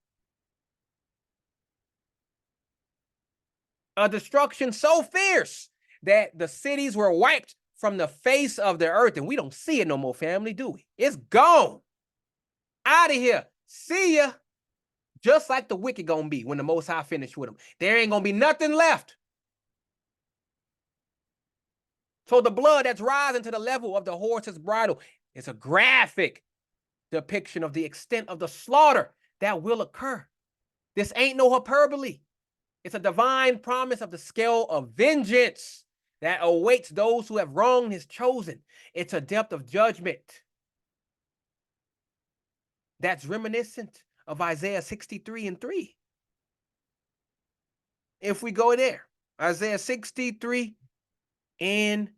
A destruction so fierce that the cities were wiped from the face of the earth, and we don't see it no more, family, do we? It's gone. Out of here. See ya. Just like the wicked gonna be when the Most High finished with them. There ain't gonna be nothing left. So the blood that's rising to the level of the horse's bridle is a graphic depiction of the extent of the slaughter that will occur. This ain't no hyperbole. It's a divine promise of the scale of vengeance that awaits those who have wronged his chosen. It's a depth of judgment that's reminiscent of Isaiah 63:3. If we go there, Isaiah 63:3. And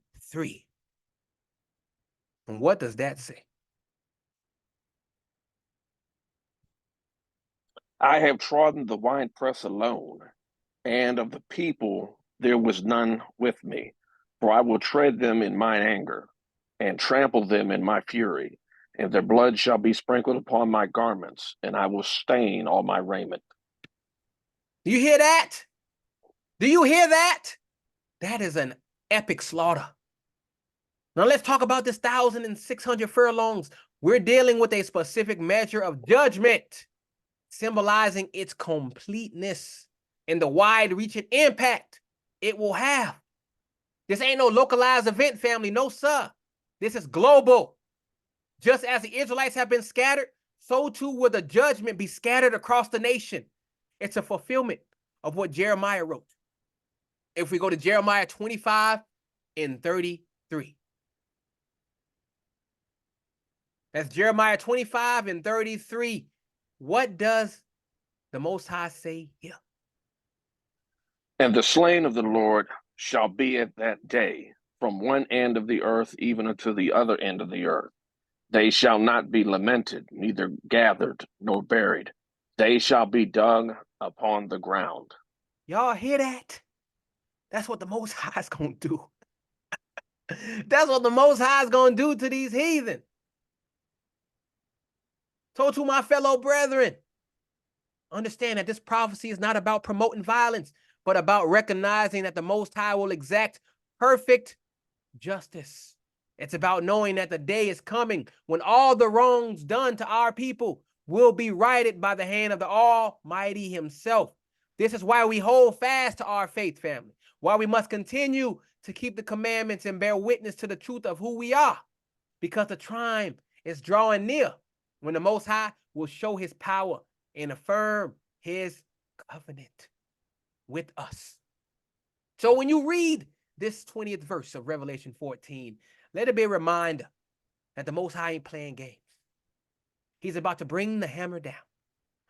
what does that say? I have trodden the winepress alone, and of the people there was none with me. For I will tread them in mine anger, and trample them in my fury, and their blood shall be sprinkled upon my garments, and I will stain all my raiment. Do you hear that? Do you hear that? That is an epic slaughter. Now let's talk about this 1,600 furlongs. We're dealing with a specific measure of judgment, symbolizing its completeness and the wide-reaching impact it will have. This ain't no localized event, family. No, sir. This is global. Just as the Israelites have been scattered, so too will the judgment be scattered across the nation. It's a fulfillment of what Jeremiah wrote. If we go to Jeremiah 25:33. That's Jeremiah 25:33. What does the Most High say here? And the slain of the Lord shall be at that day from one end of the earth even unto the other end of the earth. They shall not be lamented, neither gathered nor buried. They shall be dug upon the ground. Y'all hear that? That's what the Most High is going to do. That's what the Most High is going to do to these heathen. So to my fellow brethren, understand that this prophecy is not about promoting violence, but about recognizing that the Most High will exact perfect justice. It's about knowing that the day is coming when all the wrongs done to our people will be righted by the hand of the Almighty himself. This is why we hold fast to our faith, family, why we must continue to keep the commandments and bear witness to the truth of who we are, because the time is drawing near when the Most High will show his power and affirm his covenant with us. So when you read this 20th verse of Revelation 14, let it be a reminder that the Most High ain't playing games. He's about to bring the hammer down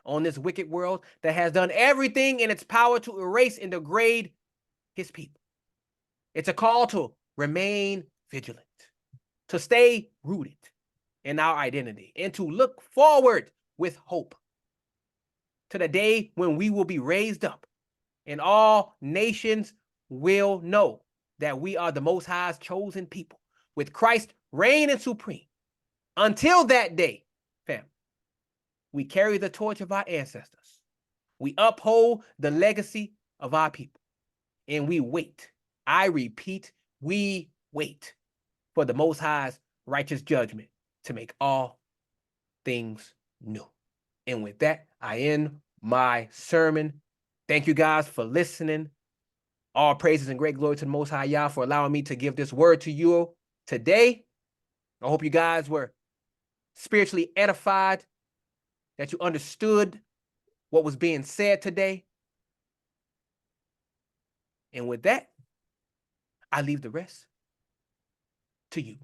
on this wicked world that has done everything in its power to erase and degrade his people. It's a call to remain vigilant, to stay rooted in our identity, and to look forward with hope to the day when we will be raised up and all nations will know that we are the Most High's chosen people, with Christ reigning supreme. Until that day, family, we carry the torch of our ancestors. We uphold the legacy of our people. And we wait. I repeat, we wait for the Most High's righteous judgment to make all things new. And with that, I end my sermon. Thank you guys for listening. All praises and great glory to the Most High Yah for allowing me to give this word to you today. I hope you guys were spiritually edified, that you understood what was being said today. And with that, I leave the rest to you.